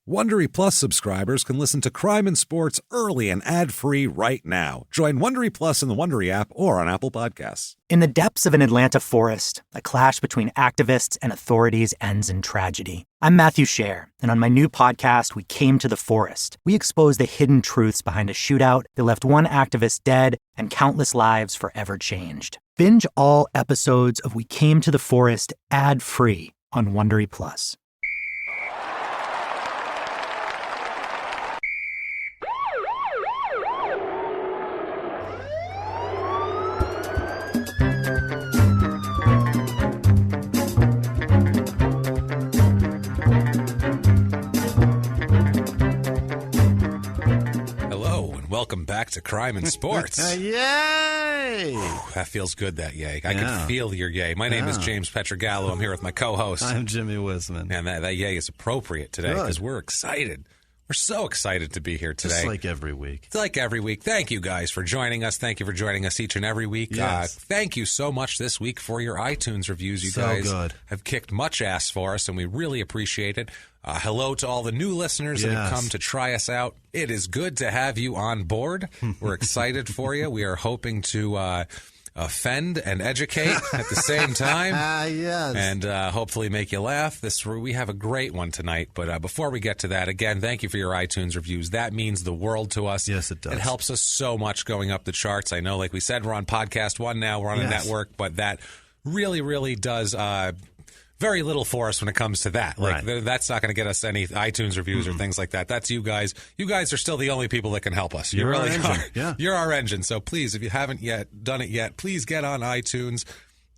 Wondery Plus subscribers can listen to Crime and Sports early and ad-free right now. Join Wondery Plus in the Wondery app or on Apple Podcasts. In the depths of an Atlanta forest, a clash between activists and authorities ends in tragedy. I'm Matthew Scher, and on my new podcast, We Came to the Forest, we expose the hidden truths behind a shootout that left one activist dead and countless lives forever changed. Binge all episodes of We Came to the Forest ad-free on Wondery Plus. Welcome back to Crime and Sports. Yay! That feels good, that yay. I can feel your yay. My name is James Petrogallo. I'm here with my co-host. I'm Jimmy Wisman. And that yay is appropriate today because we're excited. We're so excited to be here today. Just like every week. It's like every week. Thank you guys for joining us. Thank you for joining us each and every week. Yes. Thank you so much this week for your iTunes reviews. You so guys good. have kicked much ass for us, and we really appreciate it. Hello to all the new listeners that have come to try us out. It is good to have you on board. We're excited for you. We are hoping to offend and educate at the same time. Yes. And hopefully make you laugh. We have a great one tonight. But before we get to that, again, thank you for your iTunes reviews. That means the world to us. Yes, it does. It helps us so much going up the charts. I know, like we said, we're on Podcast One now. We're on a network. But that really, really does very little for us when it comes to that. Like that's not going to get us any iTunes reviews or things like that. That's you guys. You guys are still the only people that can help us. You really are. Yeah. You're our engine. So please, if you haven't yet done it yet, please get on iTunes.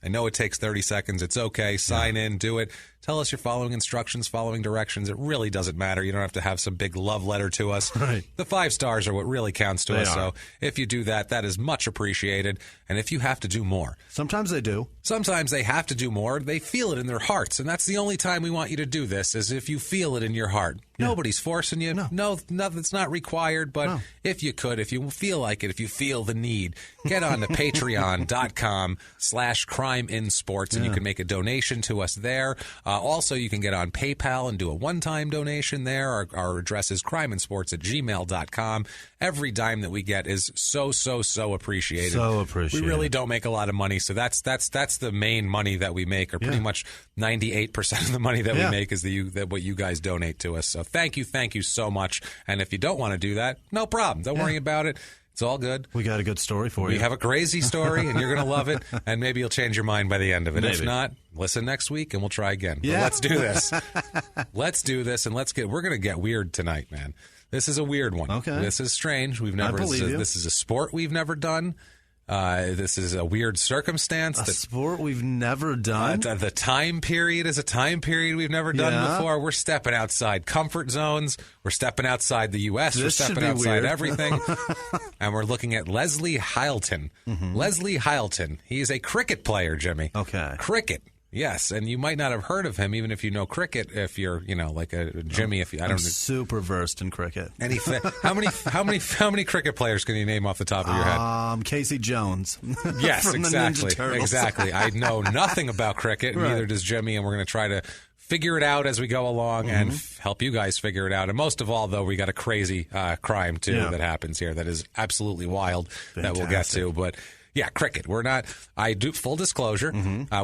I know it takes 30 seconds. It's okay. Sign in. Do it. Tell us you're following instructions, following directions. It really doesn't matter. You don't have to have some big love letter to us. Right. The 5 stars are what really counts to They us. are. So if you do that, that is much appreciated. And if you have to do more. Sometimes they do. Sometimes they have to do more. They feel it in their hearts. And that's the only time we want you to do this, is if you feel it in your heart. Yeah. Nobody's forcing you. No, it's not required. But if you could, if you feel like it, if you feel the need, get on to patreon.com/crimeinsports and you can make a donation to us there. Also, you can get on PayPal and do a one-time donation there. Our address is crimeinsports@gmail.com. Every dime that we get is so appreciated. So appreciated. We really don't make a lot of money, so that's the main money that we make, or pretty much 98% of the money that we make is what you guys donate to us. So thank you so much. And if you don't want to do that, no problem. Don't worry about it. It's all good. We got a good story for you. We have a crazy story, and you're going to love it, and maybe you'll change your mind by the end of it. Maybe. If not, listen next week, and we'll try again. Yeah. But let's do this. Let's do this, and we're going to get weird tonight, man. This is a weird one. Okay. This is strange. This is a sport we've never done. This is a weird circumstance. A sport we've never done? The time period is a time period we've never done before. We're stepping outside comfort zones. We're stepping outside the U.S. We're stepping outside weird. everything. And we're looking at Leslie Hylton. Leslie Hylton. He is a cricket player, Jimmy. Okay. Cricket. Yes, and you might not have heard of him, even if you know cricket. If you're, like a Jimmy, I'm super versed in cricket. How many cricket players can you name off the top of your head? Casey Jones. Yes, from the Ninja Turtles. exactly. I know nothing about cricket, and neither does Jimmy, and we're going to try to figure it out as we go along and help you guys figure it out. And most of all, though, we got a crazy crime too that happens here that is absolutely wild. Fantastic. That we'll get to, but. Yeah, cricket. I do, full disclosure,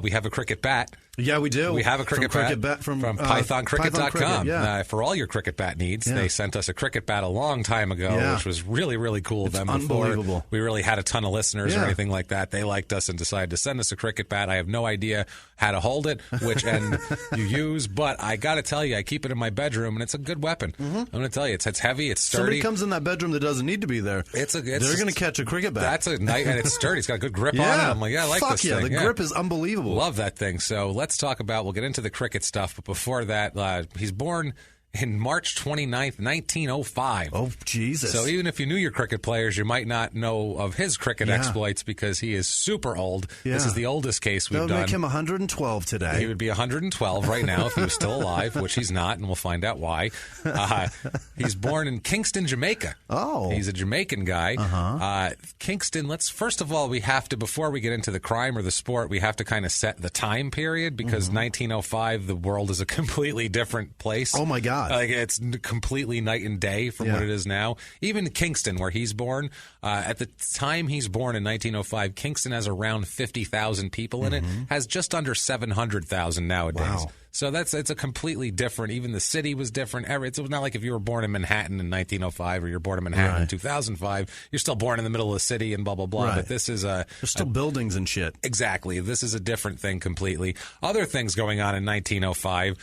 we have a cricket bat. Yeah, we do. We have a cricket bat from pythoncricket.com. Yeah. For all your cricket bat needs. They sent us a cricket bat a long time ago, which was really, really cool of them. Unbelievable. Before we really had a ton of listeners or anything like that. They liked us and decided to send us a cricket bat. I have no idea how to hold it, which end you use, but I got to tell you, I keep it in my bedroom, and it's a good weapon. I'm going to tell you, it's heavy, it's sturdy. Somebody comes in that bedroom that doesn't need to be there. They're going to catch a cricket bat. That's a nice, and it's sturdy. It's got a good grip on it. I'm like, I like this thing. The grip is unbelievable. Love that thing. So let's talk about, we'll get into the cricket stuff, but before that, he's born in March 29th, 1905. Oh, Jesus. So even if you knew your cricket players, you might not know of his cricket exploits because he is super old. This is the oldest case we've done. That would make him 112 today. He would be 112 right now if he was still alive, which he's not, and we'll find out why. He's born in Kingston, Jamaica. Oh. He's a Jamaican guy. Kingston, first of all, we have to, before we get into the crime or the sport, we have to kind of set the time period because 1905, the world is a completely different place. Oh, my God. God. Like, it's completely night and day from what it is now. Even Kingston, where he's born, at the time he's born in 1905, Kingston has around 50,000 people in it, has just under 700,000 nowadays. Wow. So it's a completely different. Even the city was different. It's not like if you were born in Manhattan in 1905 or you're born in Manhattan in 2005. You're still born in the middle of the city and blah blah blah. Right. But this is there's still buildings and shit. Exactly. This is a different thing completely. Other things going on in 1905.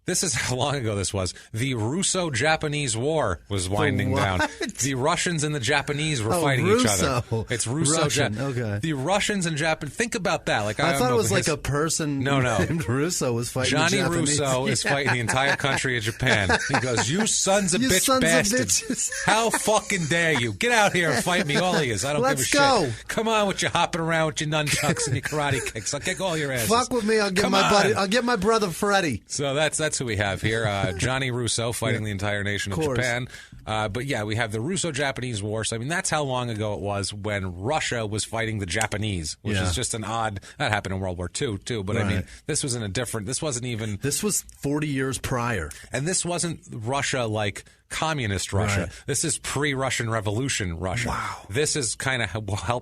This is how long ago this was. The Russo-Japanese War was winding down. The Russians and the Japanese were fighting each other. It's Russian. Okay. The Russians and Japan. Think about that. Like I thought it was like a person named Russo was fighting Johnny the Japanese. Russo is fighting the entire country of Japan. He goes, "You sons of You bitch sons of bastards! bitches." How fucking dare you? Get out here and fight me, all of you! I don't Let's give a go. shit. Come on with your hopping around with your nunchucks and your karate kicks. I'll kick all your asses. Fuck with me. I'll get Come my on. buddy. I'll get my brother Freddie. So that's who we have here. Johnny Russo fighting the entire nation of Japan. But yeah, we have the Russo-Japanese War. So, I mean, that's how long ago it was when Russia was fighting the Japanese, which is just an odd... That happened in World War II, too. But, I mean, this was in a different... This wasn't even... This was 40 years prior. And this wasn't Russia like communist Russia. Right. This is pre-Russian Revolution Russia. Wow. This is kind of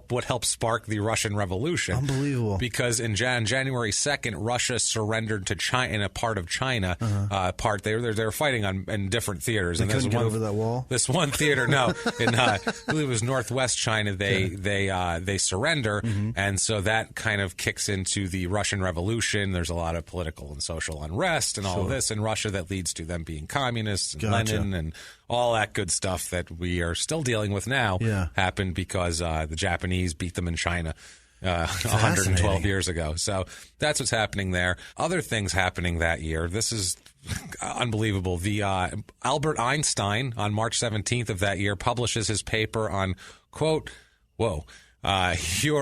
what helped spark the Russian Revolution. Unbelievable. Because in January 2nd, Russia surrendered to China, in a part of China. They were fighting in different theaters. They and couldn't get over that wall? This one theater, no. In I believe it was northwest China, they surrender. And so that kind of kicks into the Russian Revolution. There's a lot of political and social unrest and all of this in Russia that leads to them being communists and Lenin and all that good stuff that we are still dealing with now happened because the Japanese beat them in China 112 years ago. So that's what's happening there. Other things happening that year. This is unbelievable. The Albert Einstein on March 17th of that year publishes his paper on, quote,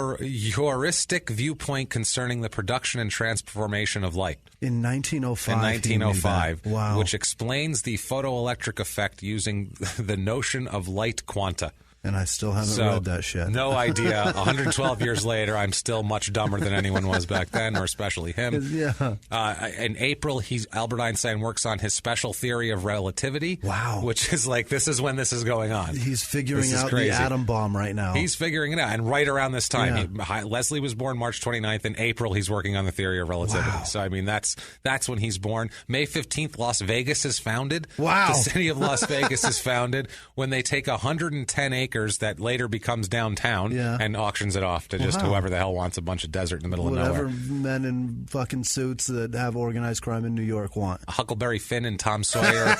heuristic viewpoint concerning the production and transformation of light. In 1905. In 1905, wow. Which explains the photoelectric effect using the notion of light quanta. And I still haven't read that shit. No idea. 112 years later, I'm still much dumber than anyone was back then, or especially him. In April, Albert Einstein works on his special theory of relativity. Wow. Which is like, this is when this is going on. He's figuring out the atom bomb right now. He's figuring it out. And right around this time, Leslie was born March 29th. In April, he's working on the theory of relativity. Wow. So, I mean, that's when he's born. May 15th, Las Vegas is founded. Wow. The city of Las Vegas is founded when they take 110 acres that later becomes downtown and auctions it off to just whoever the hell wants a bunch of desert in the middle of nowhere. Whatever men in fucking suits that have organized crime in New York want. Huckleberry Finn and Tom Sawyer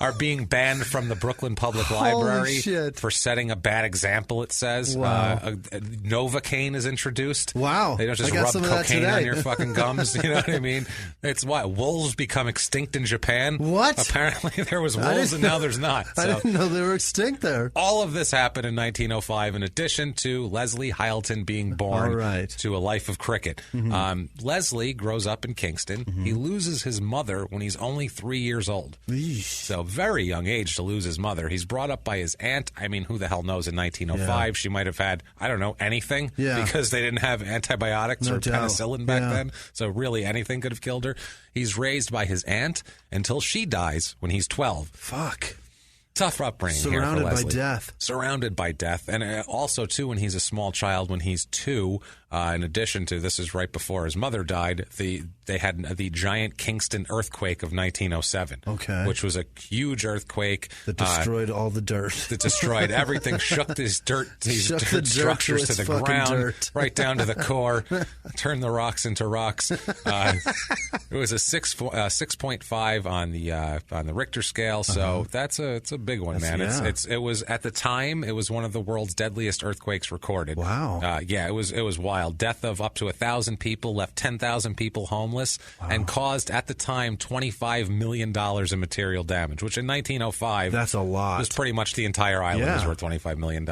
are being banned from the Brooklyn Public Library for setting a bad example, it says. Wow. Novocaine is introduced. Wow. They don't just rub cocaine on your fucking gums. You know what I mean? It's what? Wolves become extinct in Japan? What? Apparently there was wolves and now there's not. I didn't know they were extinct there. All of this happened in 1905 in addition to Leslie Hylton being born to a life of cricket. Leslie grows up in Kingston. He loses his mother when he's only 3 years old. So very young age to lose his mother. He's brought up by his aunt. I mean, who the hell knows in 1905? She might have had, I don't know, anything because they didn't have antibiotics or penicillin back then. So really anything could have killed her. He's raised by his aunt until she dies when he's 12. Fuck. Tough upbringing here for Surrounded Leslie. by death. Surrounded by death. And also, too, when he's a small child, when he's 2, in addition to, this is right before his mother died, they had the giant Kingston earthquake of 1907. Okay. Which was a huge earthquake. That destroyed all the dirt. That destroyed everything, shook these dirt structures to the ground, right down to the core, turned the rocks into rocks. It was a 6.5 on the Richter scale, so it's a big one, man. It was at the time, it was one of the world's deadliest earthquakes recorded. Wow. It was wild. Death of up to 1,000 people, left 10,000 people homeless, and caused at the time $25 million in material damage, which in 1905 that's a lot. Was pretty much the entire island was worth $25 million.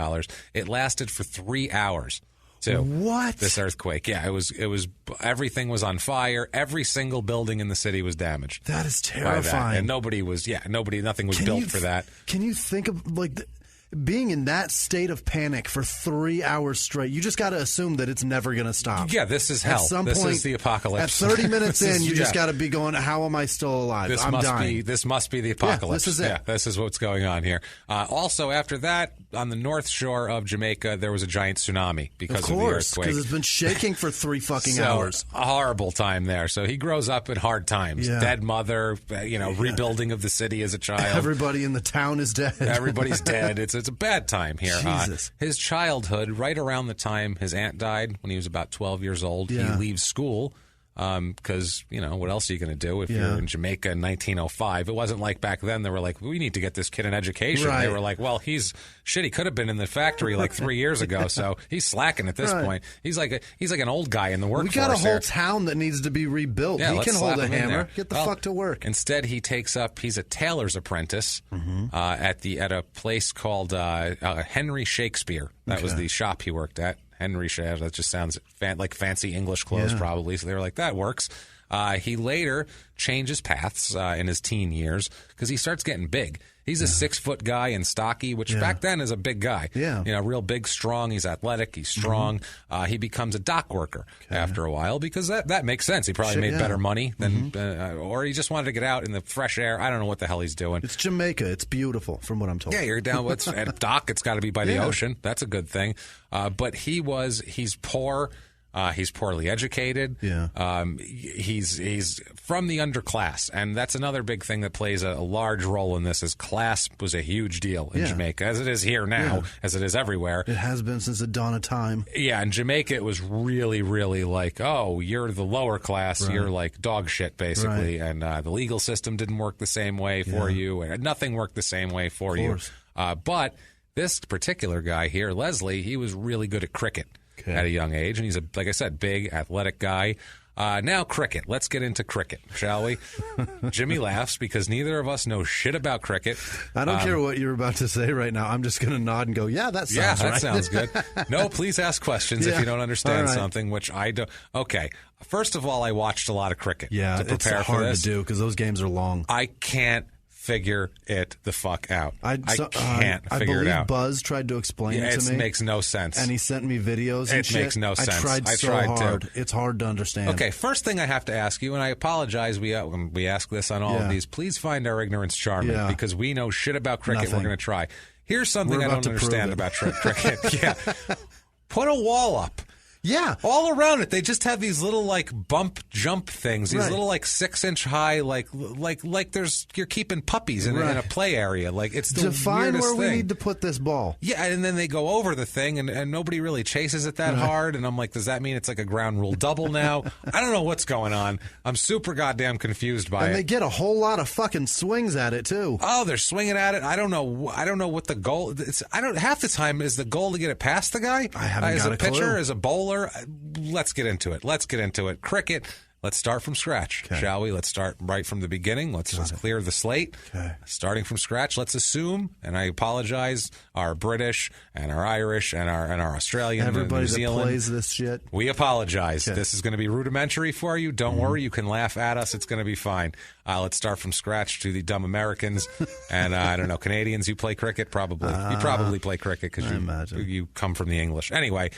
It lasted for 3 hours. Too. What? This earthquake. Yeah, it was everything was on fire. Every single building in the city was damaged. That is terrifying. And nothing was built for that. Can you think of being in that state of panic for 3 hours straight, you just got to assume that it's never going to stop. Yeah, this is hell. This is the apocalypse. At 30 minutes in, you just got to be going, how am I still alive? I'm dying. This must be the apocalypse. Yeah, this is it. Yeah, this is what's going on here. Also, after that, on the north shore of Jamaica, there was a giant tsunami because of the earthquake. Because it's been shaking for 3 fucking hours. A horrible time there. So he grows up in hard times. Yeah. Dead mother, rebuilding of the city as a child. Everybody in the town is dead. Everybody's dead. It's a bad time here. Jesus. His childhood, right around the time his aunt died, when he was about 12 years old, he leaves school. Because, what else are you going to do if you're in Jamaica in 1905? It wasn't like back then they were like, we need to get this kid an education. Right. They were like, well, he could have been in the factory like 3 years ago, so he's slacking at this point. He's like an old guy in the workforce. We got a whole town that needs to be rebuilt. Yeah, he can hold a hammer. Get the fuck to work. Instead, he's a tailor's apprentice at a place called Henry Shakespeare. That was the shop he worked at. Henry Shakespeare. That just sounds like fancy English clothes, probably. So they were like, that works. He later changes paths in his teen years because he starts getting big. He's a 6-foot guy and stocky, which back then is a big guy. Yeah. Real big, strong. He's athletic. He's strong. He becomes a dock worker after a while because that makes sense. He probably made better money than, or he just wanted to get out in the fresh air. I don't know what the hell he's doing. It's Jamaica. It's beautiful, from what I'm told. Yeah, you're down with at dock. It's got to be by the ocean. That's a good thing. But he's poor. He's poorly educated. Yeah. He's from the underclass, and that's another big thing that plays a large role in this. Is class was a huge deal in Jamaica, as it is here now, as it is everywhere. It has been since the dawn of time. Yeah, in Jamaica, it was really, really like, oh, you're the lower class, you're like dog shit, basically, and the legal system didn't work the same way for you, and nothing worked the same way for you. But this particular guy here, Leslie, he was really good at cricket. At a young age, and he's like I said, big, athletic guy. Now cricket. Let's get into cricket, shall we? Jimmy laughs because neither of us know shit about cricket. I don't care what you're about to say right now. I'm just going to nod and go, yeah, that sounds right. Yeah, that sounds good. No, please ask questions if you don't understand something, which I don't. Okay, first of all, I watched a lot of cricket to prepare for this. It's hard to do because those games are long. I can't figure it the fuck out. I can't figure it out. Buzz tried to explain it to me. It makes no sense. And he sent me videos and shit. It makes no sense. I tried hard. It's hard to understand. Okay, first thing I have to ask you, and I apologize, we ask this on all of these, please find our ignorance charming because we know shit about cricket. Nothing. We're going to try. Here's something I don't understand about cricket. Put a wall up. Yeah. All around it, they just have these little bump jump things. These little 6-inch high like you're keeping puppies in a play area. It's the define weirdest where thing. We need to put this ball. Yeah, and then they go over the thing, and nobody really chases it that hard. And I'm like, does that mean it's like a ground rule double now? I don't know what's going on. I'm super goddamn confused by it. And they get a whole lot of fucking swings at it too. Oh, they're swinging at it. I don't know what the goal. Half the time is the goal to get it past the guy. I haven't as got a a pitcher, clue. as a bowler. Let's get into it. Cricket. Let's start from scratch, shall we? Let's start right from the beginning. Let's clear the slate. Okay. Starting from scratch, let's assume, and I apologize, our British and our Irish and our Australian Everybody and New Zealand. that plays this shit. We apologize. Okay. This is going to be rudimentary for you. Don't worry. You can laugh at us. It's going to be fine. Let's start from scratch to the dumb Americans. And I don't know, Canadians, you play cricket? Probably. You probably play cricket because you come from the English. Anyway,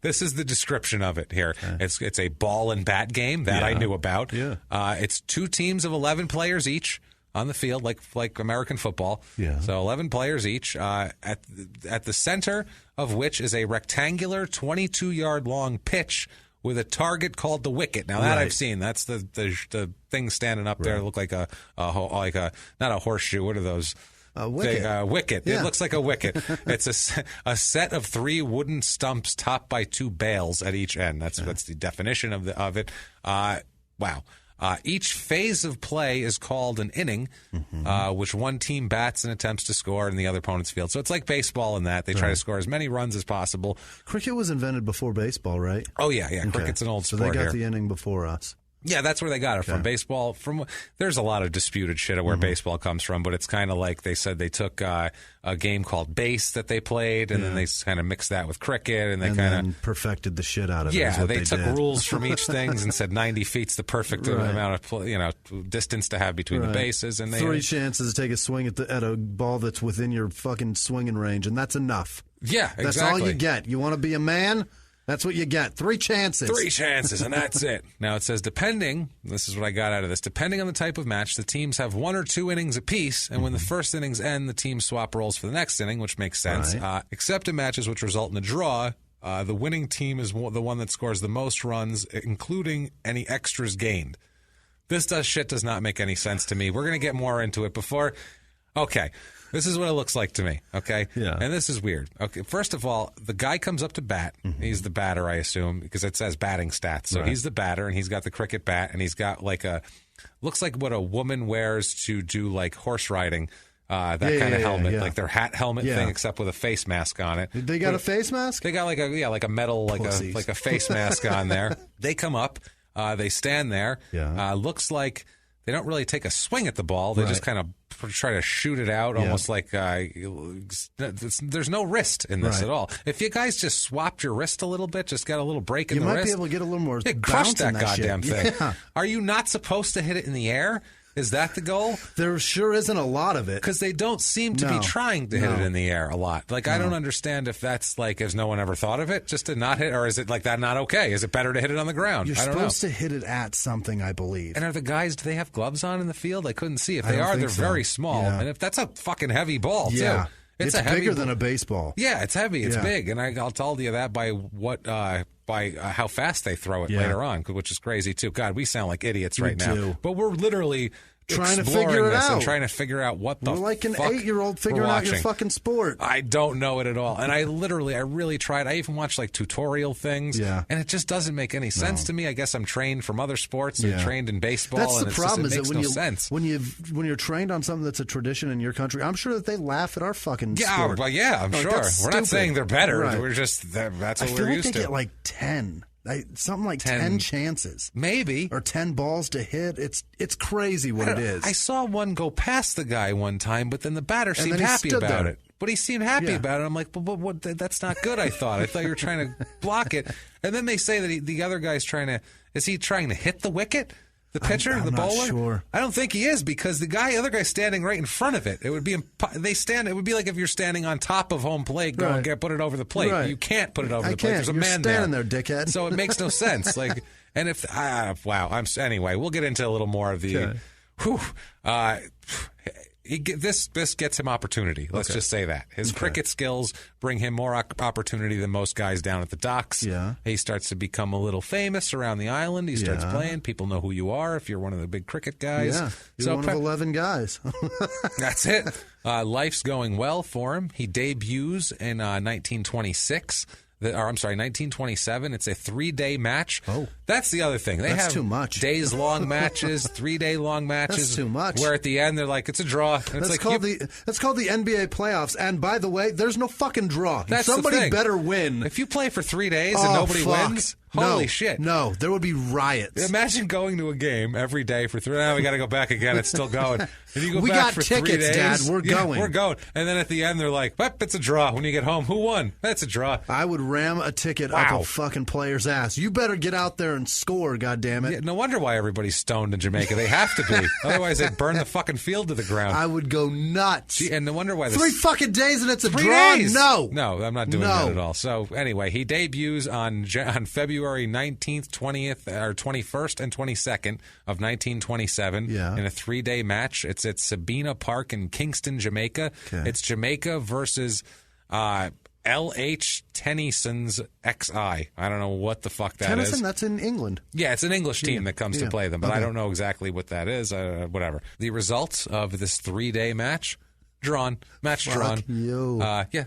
this is the description of it here. Okay. It's a ball and bat game that I knew about. Yeah. It's 2 teams of 11 players each on the field, like American football. Yeah. So 11 players each. At the center of which is a rectangular 22-yard long pitch with a target called the wicket. Now that I've seen. That's the thing standing up there. Look like a not a horseshoe. What are those? Wicket. Wicket. Yeah. It looks like a wicket. It's a set of 3 wooden stumps topped by 2 bales at each end. That's the definition of it. Wow. Each phase of play is called an inning, which one team bats and attempts to score in the other opponent's field. So it's like baseball in that. They try to score as many runs as possible. Cricket was invented before baseball, right? Oh, yeah. Okay. Cricket's an old sport So they got here. the inning before us. Yeah, that's where they got it from. Baseball, there's a lot of disputed shit of where baseball comes from, but it's kind of like they said they took a game called base that they played, and then they kind of mixed that with cricket, and they kind of perfected the shit out of it. Yeah, they took rules from each thing and said 90 feet's the perfect amount of distance to have between the bases, and they 3 chances to take a swing at a ball that's within your fucking swinging range, and that's enough. Yeah, exactly. That's all you get. You want to be a man? That's what you get. 3 chances. 3 chances, and that's it. Now, it says this is what I got out of this, depending on the type of match, the teams have 1 or 2 innings apiece, and when the first innings end, the teams swap roles for the next inning, which makes sense. Except in matches which result in a draw, the winning team is the one that scores the most runs, including any extras gained. This does not make any sense to me. We're going to get more into it before. Okay. This is what it looks like to me, okay? Yeah. And this is weird. Okay, first of all, the guy comes up to bat. He's the batter, I assume, because it says batting stats. So he's the batter, and he's got the cricket bat, and he's got looks like what a woman wears to do like horse riding, that kind of helmet, like their hat helmet thing, except with a face mask on it. They got a face mask? They got like a metal, like a face mask on there. They come up, they stand there. Yeah. Looks like they don't really take a swing at the ball. They just kind of try to shoot it out, almost like there's no wrist in this at all. If you guys just swapped your wrist a little bit, just got a little break in the wrist, you might be able to get a little more. Crush that goddamn thing. Yeah. Are you not supposed to hit it in the air? Is that the goal? There sure isn't a lot of it. Because they don't seem to be trying to hit it in the air a lot. Like, I don't understand if that's like, has no one ever thought of it, just to not hit, or is it like that not okay? Is it better to hit it on the ground? You're supposed to hit it at something, I believe. And are the guys, do they have gloves on in the field? I couldn't see. If they are, they're very small. Yeah. And if that's a fucking heavy ball, too. It's bigger than a baseball. Yeah, it's heavy. It's big. And I'll tell you that by how fast they throw it later on, which is crazy, too. God, we sound like idiots right now. But we're literally trying to figure it out. And trying to figure out what the fuck we're like an 8-year-old figuring out your fucking sport. I don't know it at all. And I really tried. I even watched like tutorial things. Yeah. And it just doesn't make any sense to me. I guess I'm trained from other sports and trained in baseball. That's and the problem, it makes no sense. When you're trained on something that's a tradition in your country, I'm sure that they laugh at our fucking sport. Well, I'm sure. We're not saying they're better. Right. We're just, that's what we're used to. I feel like they get like 10. Something like 10 chances. Maybe. Or 10 balls to hit. It's crazy what it is. I saw one go past the guy one time, but then the batter seemed happy about it. But he seemed happy about it. I'm like, but what, that's not good, I thought. I thought you were trying to block it. And then they say that the other guy's is he trying to hit the wicket? The pitcher, I'm the bowler? Not sure. I don't think he is, because the other guy's standing right in front of it. It would be it would be like if you're standing on top of home plate, put it over the plate. Right. You can't put it over the plate. There's a man there. You're standing there, dickhead. So it makes no sense. Like, and if anyway, we'll get into a little more of the. This gets him opportunity. Let's just say that. His cricket skills bring him more opportunity than most guys down at the docks. Yeah. He starts to become a little famous around the island. He starts playing. People know who you are if you're one of the big cricket guys. Yeah, you're one of 11 guys. That's it. Life's going well for him. He debuts in 1926. 1927. It's a 3-day match. Oh. That's the other thing. That's too much. Days-long matches, 3-day-long matches. That's too much. Where at the end, they're like, it's a draw. And that's called the NBA playoffs. And by the way, there's no fucking draw. Somebody better win. If you play for 3 days and nobody wins, holy shit. No, there would be riots. Imagine going to a game every day for 3 days. Now we got to go back again. It's still going. And you go we back got for tickets, 3 days. Dad. We're going. We're going. And then at the end, they're like, it's a draw. When you get home, who won? That's a draw. I would ram a ticket up a fucking player's ass. You better get out there and score, goddammit. Yeah, no wonder why everybody's stoned in Jamaica. They have to be. Otherwise, they'd burn the fucking field to the ground. I would go nuts. And no wonder why 3 fucking days and it's a 3 draw? Days. No, I'm not doing that at all. So anyway, he debuts on February 19th, 20th, or 21st and 22nd of 1927 in a 3-day match. It's at Sabina Park in Kingston, Jamaica. Okay. It's Jamaica versus L.H. Tennyson's XI. I don't know what the fuck that is. That's in England. Yeah, it's an English team that comes to play them, but I don't know exactly what that is. Whatever. The results of this 3-day match. Drawn. Match drawn.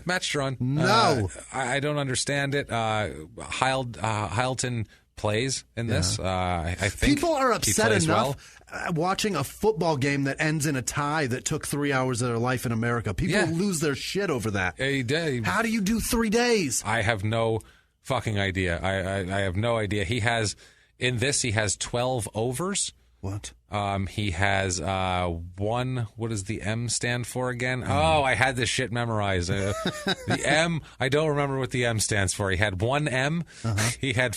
Match drawn. No. I don't understand it. Hylton plays in this. I think people are upset enough watching a football game that ends in a tie that took 3 hours of their life in America. People lose their shit over that. How do you do 3 days? I have no fucking idea. I have no idea. He has In this, he has 12 overs. What? He has one. What does the M stand for again? Oh, I had this shit memorized. The M. I don't remember what the M stands for. He had one M. He had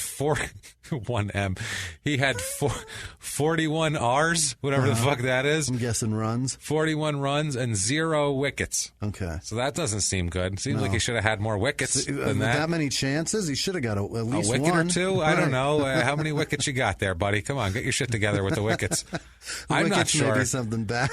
one M. He had 41 R's, whatever the fuck that is. I'm guessing runs. 41 runs and 0 wickets. Okay. So that doesn't seem good. Seems like he should have had more wickets than that. That many chances? He should have got at least a wicket one. or two? I don't know. How many wickets you got there, buddy? Come on, get your shit together with the wickets. I'm not sure. Maybe something bad.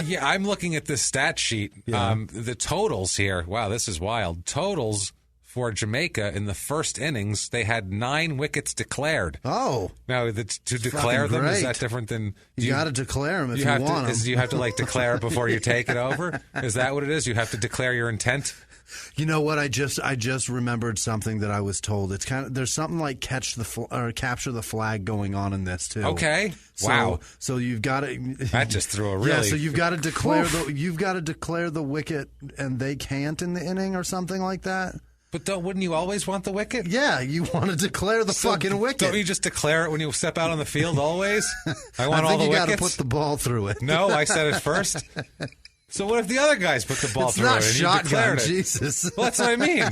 Yeah, I'm looking at this stat sheet. Yeah. The totals here. Wow, this is wild. Totals for Jamaica in the first innings, they had 9 wickets declared. Oh. Now, to declare them, is that different than... You got to declare them if you want them. You have to, declare it before you take it over? Is that what it is? You have to declare your intent? You know what? I just remembered something that I was told. It's kind of there's something like capture the flag going on in this too. Okay. Wow. So you've got to. That just threw a really. Yeah. So you've got to declare the wicket, and they can't in the inning or something like that. But wouldn't you always want the wicket? Yeah, you want to declare the fucking wicket. Don't you just declare it when you step out on the field always? I want all the wickets. you got to put the ball through it. No, I said it first. So what if the other guys put the ball through it and you declared it? Jesus. Well, that's what I mean.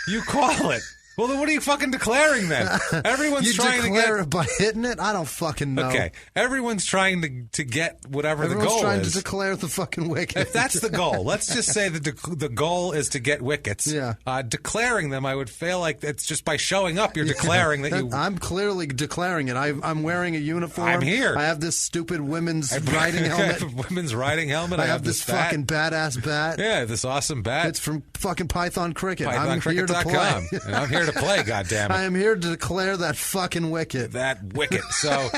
You call it. Well, then what are you fucking declaring then? Everyone's trying to declare it by hitting it? I don't fucking know. Okay. Everyone's trying to get whatever the goal is. Everyone's trying to declare the fucking wicket. If that's the goal, let's just say that the goal is to get wickets. Yeah. Declaring them, I would feel like it's just by showing up, you're declaring that you... I'm clearly declaring it. I'm wearing a uniform. I'm here. I have this stupid women's riding helmet. Women's riding helmet. I have this fucking badass bat. Yeah, this awesome bat. It's from fucking Python Cricket. I'm here to play. And I'm here to play, goddammit. I am here to declare that fucking wicket. That wicket. So...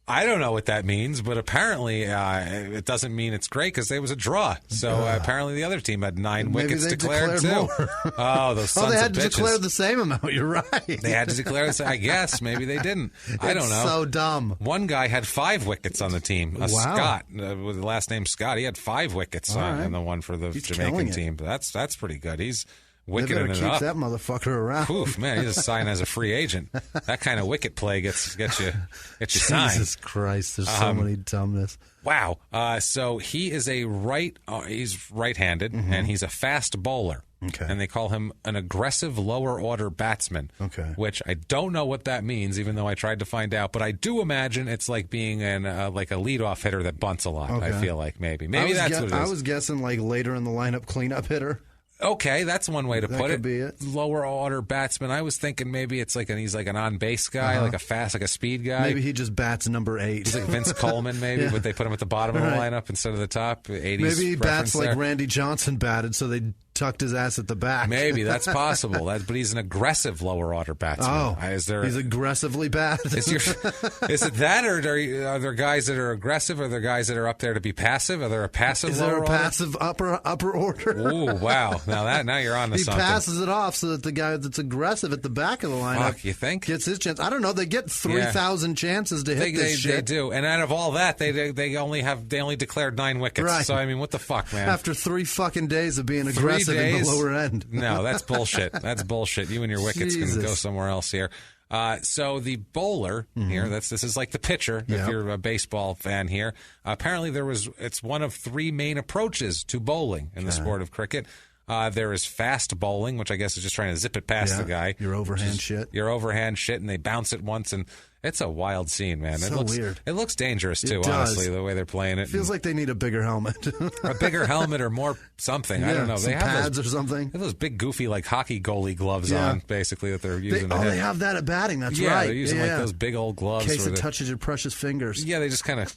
I don't know what that means, but apparently it doesn't mean it's great because there was a draw. So apparently the other team had 9 wickets declared too. Oh, those sons of bitches. They had to declare the same amount. You're right. They had to declare the same. I guess maybe they didn't. I don't know. So dumb. One guy had 5 wickets on the team. Wow. Scott with the last name Scott. He had 5 wickets on the one for the Jamaican team. But that's pretty good. He's wicket it keep that motherfucker around. Oof, man, he's a sign as a free agent. That kind of wicket play gets you signed. Jesus Christ, there's so many dumbness. Wow. So he is he's right-handed, and he's a fast bowler. Okay. And they call him an aggressive lower order batsman. Okay. Which I don't know what that means, even though I tried to find out. But I do imagine it's like being like a leadoff hitter that bunts a lot. Okay. I feel like maybe that's what it is. I was guessing like later in the lineup cleanup hitter. Okay, that's one way to put it. That could be it. Lower order batsman. I was thinking maybe it's he's like an on base guy, like a speed guy. Maybe he just bats number 8. He's like Vince Coleman, maybe, but they put him at the bottom of the lineup instead of the top. 80s. Maybe he bats like there. Randy Johnson batted, so they tucked his ass at the back. Maybe that's possible. But he's an aggressive lower order batsman. Oh, he's aggressively bad. Is it that, or are there guys that are aggressive? Are there guys that are up there to be passive? Are there a passive? Is lower there a order? passive upper order? Ooh, wow! Now you're on to something. He passes it off so that the guy that's aggressive at the back of the lineup, you think, gets his chance. I don't know. They get 3,000 chances to hit this shit. They do, and out of all that, they only declared 9 wickets. Right. So I mean, what the fuck, man? After 3 fucking days of being aggressive in the lower end. No, that's bullshit. That's bullshit. You and your wickets can go somewhere else here. So the bowler here, this is like the pitcher, if you're a baseball fan here. Apparently it's one of 3 main approaches to bowling in the sport of cricket. There is fast bowling, which I guess is just trying to zip it past the guy. Your overhand shit, and they bounce it once, and it's a wild scene, man. So looks weird. It looks dangerous, too, honestly, the way they're playing it. Feels like they need a bigger helmet. A bigger helmet or more something. I don't know. They have pads or something. They have those big, goofy, like hockey goalie gloves on, basically, that they're using. They have that at batting. That's right. They're using like those big old gloves. In case it touches your precious fingers. Yeah, they just kind of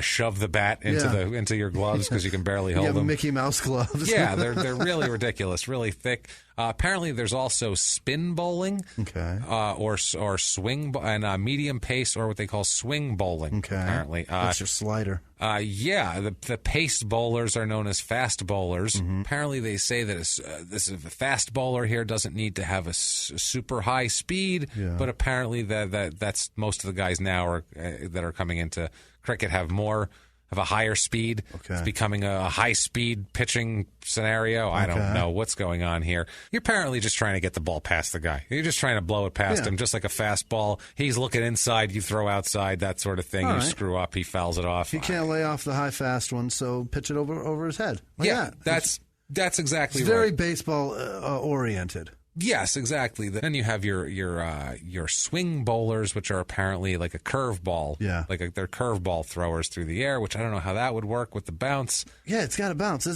shove the bat into your gloves because you can barely hold them. Mickey Mouse gloves. Yeah, they're really ridiculous, really thick. Apparently, there's also spin bowling, or swing and medium pace, or what they call swing bowling. Okay, apparently, that's your slider. The paced bowlers are known as fast bowlers. Apparently, they say that this fast bowler here doesn't need to have a super high speed, but apparently that's most of the guys now that are coming into cricket have more have a higher speed. Okay. It's becoming a high-speed pitching scenario. I don't know what's going on here. You're apparently just trying to get the ball past the guy. You're just trying to blow it past him, just like a fastball. He's looking inside, you throw outside, that sort of thing. You screw up, he fouls it off. He can't lay off the high fast one, so pitch it over his head. Like that's exactly right. Very baseball oriented. Yes, exactly. Then you have your swing bowlers, which are apparently like a curveball. Yeah. They're curveball throwers through the air, which I don't know how that would work with the bounce. Yeah, it's got to bounce.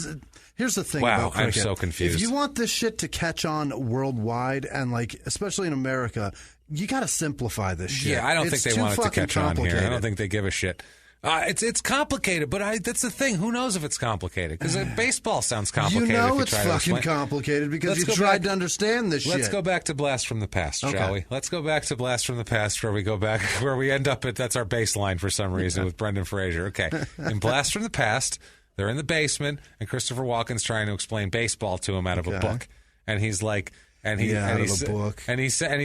Here's the thing about cricket. I'm so confused. If you want this shit to catch on worldwide and especially in America, you got to simplify this shit. Yeah, I don't think they want it to catch on here. I don't think they give a shit. It's complicated, but that's the thing. Who knows if it's complicated? Because baseball sounds complicated. You know if you it's fucking complicated because you tried to understand this shit. Let's go back to Blast from the Past, shall we? Let's go back to Blast from the Past where we end up at, that's our baseline for some reason with Brendan Fraser. Okay. In Blast from the Past, they're in the basement, and Christopher Walken's trying to explain baseball to him out of a book. And he's like... he's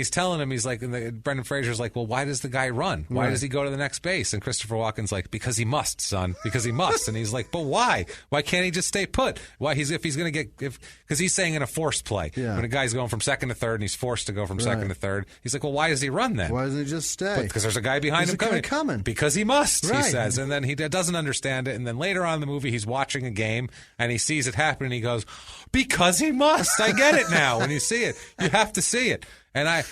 telling him, he's like, Brendan Fraser's like, well, why does the guy run? Why does he go to the next base? And Christopher Walken's like, because he must, son, because he must. And he's like, but why? Why can't he just stay put? Because he's saying in a forced play, when a guy's going from second to third and he's forced to go from second to third, he's like, well, why does he run then? Why doesn't he just stay? Because there's a guy behind him coming. Because he must, he says. And then he doesn't understand it. And then later on in the movie, he's watching a game and he sees it happen and he goes, because he must. I get it now. When you see it, you have to see it. And I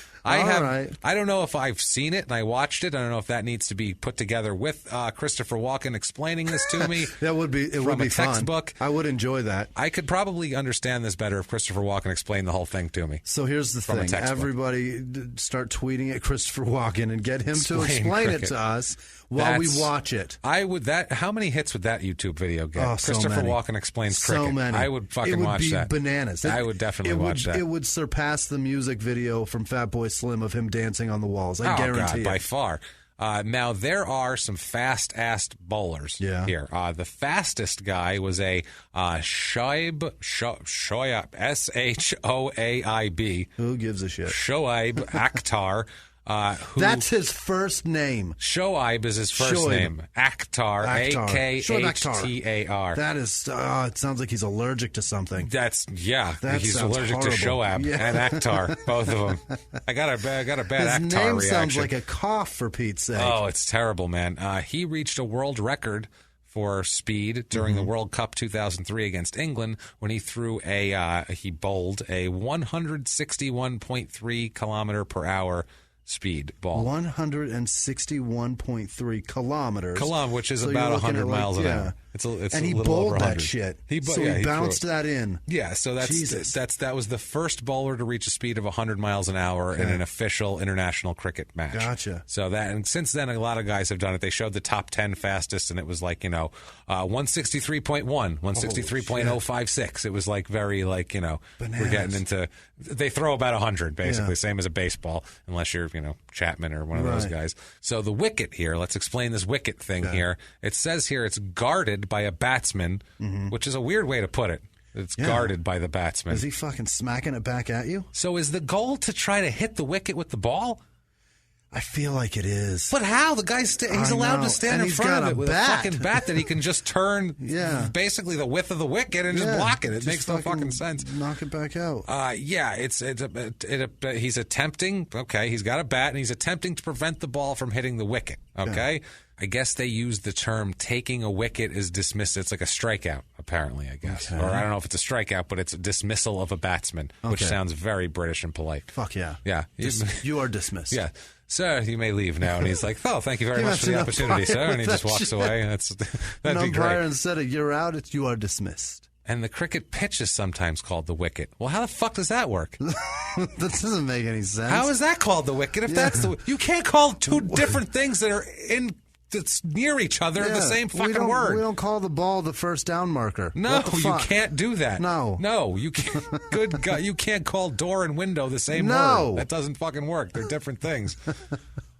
don't know if I've seen it and I watched it. I don't know if that needs to be put together with Christopher Walken explaining this to me. It would be textbook. Fun. I would enjoy that. I could probably understand this better if Christopher Walken explained the whole thing to me. So here's the thing. Everybody start tweeting at Christopher Walken and get him to explain it to us while we watch it. How many hits would that YouTube video get? Oh, Christopher Walken explains cricket. So many. I would fucking watch that. It would be bananas. I would definitely watch that. It would surpass the music video from Fatboy Slim of him dancing on the walls. I guarantee it. By far. Now, there are some fast-ass bowlers here. The fastest guy was a Shoaib, S-H-O-A-I-B. Who gives a shit? Shoaib Akhtar. That's his first name. Shoaib is his first name. Akhtar, A-K-H-T-A-R. That is, it sounds like he's allergic to something. He's allergic to Shoaib and Akhtar, both of them. I got a bad Akhtar reaction. His name sounds like a cough, for Pete's sake. Oh, it's terrible, man. He reached a world record for speed during the World Cup 2003 against England when he threw he bowled a 161.3 kilometer per hour speed ball. 161.3 kilometers. Which is about 100 miles an hour. It's and he bowled that shit. He bounced that in. Yeah, so that was the first bowler to reach a speed of 100 miles an hour in an official international cricket match. Gotcha. So and since then, a lot of guys have done it. They showed the top 10 fastest, and it was like 163.1, 163.056. It was like very bananas. We're getting into. They throw about 100 basically, same as a baseball, unless you're Chapman or one of those guys. So the wicket here. Let's explain this wicket thing here. It says here it's guarded by a batsman, which is a weird way to put it. It's guarded by the batsman. Is he fucking smacking it back at you? So is the goal to try to hit the wicket with the ball? I feel like it is. But how? The guy's he's allowed to stand in front of it with a fucking bat that he can just turn basically the width of the wicket and just block it. It makes no fucking sense. Knock it back out. He's attempting. Okay, he's got a bat and he's attempting to prevent the ball from hitting the wicket. Okay. Yeah. I guess they use the term taking a wicket is dismissed. It's like a strikeout, apparently, I guess. Okay. Or I don't know if it's a strikeout, but it's a dismissal of a batsman, which sounds very British and polite. Fuck yeah. Yeah. You are dismissed. Yeah. Sir, you may leave now. And he's like, oh, thank you very much for the opportunity, sir. And he just walks away. That'd be great. Instead of you're out, it's you are dismissed. And the cricket pitch is sometimes called the wicket. Well, how the fuck does that work? That doesn't make any sense. How is that called the wicket? If that's you can't call two different things that are that's near each other the same fucking word. We don't call the ball the first down marker. No, you can't do that. No, you can't. Good God, you can't call door and window the same word. That doesn't fucking work. They're different things.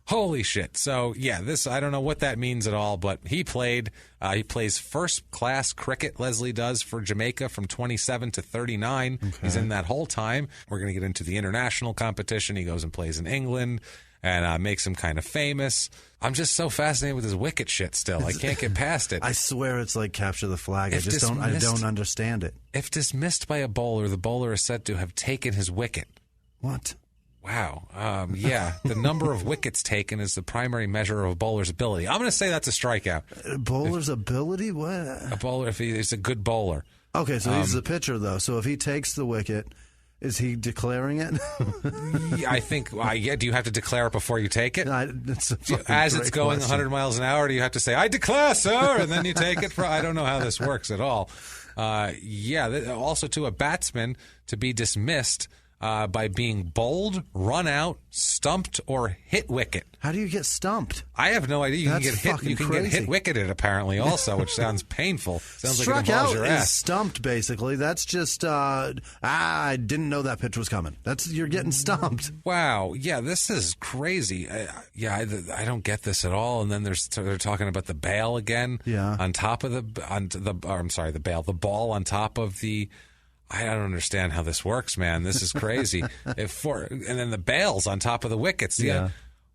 Holy shit. So, this, I don't know what that means at all, but he plays first-class cricket, Leslie does, for Jamaica from 27 to 39. Okay. He's in that whole time. We're going to get into the international competition. He goes and plays in England. and makes him kind of famous. I'm just so fascinated with his wicket shit still. I can't get past it. I swear it's like capture the flag. I don't understand it. If dismissed by a bowler, the bowler is said to have taken his wicket. What? Wow. Yeah, the number of wickets taken is the primary measure of a bowler's ability. I'm going to say that's a strikeout. Bowler's ability? What? A bowler, if he's a good bowler. Okay, so he's the pitcher, though. So if he takes the wicket, is he declaring it? Yeah, I think, do you have to declare it before you take it? As it's going 100 miles an hour, do you have to say, I declare, sir, and then you take it? I don't know how this works at all. Also, to a batsman to be dismissed by being bowled, run out, stumped, or hit wicket. How do you get stumped? I have no idea. You can get hit wicketed apparently also, which sounds painful. Sounds Struck like it involves out your ass. is stumped basically. That's just I didn't know that pitch was coming. You're getting stumped. Wow. Yeah, this is crazy. I don't get this at all. And then they're talking about the bail again. Yeah. On top of the ball on top of the. I don't understand how this works, man. This is crazy. And then the bails on top of the wickets. Yeah.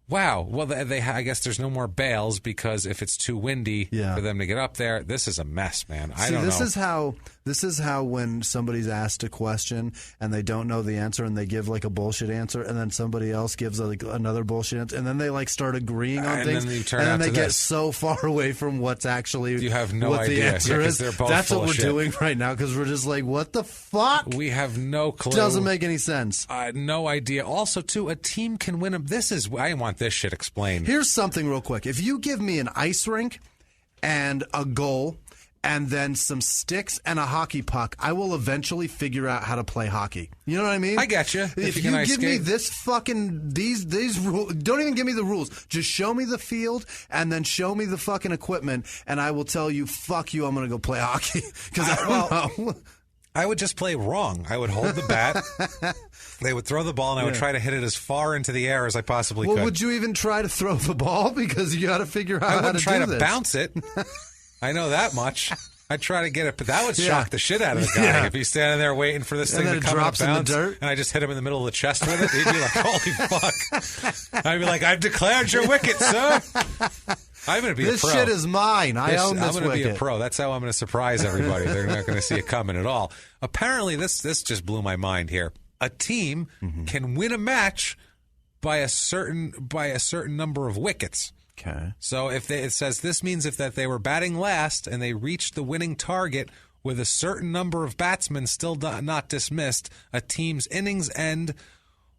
Wow. Well, I guess there's no more bails because if it's too windy for them to get up there, this is a mess, man. I don't know. This is how when somebody's asked a question and they don't know the answer and they give like a bullshit answer and then somebody else gives like another bullshit answer and then they like start agreeing on things and then they get so far away from what's actually you have no what idea. the answer is. They're both That's full what of we're shit. doing right now because we're just like, what the fuck? We have no clue. Doesn't make any sense. No idea. Also, too, a team can win. I want this shit explained. Here's something real quick. If you give me an ice rink and a goal and then some sticks and a hockey puck, I will eventually figure out how to play hockey. You know what I mean? I get you. If you give me this fucking these rules, don't even give me the rules. Just show me the field and then show me the fucking equipment, and I will tell you, fuck you, I'm going to go play hockey because I don't know. I would just play wrong. I would hold the bat. They would throw the ball, and I would try to hit it as far into the air as I possibly could. Well, would you even try to throw the ball? Because you got to figure out how to do this. I wouldn't try to bounce it. I know that much. I'd try to get it, but that would shock the shit out of the guy if he's standing there waiting for this thing to come and bounce, in the dirt. And I just hit him in the middle of the chest with it. He'd be like, holy fuck. I'd be like, I've declared your wicket, sir. I'm going to be a pro. This shit is mine. I own this wicket. I'm going to be a pro. That's how I'm going to surprise everybody. They're not going to see it coming at all. Apparently, this just blew my mind here. A team can win a match by a certain number of wickets. Okay. So it says this means if they were batting last and they reached the winning target with a certain number of batsmen still not dismissed, a team's innings end.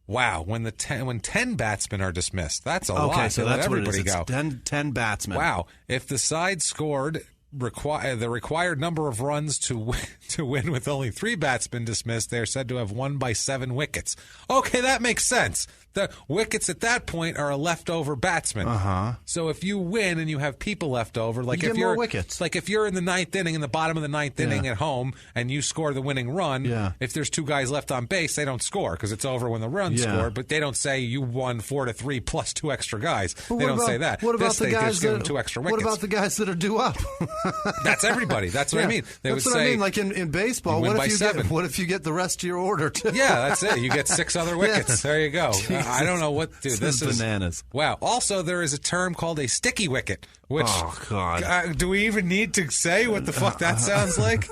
Wow, when 10 batsmen are dismissed, that's a lot. Okay, so that's everybody what it is. It's 10 batsmen. Wow, if the side scored the required number of runs to win with only 3 batsmen dismissed, they're said to have won by 7 wickets. Okay, that makes sense. The wickets at that point are a leftover batsman. So if you win and you have people left over, like if you're more wickets. Like if you're in the 9th inning, in the bottom of the 9th inning at home, and you score the winning run, if there's 2 guys left on base, they don't score because it's over when the run's scored. But they don't say you won 4-3 plus 2 extra guys. They don't say that. What about the guys that 2 extra wickets? What about the guys that are due up? That's everybody. That's what I mean. That's what I mean. Like in baseball, what if you get the rest of your order too? Yeah, that's it. You get 6 other wickets. There you go. I don't know what, dude. This is bananas. Wow. Also, there is a term called a sticky wicket. Which, oh God, do we even need to say what the fuck that sounds like?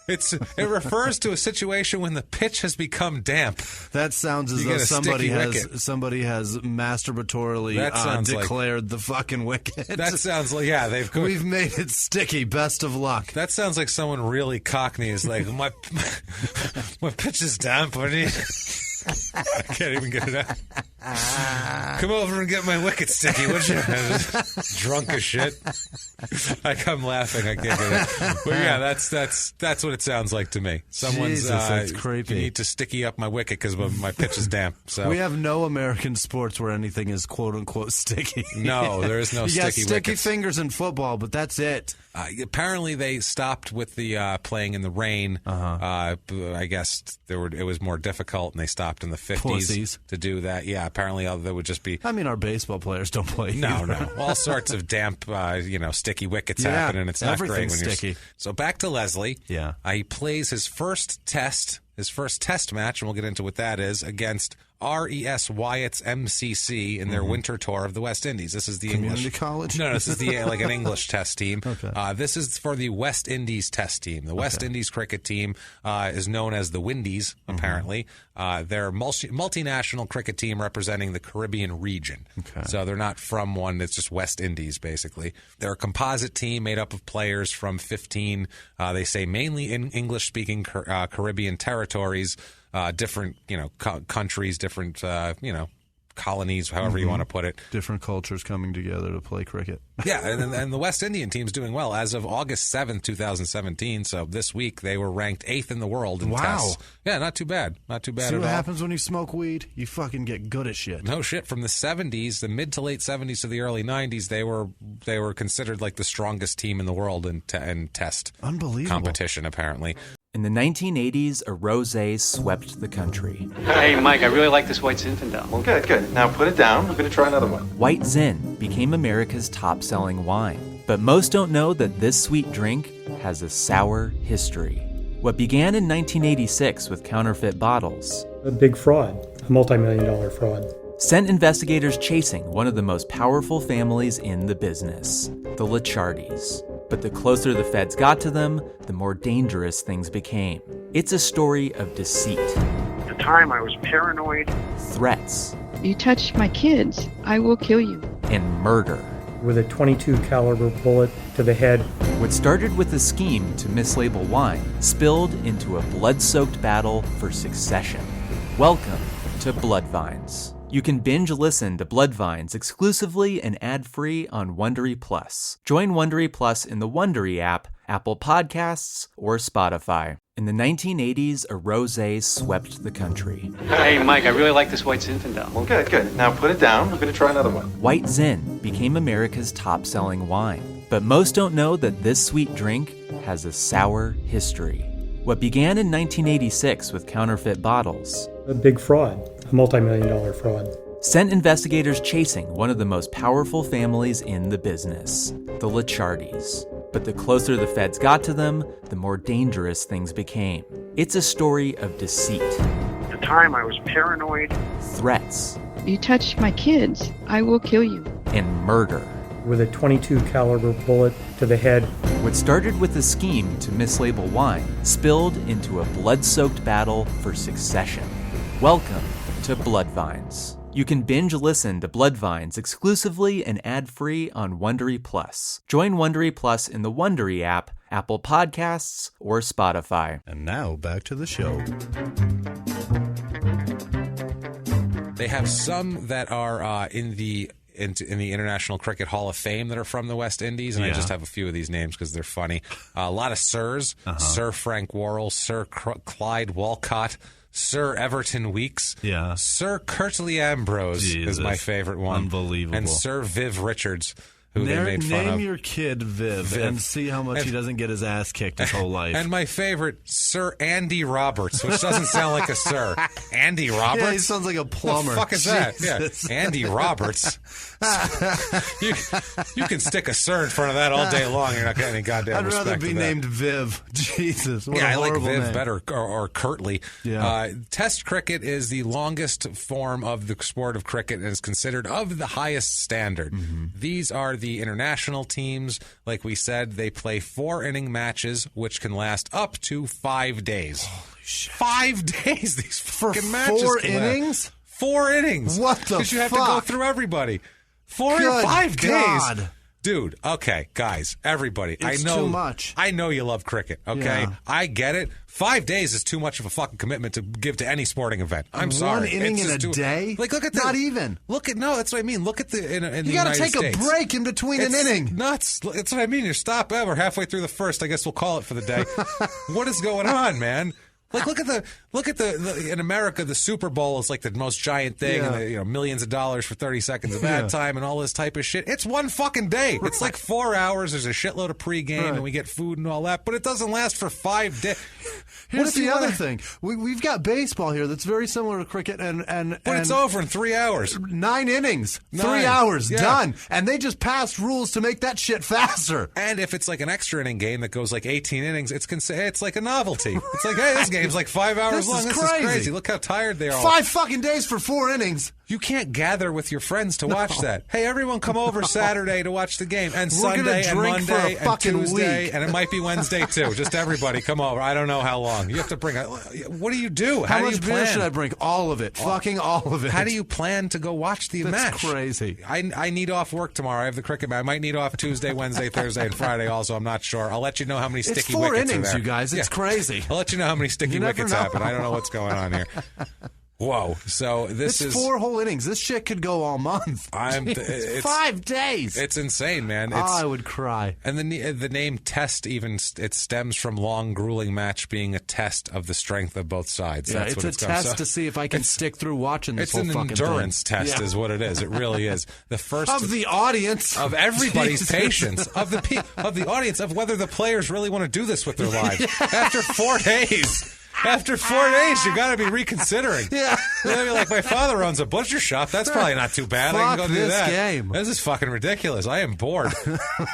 It refers to a situation when the pitch has become damp. That sounds as though somebody has masturbatorily declared the fucking wicket. That sounds like we've made it sticky. Best of luck. That sounds like someone really cockney is like my pitch is damp. I can't even get it out. Come over and get my wicket sticky, would you? Drunk as shit. I'm laughing. I can't get it. But yeah, that's what it sounds like to me. Someone's that's creepy. You need to sticky up my wicket because my pitch is damp. So we have no American sports where anything is quote unquote sticky. No, there is no sticky wickets. You got sticky fingers in football, but that's it. Apparently, they stopped with the playing in the rain. I guess it was more difficult, and they stopped in the 50s to do that. Yeah, apparently there would just be. I mean, our baseball players don't play. No, all sorts of damp, sticky wickets happen, and it's not great when sticky. So back to Leslie. Yeah, he plays his first test match, and we'll get into what that is against RES Wyatts in their winter tour of the West Indies. This is the Community English college? No, this is the like an English test team. Okay. This is for the West Indies test team. The West Indies cricket team is known as the Windies, apparently. They're a multinational cricket team representing the Caribbean region. Okay. So they're not from one. It's just West Indies, basically. They're a composite team made up of players from 15, they say mainly in English-speaking Caribbean territories, different, countries, different, colonies, however you want to put it. Different cultures coming together to play cricket. Yeah, and the West Indian team's doing well. As of August 7th, 2017, so this week, they were ranked 8th in the world in tests. Yeah, not too bad. Not too bad See at what all. happens when you smoke weed? You fucking get good at shit. No shit. From the 70s, the mid to late 70s to the early 90s, they were considered like the strongest team in the world in test competition, apparently. In the 1980s, a rosé swept the country. Hey, Mike, I really like this White Zinfandel. Well, good. Now put it down. I'm going to try another one. White Zin became America's top-selling wine. But most don't know that this sweet drink has a sour history. What began in 1986 with counterfeit bottles. A big fraud, a multi-million-dollar fraud. Sent investigators chasing one of the most powerful families in the business, the Licciardis. But the closer the feds got to them, the more dangerous things became. It's a story of deceit. At the time, I was paranoid. Threats. You touch my kids, I will kill you. And murder. With a .22 caliber bullet to the head. What started with a scheme to mislabel wine spilled into a blood-soaked battle for succession. Welcome to Bloodvines. You can binge listen to Bloodvines exclusively and ad-free on Wondery Plus. Join Wondery Plus in the Wondery app, Apple Podcasts, or Spotify. In the 1980s, a rosé swept the country. Hey, Mike, I really like this White Zinfandel. Well, good. Now put it down. I'm going to try another one. White Zin became America's top-selling wine. But most don't know that this sweet drink has a sour history. What began in 1986 with counterfeit bottles. A big fraud, a multi-million-dollar fraud. Sent investigators chasing one of the most powerful families in the business, the Licciardis. But the closer the feds got to them, the more dangerous things became. It's a story of deceit. At the time, I was paranoid. Threats. You touch my kids, I will kill you. And murder. With a .22 caliber bullet to the head. What started with a scheme to mislabel wine spilled into a blood-soaked battle for succession. Welcome to Bloodvines. You can binge listen to Bloodvines exclusively and ad-free on Wondery Plus. Join Wondery Plus in the Wondery app, Apple Podcasts, or Spotify. And now back to the show. They have some that are in the International Cricket Hall of Fame that are from the West Indies, and I just have a few of these names because they're funny. A lot of Sirs, Sir Frank Worrell, Sir Clyde Walcott, Sir Everton Weeks, Sir Curtly Ambrose is my favorite one. Unbelievable. And Sir Viv Richards, who they made fun of. Name your kid Viv and see how much he doesn't get his ass kicked his whole life. And my favorite, Sir Andy Roberts, which doesn't sound like a sir. Andy Roberts? Yeah, he sounds like a plumber. What the fuck is that? Yeah, Andy Roberts. you can stick a sir in front of that all day long. You're not getting any goddamn respect. I'd rather be to that. named Viv. Jesus, what a I like horrible Viv name. better, or Curtly. Yeah. Test cricket is the longest form of the sport of cricket and is considered of the highest standard. These are the international teams. Like we said, they play 4-inning matches, which can last up to 5 days. Holy shit. 5 days, these fucking matches. 4 can last. innings? 4 innings. What the fuck? Because you have to go through everybody. 5 God. days. Dude, okay, guys, everybody. It's I know too much. I know you love cricket, okay? Yeah. I get it. 5 days is too much of a fucking commitment to give to any sporting event. I'm sorry. One inning It's in a just day? Like, look at Not the, even. No, that's what I mean. Look at the in You the got to United take States. a break in between an It's inning. nuts. That's what I mean. You stop ever halfway through the first. I guess we'll call it for the day. What is going on, man? Like, look at the in America, the Super Bowl is like the most giant thing, Yeah. and millions of dollars for 30 seconds of ad time and all this type of shit. It's one fucking day. It's like 4 hours. There's a shitload of pregame, and we get food and all that, but it doesn't last for 5 days. Here's the other thing. We've got baseball here that's very similar to cricket, but it's over in 3 hours. 9 innings, 3 hours, done. And they just passed rules to make that shit faster. And if it's like an extra inning game that goes like 18 innings, it's like a novelty. It's like, hey, this game's like 5 hours long. This is crazy. Look how tired they are. 5 fucking days for 4 innings. You can't gather with your friends to watch that. Hey, everyone come over Saturday to watch the game. And Sunday and Monday and Tuesday. And it might be Wednesday, too. Just everybody come over. I don't know how long. You have to bring what do you do? How much beer should I bring? All of it. Fucking all of it. How do you plan to go watch the match? That's crazy. I need off work tomorrow. I have the cricket match. I might need off Tuesday, Wednesday, Thursday, and Friday also. I'm not sure. I'll let you know how many sticky wickets are there. It's 4 innings, you guys. It's crazy. I'll let you know how many sticky wickets happen. I don't know what's going on here. Whoa! So it's 4 whole innings. This shit could go all month. It's 5 days. It's insane, man. I would cry. And the name Test it stems from long, grueling match being a test of the strength of both sides. Yeah, That's it's what a test to see if I can stick through watching this whole fucking thing. It's an endurance test, is what it is. It really is. The first of the audience, of everybody's patience, of the audience, of whether the players really want to do this with their lives after 4 days. After 4 days, you got to be reconsidering. Yeah. You're like, my father owns a butcher shop. That's probably not too bad. I can go do that. Game. This is fucking ridiculous. I am bored.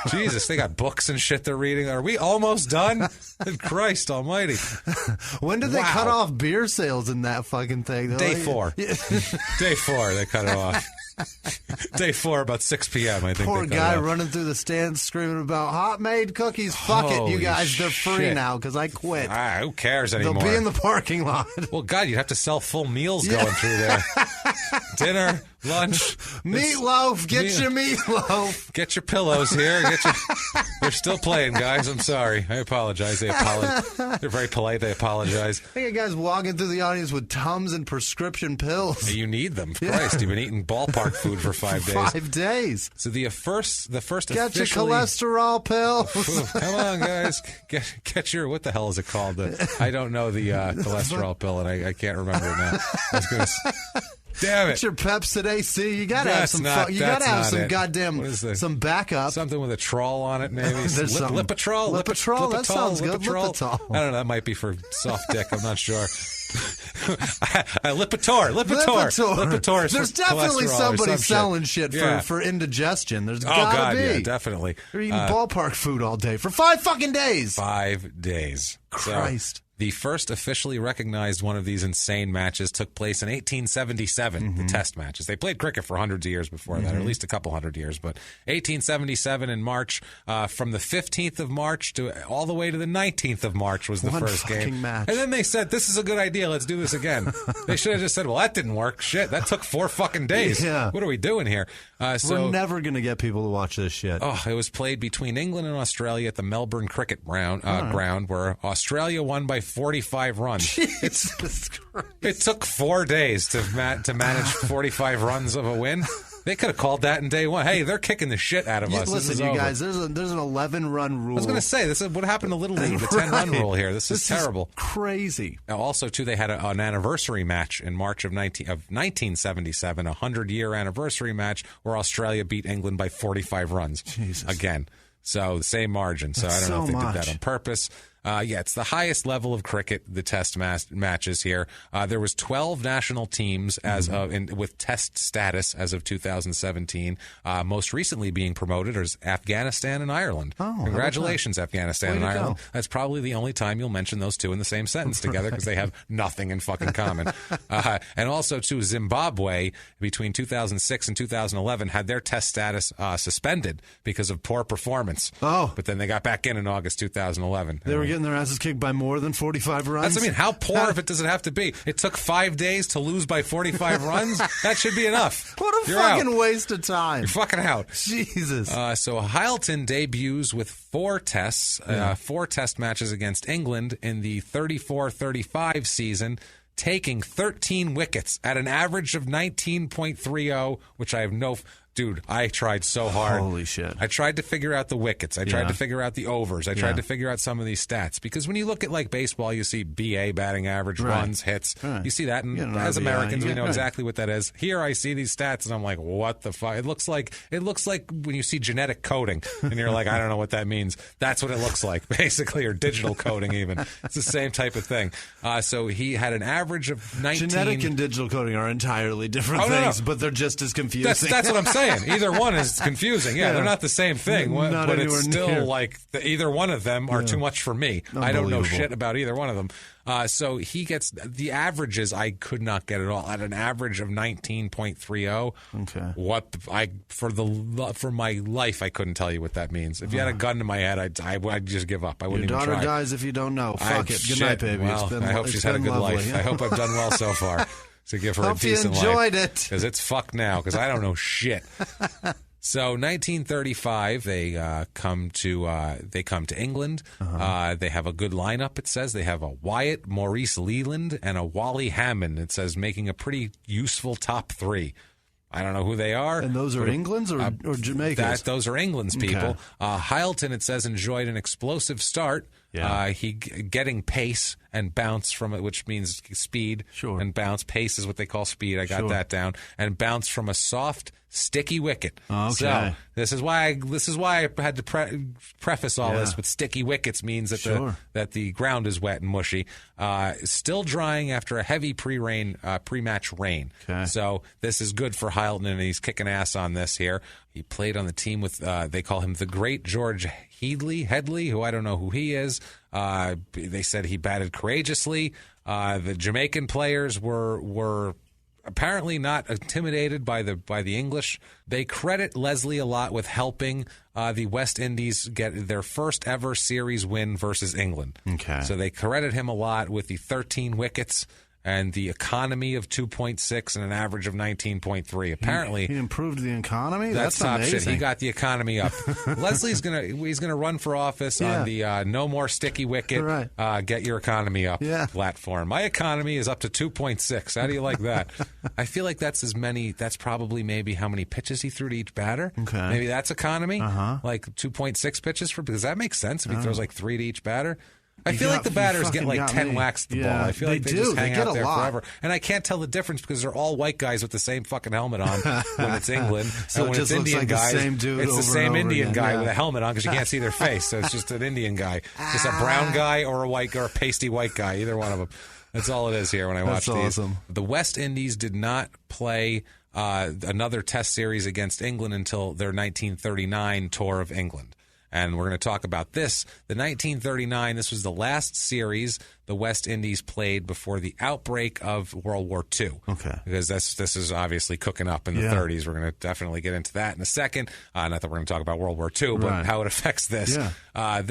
Jesus, they got books and shit they're reading. Are we almost done? Christ almighty. When did they cut off beer sales in that fucking thing? Day 4. Day 4, they cut it off. Day 4, about 6 p.m. I think. Poor guy running through the stands screaming about hot made cookies. Fuck it, you guys. They're free now because I quit. Who cares anymore? They'll be in the parking lot. Well, God, you'd have to sell full meals going through there. Dinner, lunch, meatloaf. Get your meatloaf. Get your pillows here. They're still playing, guys. I'm sorry. I apologize. They're very polite. They apologize. I think a guy's walking through the audience with Tums and prescription pills. You need them. Christ, you've been eating ballpark food for 5 days. 5 days. So the first get officially... your cholesterol pills. Come on, guys. Get your... What the hell is it called? I don't know the cholesterol pill, and I can't remember it now. I was going to... Damn it! It's your Pepsid AC. You gotta have some. You gotta have some goddamn some backup. Something with a troll on it, maybe. Lipitrol. Lipitrol. That sounds good. Lipitrol. I don't know. That might be for soft dick. I'm not sure. Lipitor. There's definitely somebody selling shit for indigestion. There's gotta be. Yeah, definitely. They're eating ballpark food all day for 5 fucking days. 5 days. Christ. So, the first officially recognized one of these insane matches took place in 1877, the test matches. They played cricket for hundreds of years before that, or at least a couple hundred years. But 1877 in March, from the 15th of March to all the way to the 19th of March was the first game. Match. And then they said, this is a good idea. Let's do this again. They should have just said, well, that didn't work. Shit, that took 4 fucking days. Yeah. What are we doing here? We're never going to get people to watch this shit. Oh, it was played between England and Australia at the Melbourne Cricket ground, where Australia won by 45 runs. Jesus Christ. It took 4 days to manage 45 runs of a win. They could have called that in day 1. Hey, they're kicking the shit out of us. Listen, you guys, there's an 11-run rule. I was going to say, this is what happened to Little League, the 10-run rule here. This is terrible. Crazy. Now, also, too, they had an anniversary match in March of 1977, a 100-year anniversary match where Australia beat England by 45 runs. Jesus. Again. So, same margin. So, I don't know if they did that on purpose. It's the highest level of cricket, the test matches here. There was 12 national teams with test status as of 2017. Most recently being promoted is Afghanistan and Ireland. Congratulations, Afghanistan and Ireland. That's probably the only time you'll mention those two in the same sentence together because they have nothing in fucking common. And also, too, Zimbabwe between 2006 and 2011 had their test status suspended because of poor performance. But then they got back in August 2011. They were getting their asses kicked by more than 45 runs. That's what I mean. How poor does it have to be? It took 5 days to lose by 45 runs? That should be enough. What a fucking waste of time. You're fucking out. Jesus. So Hylton debuts with 4 tests, 4 test matches against England in the 34-35 season, taking 13 wickets at an average of 19.30, which I have dude, I tried so hard. Holy shit. I tried to figure out the wickets. I tried to figure out the overs. I tried to figure out some of these stats. Because when you look at like baseball, you see BA, batting average, runs, hits. Right. You see that. And as Americans, we know exactly what that is. Here I see these stats and I'm like, what the fuck? It looks like when you see genetic coding and you're like, I don't know what that means. That's what it looks like, basically, or digital coding even. It's the same type of thing. So he had an average of 19. Genetic and digital coding are entirely different things, but they're just as confusing. That's what I'm saying. Either one is confusing. Yeah, they're not the same thing. But it's still like either one of them are too much for me. I don't know shit about either one of them. So he gets the averages. I could not get at all. At an average of 19.30. Okay. For my life, I couldn't tell you what that means. If you had a gun to my head, I'd just give up. I wouldn't even try. Your daughter dies if you don't know. Fuck it. Good night, baby. Well, I hope she's had a good life. I hope I've done well so far. To give her a decent life. Hope you enjoyed it. Because it's fucked now, because I don't know shit. So 1935, they come to England. They have a good lineup, it says. They have a Wyatt, Maurice Leland, and a Wally Hammond, it says, making a pretty useful top three. I don't know who they are. And those are England's or Jamaica's? Those are England's people. Hylton, it says, enjoyed an explosive start. Yeah. He getting pace and bounce from it, which means speed and bounce. Pace is what they call speed. I got that down. And bounce from a soft, sticky wicket. Okay. So this is why I had to preface all this with sticky wickets means that that the ground is wet and mushy. Still drying after a heavy pre-match rain. Okay. So this is good for Hylton, and he's kicking ass on this here. He played on the team with they call him the Great George Headley, who I don't know who he is. They said he batted courageously. The Jamaican players were apparently not intimidated by the English. They credit Leslie a lot with helping the West Indies get their first ever series win versus England. Okay. So they credit him a lot with the 13 wickets and the economy of 2.6 and an average of 19.3. Apparently, he improved the economy. That's top amazing. shit. He got the economy up. Leslie's gonna run for office on the no more sticky wicket. Get your economy up platform. My economy is up to 2.6. How do you like that? I feel like that's as many. That's probably maybe how many pitches he threw to each batter. Okay, maybe that's economy. Like 2.6 pitches because that makes sense if he throws like 3 to each batter. I feel like the batters get like 10 whacks at the ball. I feel like they just hang out there forever. And I can't tell the difference because they're all white guys with the same fucking helmet on when it's England. So when it's Indian guys, it's the same Indian guy with a helmet on because you can't see their face. So it's just an Indian guy. Just a brown guy or a white or a pasty white guy, either one of them. That's all it is here when I watch these. Awesome. The West Indies did not play another test series against England until their 1939 tour of England. And we're going to talk about this. The 1939, this was the last series the West Indies played before the outbreak of World War II. Okay. Because this is obviously cooking up in the 30s. We're going to definitely get into that in a second. Not that we're going to talk about World War II, but how it affects this. Yeah.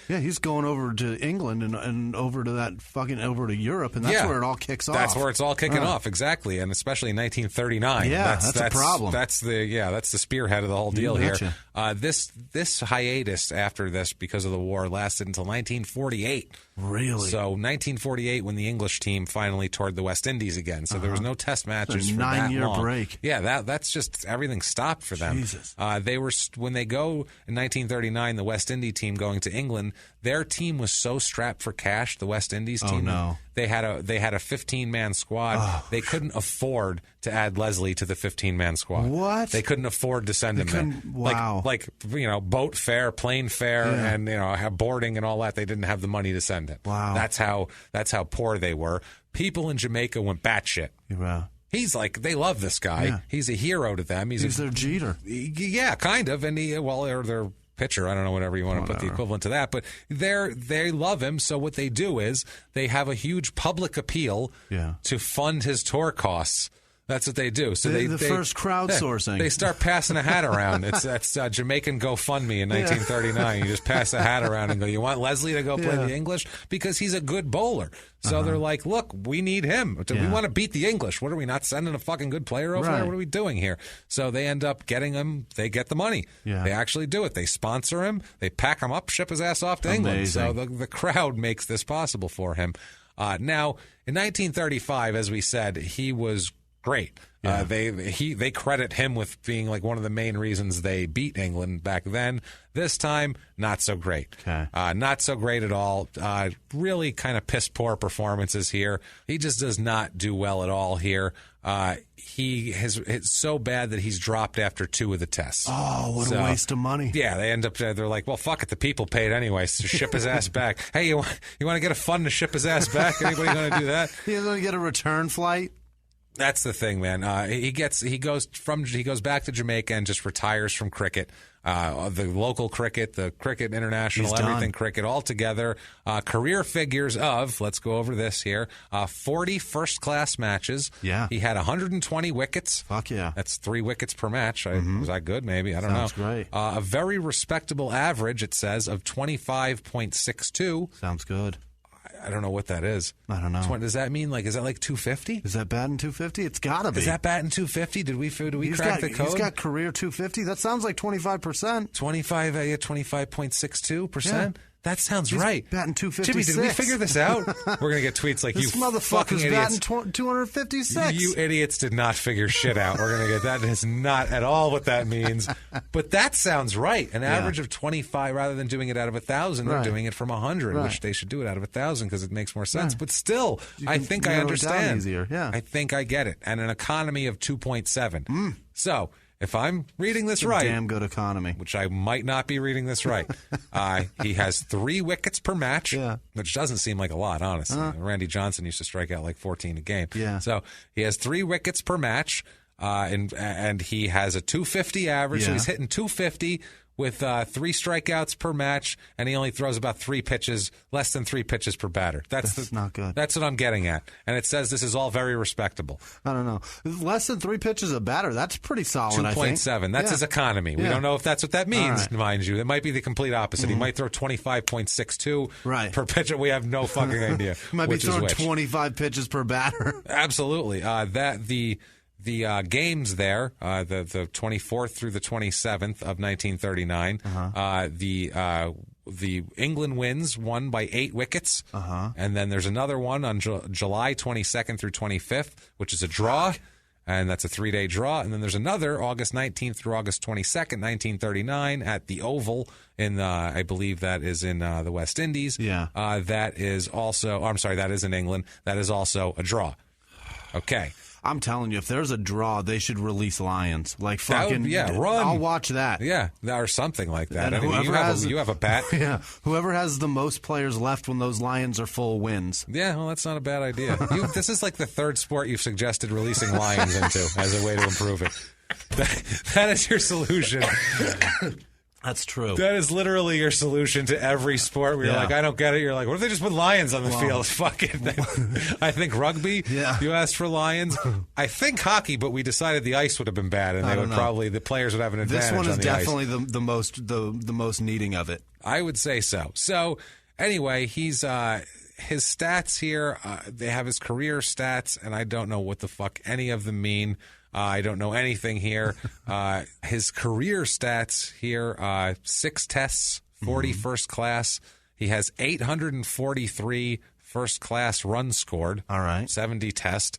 He's going over to England and over to over to Europe, and that's where it all kicks off. That's where it's all kicking off, exactly, and especially in 1939. Yeah, that's a problem. That's the spearhead of the whole deal here. This hiatus after this because of the war lasted until 1948. Really? So 1948 when the English team finally toured the West Indies again. So there was no test matches for that long. 9-year break. Yeah, that's just everything stopped for them. Jesus. They were when they go in 1939, the West Indies team going to England, their team was so strapped for cash. The West Indies team. Oh no. They had a 15-man squad. They couldn't afford to add Leslie to the 15-man squad. What? They couldn't afford to send him there. Wow. Like boat fare, plane fare, and have boarding and all that. They didn't have the money to send it. Wow. That's how poor they were. People in Jamaica went batshit. Wow. He's like, they love this guy. Yeah. He's a hero to them. He's their Jeter. Yeah, kind of. And they're their pitcher. I don't know, whatever you want to put the equivalent to that. But they love him. So what they do is they have a huge public appeal to fund his tour costs. That's what they do. So they first crowdsourcing. They start passing a hat around. That's Jamaican GoFundMe in 1939. You just pass a hat around and go, you want Leslie to go play the English? Because he's a good bowler. So they're like, look, we need him. We want to beat the English. What are we not sending a fucking good player over there? What are we doing here? So they end up getting him. They get the money. Yeah. They actually do it. They sponsor him. They pack him up, ship his ass off to England. So the crowd makes this possible for him. Now, in 1935, as we said, he was great. Yeah. They credit him with being like one of the main reasons they beat England back then. This time, not so great. Okay. Not so great at all. Really kind of piss poor performances here. He just does not do well at all here. It's so bad that he's dropped after 2 of the tests. Oh, what a waste of money. Yeah, they end up, they're like, well, fuck it, the people paid anyway, so ship his ass back. Hey, you want to get a fund to ship his ass back? Anybody going to do that? He's going to get a return flight? That's the thing, man. He goes back to Jamaica and just retires from cricket. The local cricket, the cricket international, He's everything done. cricket all together. Career figures of, let's go over this here, 40 first-class matches. Yeah. He had 120 wickets. Fuck yeah. That's 3 wickets per match. Was that good? Maybe. I don't know. Sounds great. A very respectable average, it says, of 25.62. Sounds good. I don't know what that is. I don't know. Does that mean, is that like 250? Is that batting 250? It's got to be. Is that batting 250? Do we crack the code? He's got career 250. That sounds like 25%. 25.62%? Yeah. That sounds He's right. batting 256. Jimmy, did we figure this out? We're going to get tweets like, this you fucking motherfucker's idiots. batting 256. You idiots did not figure shit out. We're going to get that. Is not at all what that means. But that sounds right. An average of 25, rather than doing it out of 1,000, they're doing it from 100, which they should do it out of 1,000 because it makes more sense. But still, I think I understand. Easier. Yeah. I think I get it. And an economy of 2.7. So if I'm reading this right, damn good economy, which I might not be reading this right, he has 3 wickets per match, which doesn't seem like a lot, honestly. Randy Johnson used to strike out like 14 a game. Yeah. So he has 3 wickets per match, and he has a 250 average. So he's hitting 250 with 3 strikeouts per match, and he only throws about 3 pitches, less than 3 pitches per batter. That's not good. That's what I'm getting at. And it says this is all very respectable. I don't know. Less than 3 pitches a batter, that's pretty solid, I think. 2.7. That's his economy. We don't know if that's what that means, mind you. It might be the complete opposite. He might throw 25.62 per pitch. We have no fucking idea. He might be which is throwing which. 25 pitches per batter. Absolutely. The games there, the 24th through the 27th of 1939, the England won by 8 wickets, and then there's another one on July 22nd through 25th, which is a draw, and that's a 3-day draw, and then there's another August 19th through August 22nd, 1939, at the Oval in I believe that is in the West Indies. Yeah, that is also. I'm sorry, that is in England. That is also a draw. Okay. I'm telling you, if there's a draw, they should release lions. Like fucking, run. I'll watch that. Yeah, or something like that. And You have a bat. Yeah, whoever has the most players left when those lions are full wins. Yeah, well, that's not a bad idea. This is like the 3rd sport you've suggested releasing lions into as a way to improve it. That is your solution. That's true. That is literally your solution to every sport where you're like, I don't get it. You're like, what if they just put lions on the field? Fuck it. I think rugby, you asked for lions. I think hockey, but we decided the ice would have been bad, and the players would have an advantage on the ice. This one is definitely the most needing of it. I would say so. So anyway, he's his stats here, they have his career stats, and I don't know what the fuck any of them mean. I don't know anything here. His career stats here, 6 tests, 40 first class. He has 843 first class runs scored. All right. 70 tests.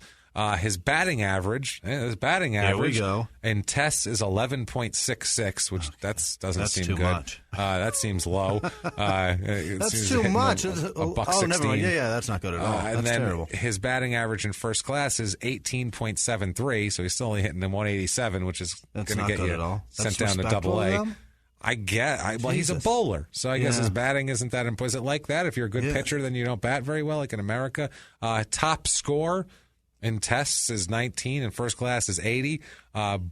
His batting average, Here we go. in tests is 11.66, which doesn't seem too good. Much. That seems low. That's too much. $1.16. Never mind. Yeah, that's not good at all. And That's then terrible. his batting average in first class is 18.73, so he's still only hitting them 187, which is going to get good you at all. sent That's down to respectable Double A. to them? Well, he's a bowler, so I guess his batting isn't that important. Is it like that? If you're a good pitcher, then you don't bat very well, like in America. Top score in tests is 19, and first class is 80.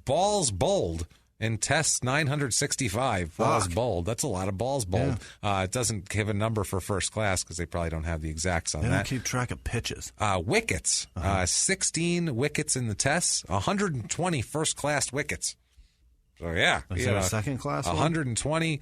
Balls bowled in tests, 965. Balls bowled. That's a lot of balls bowled. It doesn't give a number for first class because they probably don't have the exacts on They that. don't keep track of pitches. Wickets. 16 wickets in the tests, 120 first class wickets. So, yeah. Is there a second class 120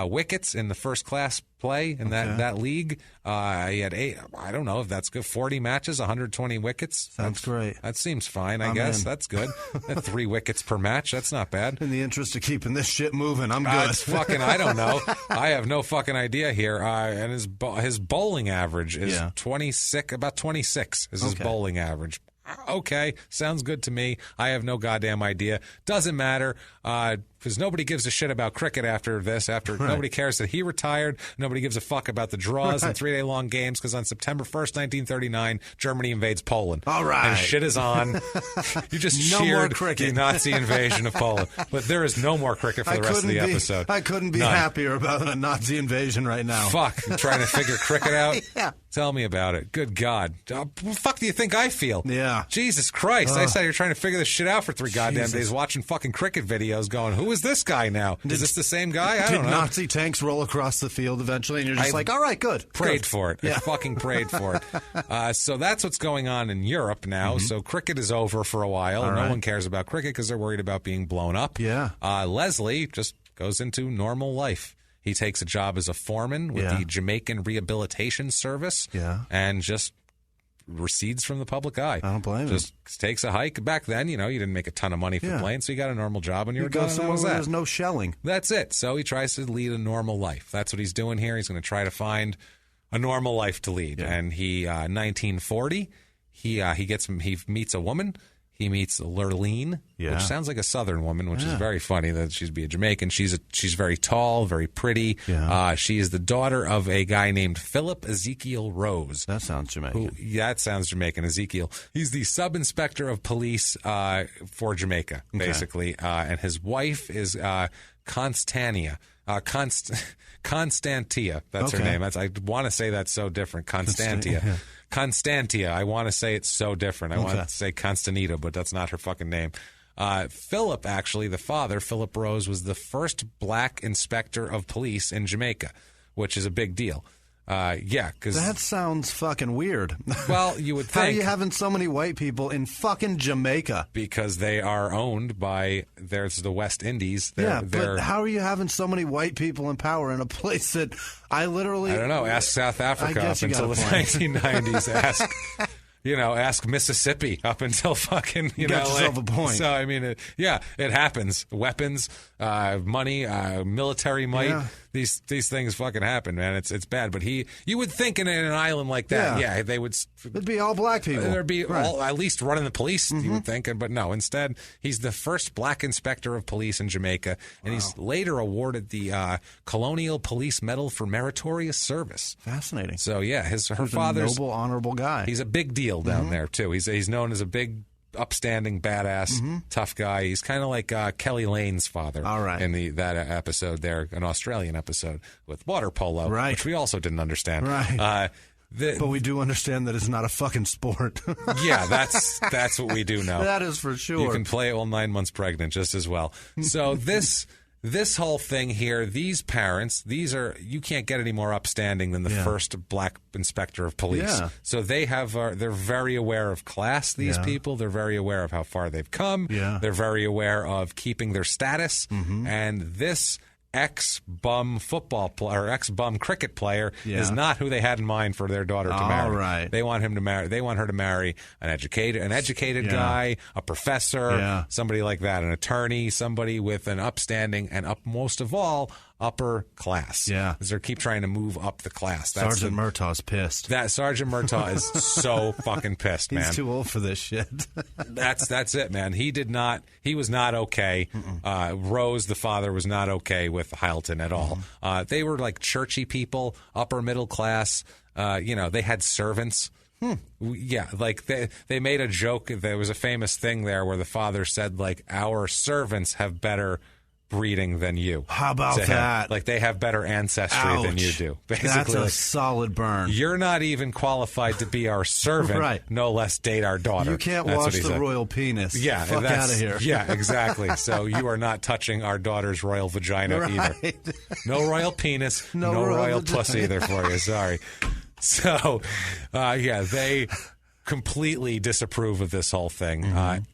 wickets in the first class play in that league. He had 8, I don't know if that's good, 40 matches, 120 wickets. Sounds great. That seems fine, I guess. That's good. 3 wickets per match. That's not bad. In the interest of keeping this shit moving, I'm good. It's fucking, I don't know. I have no fucking idea here. And his bowling average is 26, about 26 is his bowling average. Okay, sounds good to me. I have no goddamn idea. Doesn't matter, because nobody gives a shit about cricket after this. Nobody cares that he retired. Nobody gives a fuck about the draws and 3-day-long games, because on September 1st, 1939, Germany invades Poland. All right. And shit is on. You just No more cheered cricket. the Nazi invasion of Poland. But there is no more cricket for the rest of the episode. I couldn't be None. happier about a Nazi invasion right now. Fuck. You're trying to figure cricket out? Yeah. Tell me about it. Good God. What the fuck do you think I feel? Yeah. Jesus Christ. I sat here trying to figure this shit out for 3 goddamn days, watching fucking cricket videos going, who is this guy now? Is this the same guy? I don't know. Did Nazi tanks roll across the field eventually? And you're just like, all right, good. Prayed good. for it. Yeah. I fucking prayed for it. So that's what's going on in Europe now. So cricket is over for a while. All No right. one cares about cricket because they're worried about being blown up. Yeah. Leslie just goes into normal life. He takes a job as a foreman with the Jamaican Rehabilitation Service. Yeah. And just recedes from the public eye. I don't blame him. Just takes a hike. Back then, you didn't make a ton of money for playing, so you got a normal job when you were go done. somewhere where there's no shelling. That's it. So he tries to lead a normal life. That's what he's doing here. He's going to try to find a normal life to lead. Yeah. And he, 1940, he meets a woman. He meets Lurleen, which sounds like a Southern woman, which is very funny that she'd be a Jamaican. She's very tall, very pretty. Yeah. She is the daughter of a guy named Philip Ezekiel Rose. That sounds Jamaican. That sounds Jamaican. Ezekiel. He's the sub-inspector of police for Jamaica, basically. And his wife is Constantia. Constantia. That's her name. I want to say that's so different. Constantia. Constantia. I want to say it's so different. I want to say Constanita, but that's not her fucking name. Philip, actually, the father, Philip Rose, was the first black inspector of police in Jamaica, which is a big deal. Because that sounds fucking weird. Well, you would think. How are you having so many white people in fucking Jamaica? Because they are owned by, there's the West Indies. But how are you having so many white people in power in a place that I don't know. Ask South Africa up until the 1990s. Ask Mississippi up until fucking, you got yourself a point. So, I mean, it happens. Weapons, money, military might. Yeah. These things fucking happen, man. It's bad. But you would think in an island like that, they would. It'd be all black people. There'd be all, at least running the police, you would think. But no, instead, he's the first black inspector of police in Jamaica. And he's later awarded the Colonial Police Medal for Meritorious Service. Fascinating. So, her He's father's a noble, honorable guy. He's a big deal down there, too. He's known as a big, upstanding, badass, tough guy. He's kind of like Kelly Lane's father in that episode there, an Australian episode with water polo, which we also didn't understand. Right. But we do understand that it's not a fucking sport. Yeah, that's what we do know. That is for sure. You can play it while 9 months pregnant just as well. So this whole thing here, these parents, you can't get any more upstanding than the first black inspector of police. Yeah. So they're very aware of class, these people. They're very aware of how far they've come. Yeah. They're very aware of keeping their status. And this ex-bum football player or ex-bum cricket player is not who they had in mind for their daughter to marry. Right. They want her to marry an educated guy, a professor, somebody like that, an attorney, somebody with an upstanding and most of all, upper class. Yeah. Because they keep trying to move up the class. Sergeant Murtaugh's pissed. That Sergeant Murtaugh is so fucking pissed, man. He's too old for this shit. That's it, man. He was not okay. Rose, the father, was not okay with Hylton at all. They were like churchy people, upper middle class. They had servants. Yeah, like they made a joke. There was a famous thing there where the father said, like, our servants have better breeding than you. How about that? Like, they have better ancestry than you do. Basically, that's a solid burn. You're not even qualified to be our servant, right. No less date our daughter. You can't wash the royal penis. Yeah, fuck out of here. Yeah, exactly. So you are not touching our daughter's royal vagina either. No royal penis, no royal pussy either for you. Sorry. So, they completely disapprove of this whole thing.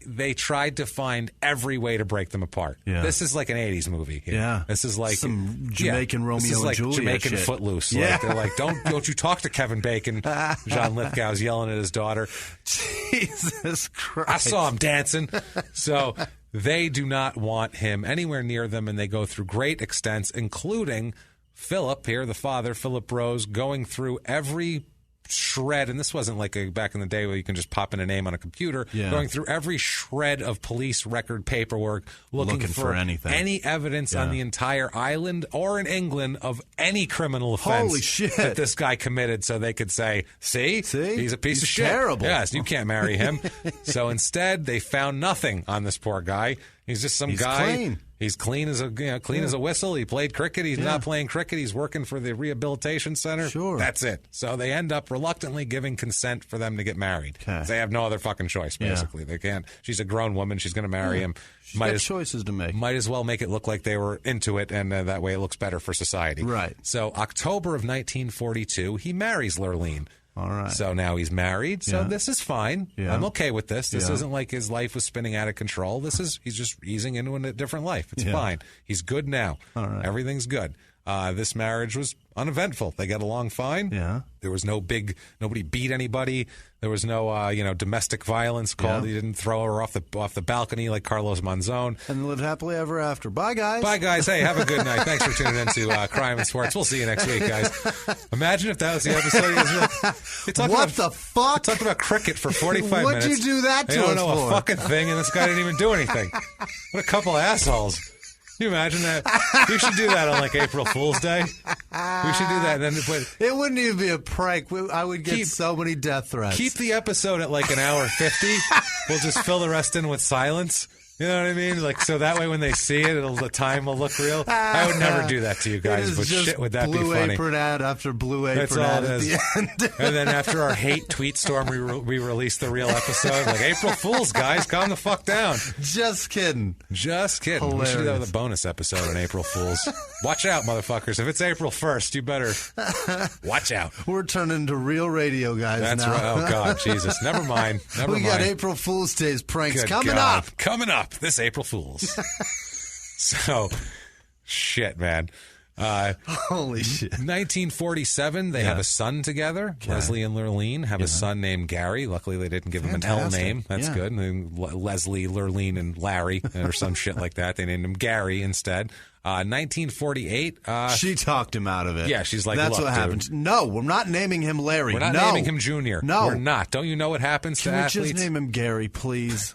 They tried to find every way to break them apart. Yeah. This is like an 80s movie here. Yeah. This is like some Jamaican Romeo this is like and Juliet Jamaican shit. Footloose. Yeah. Like, they're like, don't you talk to Kevin Bacon. John Lithgow's yelling at his daughter. Jesus Christ. I saw him dancing. So they do not want him anywhere near them, and they go through great extents, including Philip here, the father, Philip Rose, going through every shred, and this wasn't like back in the day where you can just pop in a name on a computer, going through every shred of police record paperwork, looking for anything, any evidence on the entire island or in England of any criminal offense that this guy committed, so they could say, see? He's a piece of shit. Terrible. Yes, you can't marry him. So instead, they found nothing on this poor guy. He's just some guy. Clean. He's clean as a whistle. He played cricket. He's not playing cricket. He's working for the rehabilitation center. Sure. That's it. So they end up reluctantly giving consent for them to get married. They have no other fucking choice, basically. They can't. She's a grown woman. She's going to marry him. She's got choices to make. Might as well make it look like they were into it, and that way it looks better for society. Right. So October of 1942, he marries Lurleen. All right. So now he's married. So this is fine. Yeah. I'm okay with this. This isn't like his life was spinning out of control. He's just easing into a different life. It's fine. He's good now. All right. Everything's good. This marriage was uneventful. They got along fine. Yeah. There was nobody beat anybody. There was no, domestic violence called. He didn't throw her off the balcony like Carlos Monzon. And lived happily ever after. Bye, guys. Bye, guys. Hey, have a good night. Thanks for tuning in to Crime and Sports. We'll see you next week, guys. Imagine if that was the episode. What the fuck? They talked about cricket for 45 minutes. What'd you do that to us for? They don't know a fucking thing, and this guy didn't even do anything. What a couple of assholes. Can you imagine that? We should do that on like April Fool's Day. We should do that. It wouldn't even be a prank. I would get so many death threats. Keep the episode at like an hour 50. We'll just fill the rest in with silence. You know what I mean? Like, so that way when they see it, the time will look real. I would never do that to you guys, but shit, would that be funny? Blue apron ad after blue apron ad at the end. And then after our hate tweet storm, we release the real episode. Like, April Fools, guys, calm the fuck down. Just kidding. Just kidding. Hilarious. We should do that with a bonus episode on April Fools. Watch out, motherfuckers. If it's April 1st, you better watch out. We're turning into real radio guys That's now. Right. Oh, God, Jesus. Never mind. We got April Fool's Day's pranks coming God. up. Coming up this April Fools. So, shit, man. Holy shit. 1947, they have a son together. Okay. Leslie and Lurleen have a son named Gary. Luckily, they didn't give him an L name. That's good. And Leslie, Lurleen, and Larry, or some shit like that. They named him Gary instead. 1948. She talked him out of it. Yeah, she's like, that's look, what happened. No, we're not naming him Larry. We're not naming him Junior. No. We're not. Don't you know what happens to athletes? Can we just name him Gary, please?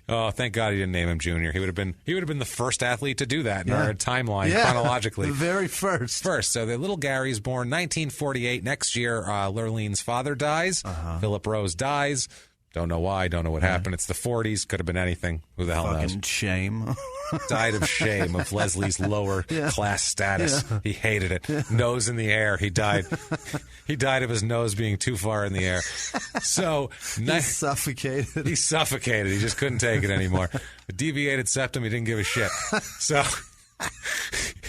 Oh, thank God he didn't name him Junior. He would have been the first athlete to do that in our timeline chronologically. The very first. So the little Gary's born 1948. Next year, Lurleen's father dies. Philip Rose dies. Don't know why. Don't know what happened. It's the 40s. Could have been anything. Who the hell knows? Fucking shame. Died of shame of Leslie's lower class status. He hated it. Nose in the air. He died. He died of his nose being too far in the air. So he suffocated. He suffocated. He just couldn't take it anymore. A deviated septum. He didn't give a shit. So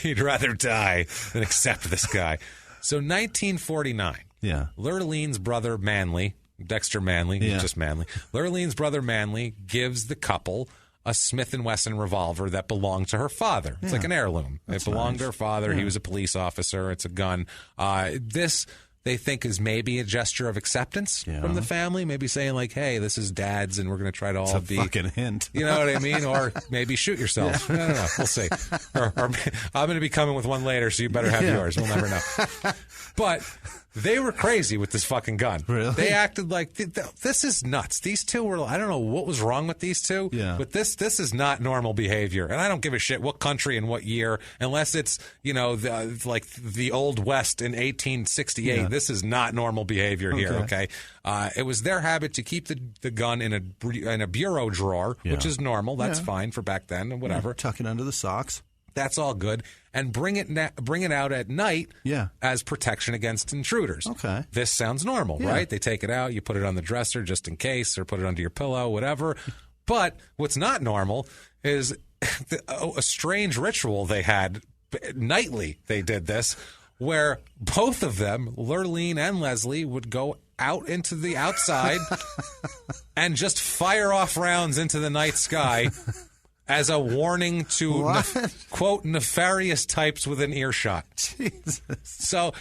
he'd rather die than accept this guy. So 1949. Yeah. Lurleen's brother Manley, Dexter Manley, just Manley. Lurleen's brother Manley gives the couple a Smith & Wesson revolver that belonged to her father. It's like an heirloom. It belonged to her father. He was a police officer. It's a gun. This, they think, is maybe a gesture of acceptance from the family. Maybe saying like, hey, this is Dad's and we're going to try to all be... It's a fucking hint. You know what I mean? Or maybe shoot yourself. I don't know. We'll see. Or I'm going to be coming with one later, so you better have yours. We'll never know. But... they were crazy with this fucking gun. Really? They acted like, this is nuts. These two were, I don't know what was wrong with these two, but this is not normal behavior. And I don't give a shit what country and what year, unless it's, the Old West in 1868. Yeah. This is not normal behavior here, okay? It was their habit to keep the gun in a bureau drawer, which is normal. That's fine for back then and whatever. Tuck it under the socks. That's all good. And bring it out at night as protection against intruders. Okay. This sounds normal, right? They take it out, you put it on the dresser just in case, or put it under your pillow, whatever. But what's not normal is a strange ritual they had nightly. They did this, where both of them, Lurleen and Leslie, would go out into the outside and just fire off rounds into the night sky as a warning to, quote, nefarious types within earshot. Jesus. So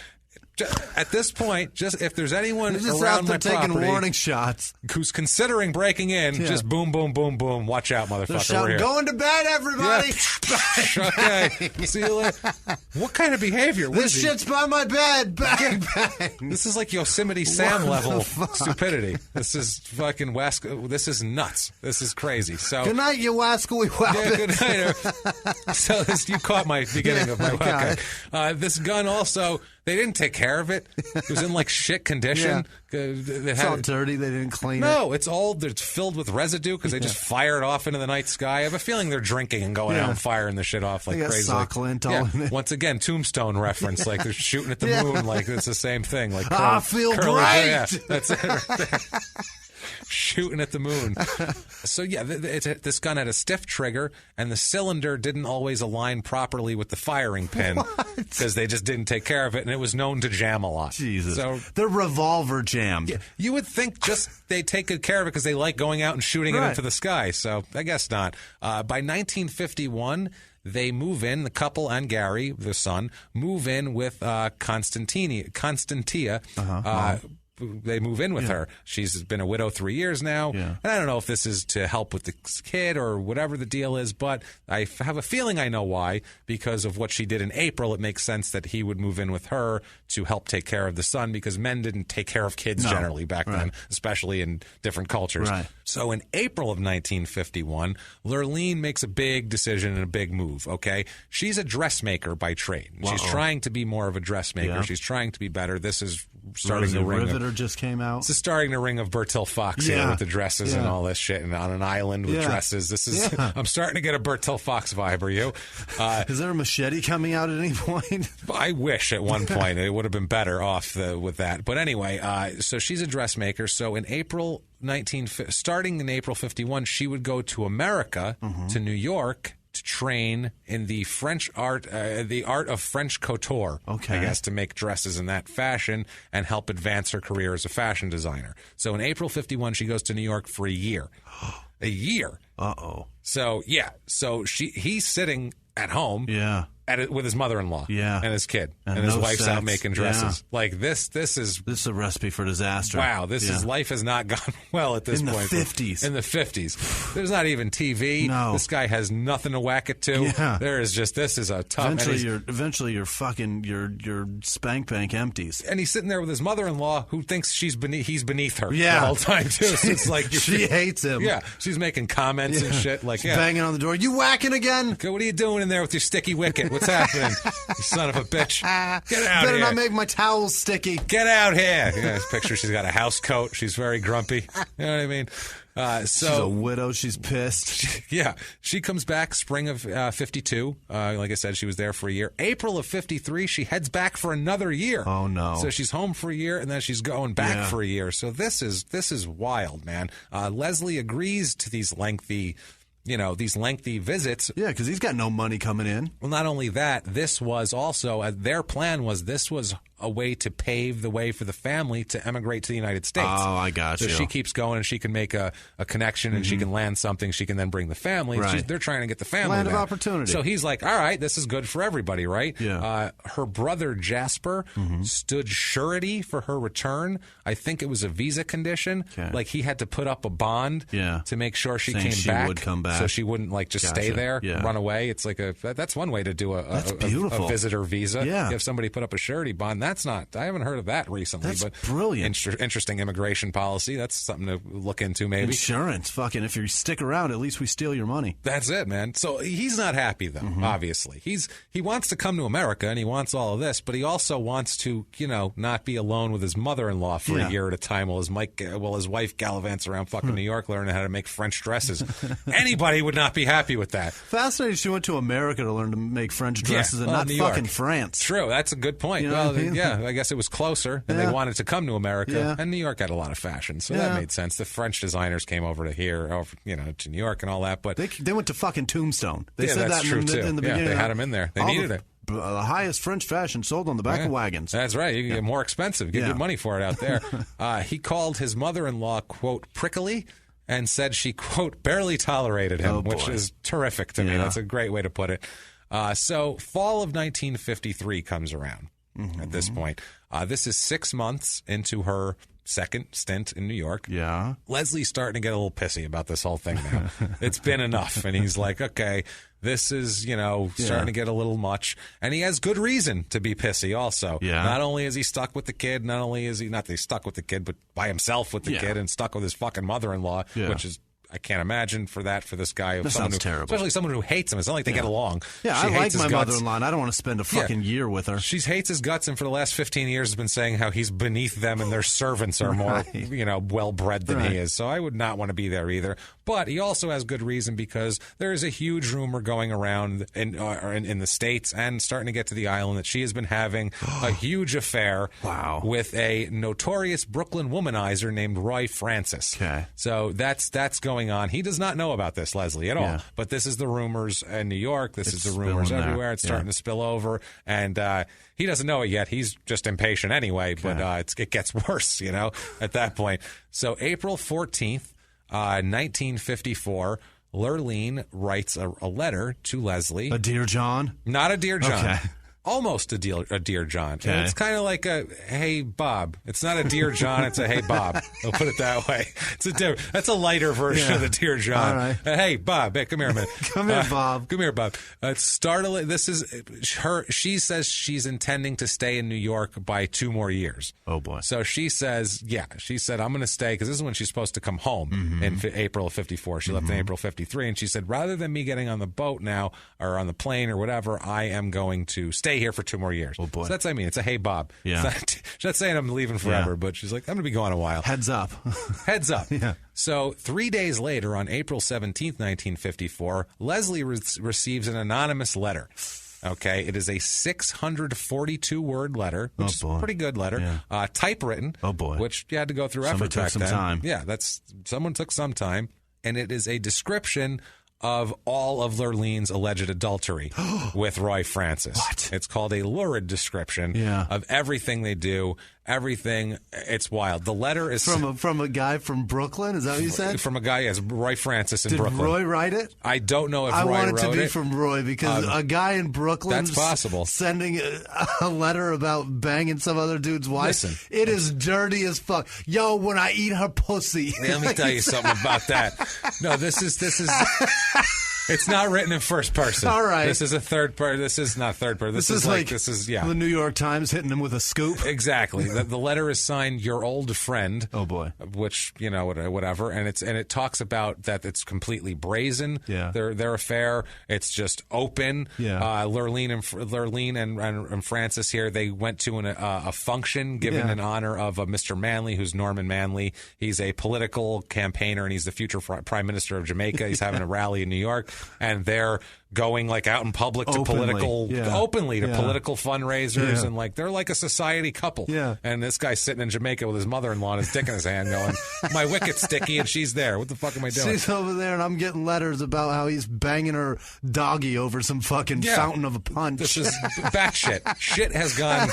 at this point, just if there's anyone just around out my there taking property warning shots, who's considering breaking in, just boom, boom, boom, boom. Watch out, motherfucker. They're We're shouting, here. going to bed, everybody. Yeah. Okay. See you later. What kind of behavior? This shit's by my bed. Bang, bang. This is like Yosemite Sam level stupidity. This is fucking This is nuts. This is crazy. So good night, you wascally weapon. Yeah, good night. So you caught my beginning of my okay. This gun also, they didn't take care of it. It was in like shit condition. It's all dirty. They didn't clean it. No, it's filled with residue because they just fire it off into the night sky. I have a feeling they're drinking and going out and firing the shit off like they got crazy. sock lint all in it. Once again, Tombstone reference. Like they're shooting at the moon. Like it's the same thing. Like I feel great. Yeah, that's it right there. Shooting at the moon. So yeah, this gun had a stiff trigger, and the cylinder didn't always align properly with the firing pin because they just didn't take care of it, and it was known to jam a lot. Jesus, so the revolver jammed. Yeah, you would think just they take good care of it because they like going out and shooting it into the sky. So I guess not. By 1951. They move in, the couple and Gary, the son, move in with Constantia. They move in with her. She's been a widow 3 years now. Yeah. And I don't know if this is to help with the kid or whatever the deal is, but I have a feeling I know why. Because of what she did in April, it makes sense that he would move in with her to help take care of the son, because men didn't take care of kids generally back then, especially in different cultures. Right. So in April of 1951, Lurleen makes a big decision and a big move, okay? She's a dressmaker by trade. She's trying to be more of a dressmaker. Yeah. She's trying to be better. This is starting the ring. Riveter just came out. This is starting the ring of Bertil Fox here with the dresses and all this shit, and on an island with dresses. This is. I'm starting to get a Bertil Fox vibe. Are you? Is there a machete coming out at any point? I wish at one point it would have been better off with that. But anyway, so she's a dressmaker. So in April starting in April 51, she would go to America, to New York, to train in the French art, the art of French couture, I guess, to make dresses in that fashion and help advance her career as a fashion designer. So in April 51, she goes to New York for a year. A year. Uh-oh. So, yeah. So he's sitting at home. Yeah. With his mother-in-law and his kid, and his wife's out making dresses. Like this is a recipe for disaster. Wow, life has not gone well at this point. In the 50s. There's not even TV. No. This guy has nothing to whack it to. Yeah. This is a tough. Eventually your spank bank empties. And he's sitting there with his mother-in-law who thinks he's beneath her the whole time too. So it's like she hates him. Yeah, she's making comments and shit like banging on the door. You whacking again? Okay, what are you doing in there with your sticky wicket? What's happening? You son of a bitch. Get out Better here. not make my towels sticky. Get out here. This picture, she's got a house coat. She's very grumpy. You know what I mean? She's a widow. She's pissed. She comes back spring of 52. Like I said, she was there for a year. April of 53, she heads back for another year. Oh, no. So she's home for a year, and then she's going back for a year. So this is wild, man. Leslie agrees to these lengthy visits. Yeah, because he's got no money coming in. Well, not only that, this was also, their plan was a way to pave the way for the family to emigrate to the United States. Oh, I got you. So she keeps going, and she can make a connection, and she can land something. She can then bring the family. Right. They're trying to get the family land of now. opportunity. So he's like, all right, this is good for everybody, right? Yeah. Her brother, Jasper, stood surety for her return. I think it was a visa condition. Okay. Like he had to put up a bond to make sure she came back. Would come back. So she wouldn't just stay there, run away. It's like that's one way to do a visitor visa. Yeah. If somebody put up a surety bond, I haven't heard of that recently. That's but brilliant. Interesting immigration policy. That's something to look into maybe. Insurance. Fucking if you stick around, at least we steal your money. That's it, man. So he's not happy though, obviously. He wants to come to America and he wants all of this, but he also wants to, not be alone with his mother-in-law for a year at a time while his wife gallivants around fucking New York learning how to make French dresses. Anybody would not be happy with that. Fascinating she went to America to learn to make French dresses and not New fucking York. France. True, that's a good point. I guess it was closer and they wanted to come to America, and New York had a lot of fashion, so that made sense. The French designers came over to here, to New York and all that, but they went to fucking Tombstone. They said that's that true in the beginning. They had them in there. They needed it. The highest French fashion sold on the back of wagons. That's right. You can get more expensive. Get good money for it out there. He called his mother-in-law, quote, prickly, and said she, quote, barely tolerated him, which is terrific to me. That's a great way to put it. So fall of 1953 comes around at this point. This is 6 months into her second stint in New York. Yeah. Leslie's starting to get a little pissy about this whole thing now. It's been enough. And he's like, okay, this is, starting to get a little much. And he has good reason to be pissy also. Yeah. Not only is he stuck with the kid, not that he's stuck with the kid, but by himself with the kid and stuck with his fucking mother-in-law, which is, I can't imagine for this guy. That sounds terrible. Especially someone who hates him. It's not like they get along. Yeah, She I hates like his my guts. mother-in-law, and I don't want to spend a fucking year with her. She hates his guts, and for the last 15 years has been saying how he's beneath them and their servants are more, well-bred than he is. So I would not want to be there either. But he also has good reason because there is a huge rumor going around in the States and starting to get to the island that she has been having a huge affair with a notorious Brooklyn womanizer named Roy Francis. Okay. So that's going on. He does not know about this, Leslie, at all. But this is the rumors in New York. This is the rumors everywhere. It's starting to spill over. And he doesn't know it yet. He's just impatient anyway. But it gets worse, at that point. So April 14th, 1954, Lurleen writes a letter to Leslie. A Dear John? Not a Dear John. Okay. Almost a Dear John. Okay. And it's kind of like a Hey Bob. It's not a Dear John. It's a Hey Bob. I'll put it that way. That's a lighter version of the Dear John. All right. Hey Bob. Hey, come here a minute. Come here, Bob. Come here, Bob. It's startling. This is her. She says she's intending to stay in New York by 2 more years. Oh boy. So she says, she said, I'm going to stay because this is when she's supposed to come home in April of 54. She left in April 53. And she said, rather than me getting on the boat now or on the plane or whatever, I am going to stay here for 2 more years. Oh boy. So that's, it's a Hey Bob. Yeah. She's not saying I'm leaving forever, but she's like, I'm going to be gone a while. Heads up. Heads up. Yeah. So 3 days later, on April 17th, 1954, Leslie receives an anonymous letter. Okay, it is a 642-word letter, which is a pretty good letter. Yeah. Typewritten. Oh boy. Which you had to go through Somebody effort took back some then. time. Yeah, someone took some time, and it is a description of all of Lurleen's alleged adultery with Roy Francis. What? It's called a lurid description of everything they do, everything. It's wild. The letter is from a guy from Brooklyn. Is that what you said? From a guy, yes, Roy Francis in Brooklyn. Did Roy write it? I don't know if I Roy want it wrote to be it. from Roy because a guy in Brooklyn That's possible. Sending a letter about banging some other dude's wife. Listen. It is dirty as fuck. Yo, when I eat her pussy. Let me tell you something about that. No, this is. It's not written in first person. All right. This is a third person. This is not third person. This is the New York Times hitting him with a scoop. Exactly. The letter is signed "Your Old Friend." Oh boy. Which whatever, and it talks about that it's completely brazen. Yeah. Their affair. It's just open. Yeah. Lurleen and Francis here. They went to a function given in honor of Mr. Manley, who's Norman Manley. He's a political campaigner and he's the future Prime Minister of Jamaica. He's having a rally in New York. And they're going out in public to political fundraisers and they're like a society couple. Yeah. And this guy's sitting in Jamaica with his mother-in-law and his dick in his hand going, my wicket's sticky and she's there. What the fuck am I doing? She's over there and I'm getting letters about how he's banging her doggy over some fucking fountain of a punch. This is batshit. Shit has gone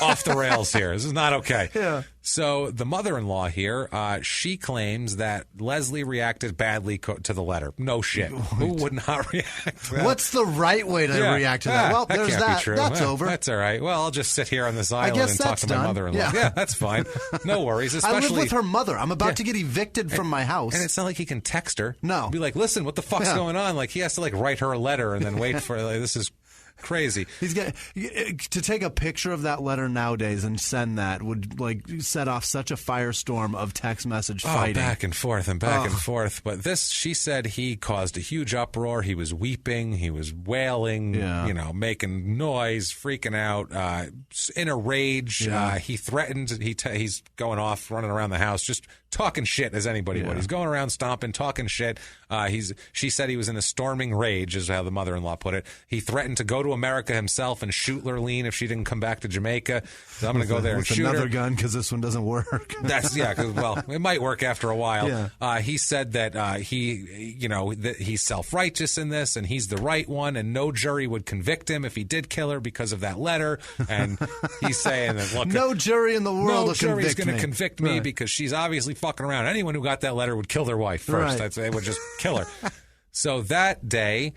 off the rails here. This is not okay. Yeah. So the mother-in-law here, she claims that Leslie reacted badly to the letter. No shit. Who would not react to that? What's the right way to react to that? Well, there's can't that. Be true. That's over. That's all right. Well, I'll just sit here on this island and talk to my mother-in-law. Yeah. That's fine. No worries. I live with her mother. I'm about to get evicted from my house. And it's not like he can text her. No. Be like, listen, what the fuck's going on? Like, he has to write her a letter and then wait for this is crazy. He's got to take a picture of that letter nowadays and send that would set off such a firestorm of text message fighting. Back and forth and back and forth. But this, she said, he caused a huge uproar. He was weeping, he was wailing, making noise, freaking out, in a rage. He threatened. He's going off, running around the house, just talking shit as anybody would. He's going around stomping, talking shit. She said he was in a storming rage, is how the mother-in-law put it. He threatened to go to America himself and shoot Lurleen if she didn't come back to Jamaica. So I'm going to go there and shoot another her. gun because this one doesn't work. That's it might work after a while. Yeah. He said that that he's self-righteous in this and he's the right one and no jury would convict him if he did kill her because of that letter. And he's saying that look, no jury in the world no jury's going to convict me because she's obviously fucking around. Anyone who got that letter would kill their wife first. Right. They would just kill her. So that day,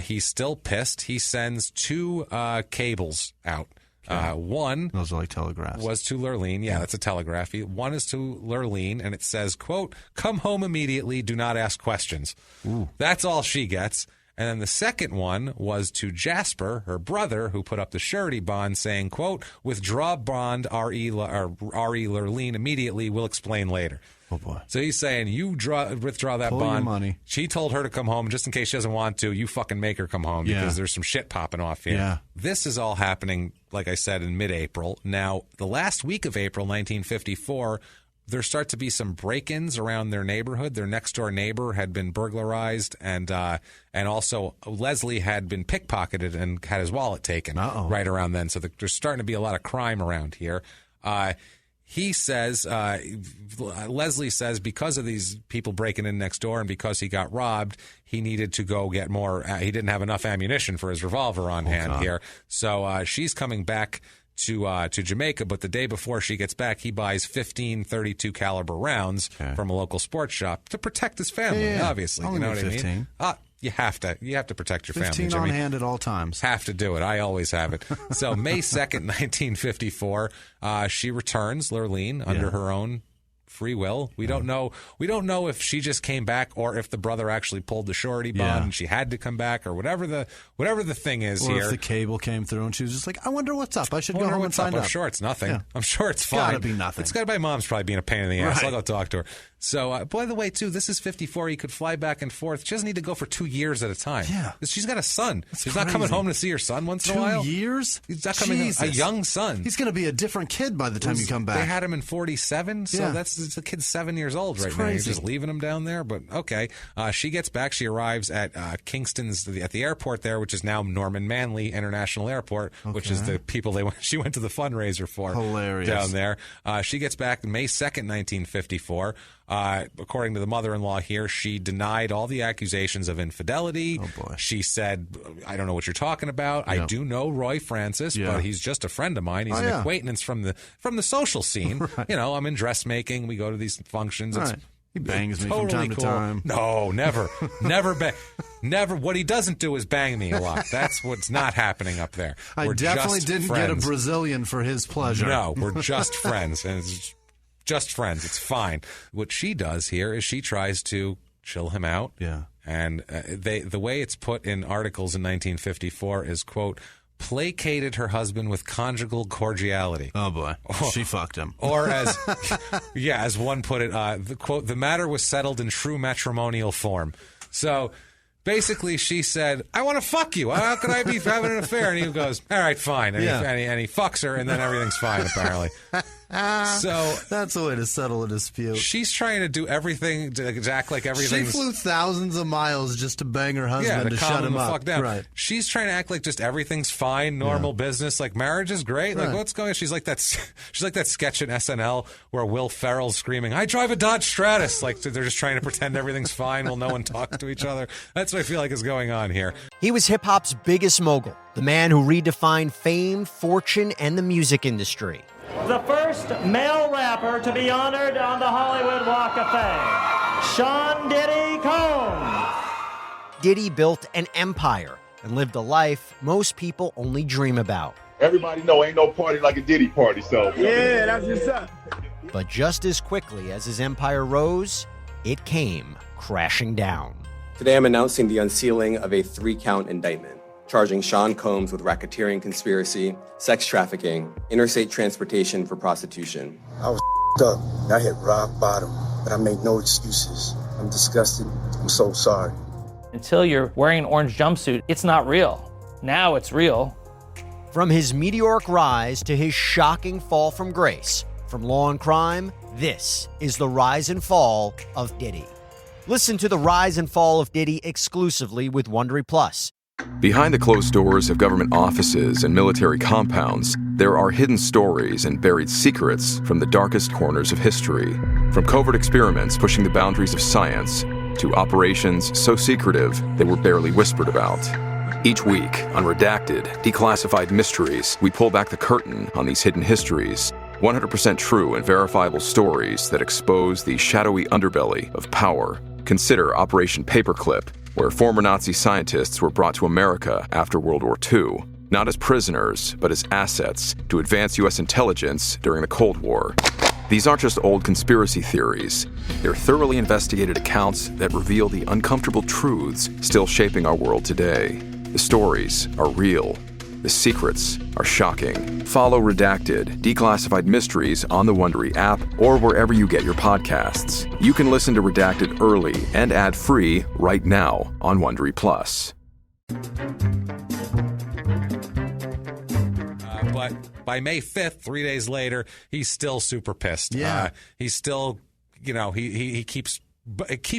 he's still pissed. He sends 2 cables out One those are like telegraphs. Was to Lurleen. Yeah, that's a telegraphy. One is to Lurleen, and it says, quote, "Come home immediately. Do not ask questions." Ooh. That's all she gets. And then the second one was to Jasper, her brother, who put up the surety bond, saying, quote, "Withdraw bond, R.E. Lurleen immediately. We'll explain later." Oh, boy. So he's saying, withdraw that Pull bond. your money. She told her to come home just in case she doesn't want to. You fucking make her come home because there's some shit popping off here. Yeah. This is all happening, like I said, in mid-April. Now, the last week of April 1954, there start to be some break-ins around their neighborhood. Their next-door neighbor had been burglarized, and also Leslie had been pickpocketed and had his wallet taken right around then. So there's starting to be a lot of crime around here. He says, Leslie says, because of these people breaking in next door and because he got robbed, he needed to go get more. He didn't have enough ammunition for his revolver on hand here. So she's coming back to Jamaica, but the day before she gets back, he buys 15 .32 caliber rounds from a local sports shop to protect his family. Obviously, you know what 15. I mean. You have to protect your 15 family. 15 on Jimmy. hand at all times. Have to do it. I always have it. So May 2nd, 1954, she returns, Lurleen, under her own free will. We don't know if she just came back or if the brother actually pulled the surety bond and she had to come back or whatever the thing is or here. If the cable came through and she was just like, I wonder what's up. I should go home and find out. I'm sure it's nothing. Yeah. I'm sure it's fine. It's got to be nothing. It's got to be. My mom's probably being a pain in the ass. I'll go talk to her. So, by the way, too, this is 54. He could fly back and forth. She doesn't need to go for 2 years at a time. Yeah. She's got a son. She's not coming home to see her son once in a while. 2 years? He's not coming home. A young son. He's going to be a different kid by the time you come back. They had him in 47, so the kid's 7 years old right now. You're just leaving him down there, but okay. She gets back. She arrives at Kingston's, at the airport there, which is now Norman Manley International Airport, which is the people she went to the fundraiser for. Hilarious. Down there. She gets back May 2nd, 1954. According to the mother-in-law here, she denied all the accusations of infidelity. Oh, boy. She said, I don't know what you're talking about. Yep. I do know Roy Francis, but he's just a friend of mine. He's an acquaintance from the social scene. Right. You know, I'm in dressmaking. We go to these functions. Right. He bangs me totally from time cool. to time. No, never. Never. What he doesn't do is bang me a lot. That's what's not happening up there. I definitely didn't get a Brazilian for his pleasure. No, we're just friends. And it's just friends. It's fine. What she does here is she tries to chill him out. Yeah. And the way it's put in articles in 1954 is, quote, placated her husband with conjugal cordiality. Oh, boy. She fucked him. Or as one put it, the quote, the matter was settled in true matrimonial form. So basically she said, I want to fuck you. How could I be having an affair? And he goes, all right, fine. And, he fucks her, and then everything's fine, apparently. So that's the way to settle a dispute. She's trying to do everything to act like everything's... She flew thousands of miles just to bang her husband to shut him up. Fuck down. Right. She's trying to act like just everything's fine, normal business, like marriage is great. Like what's going on? She's like that sketch in SNL where Will Ferrell's screaming, I drive a Dodge Stratus. Like they're just trying to pretend everything's fine while no one talks to each other. That's what I feel like is going on here. He was hip-hop's biggest mogul, the man who redefined fame, fortune, and the music industry. The first male rapper to be honored on the Hollywood Walk of Fame, Sean Diddy Combs. Diddy built an empire and lived a life most people only dream about. Everybody know ain't no party like a Diddy party, so... Yeah, that's what's up. But just as quickly as his empire rose, it came crashing down. Today I'm announcing the unsealing of a 3-count indictment, charging Sean Combs with racketeering conspiracy, sex trafficking, interstate transportation for prostitution. I was up. I hit rock bottom, but I make no excuses. I'm disgusted. I'm so sorry. Until you're wearing an orange jumpsuit, it's not real. Now it's real. From his meteoric rise to his shocking fall from grace, from law and crime, this is the rise and fall of Diddy. Listen to the rise and fall of Diddy exclusively with Wondery Plus. Behind the closed doors of government offices and military compounds, there are hidden stories and buried secrets from the darkest corners of history. From covert experiments pushing the boundaries of science to operations so secretive they were barely whispered about. Each week, on Redacted, Declassified Mysteries, we pull back the curtain on these hidden histories. 100% true and verifiable stories that expose the shadowy underbelly of power. Consider Operation Paperclip, where former Nazi scientists were brought to America after World War II. not as prisoners, but as assets to advance U.S. intelligence during the Cold War. These aren't just old conspiracy theories. They're thoroughly investigated accounts that reveal the uncomfortable truths still shaping our world today. The stories are real. The secrets are shocking. Follow Redacted, Declassified Mysteries on the Wondery app or wherever you get your podcasts. You can listen to Redacted early and ad-free right now on Wondery Plus. But by May 5th, 3 days later, he's still super pissed. Yeah. He's still, he keeps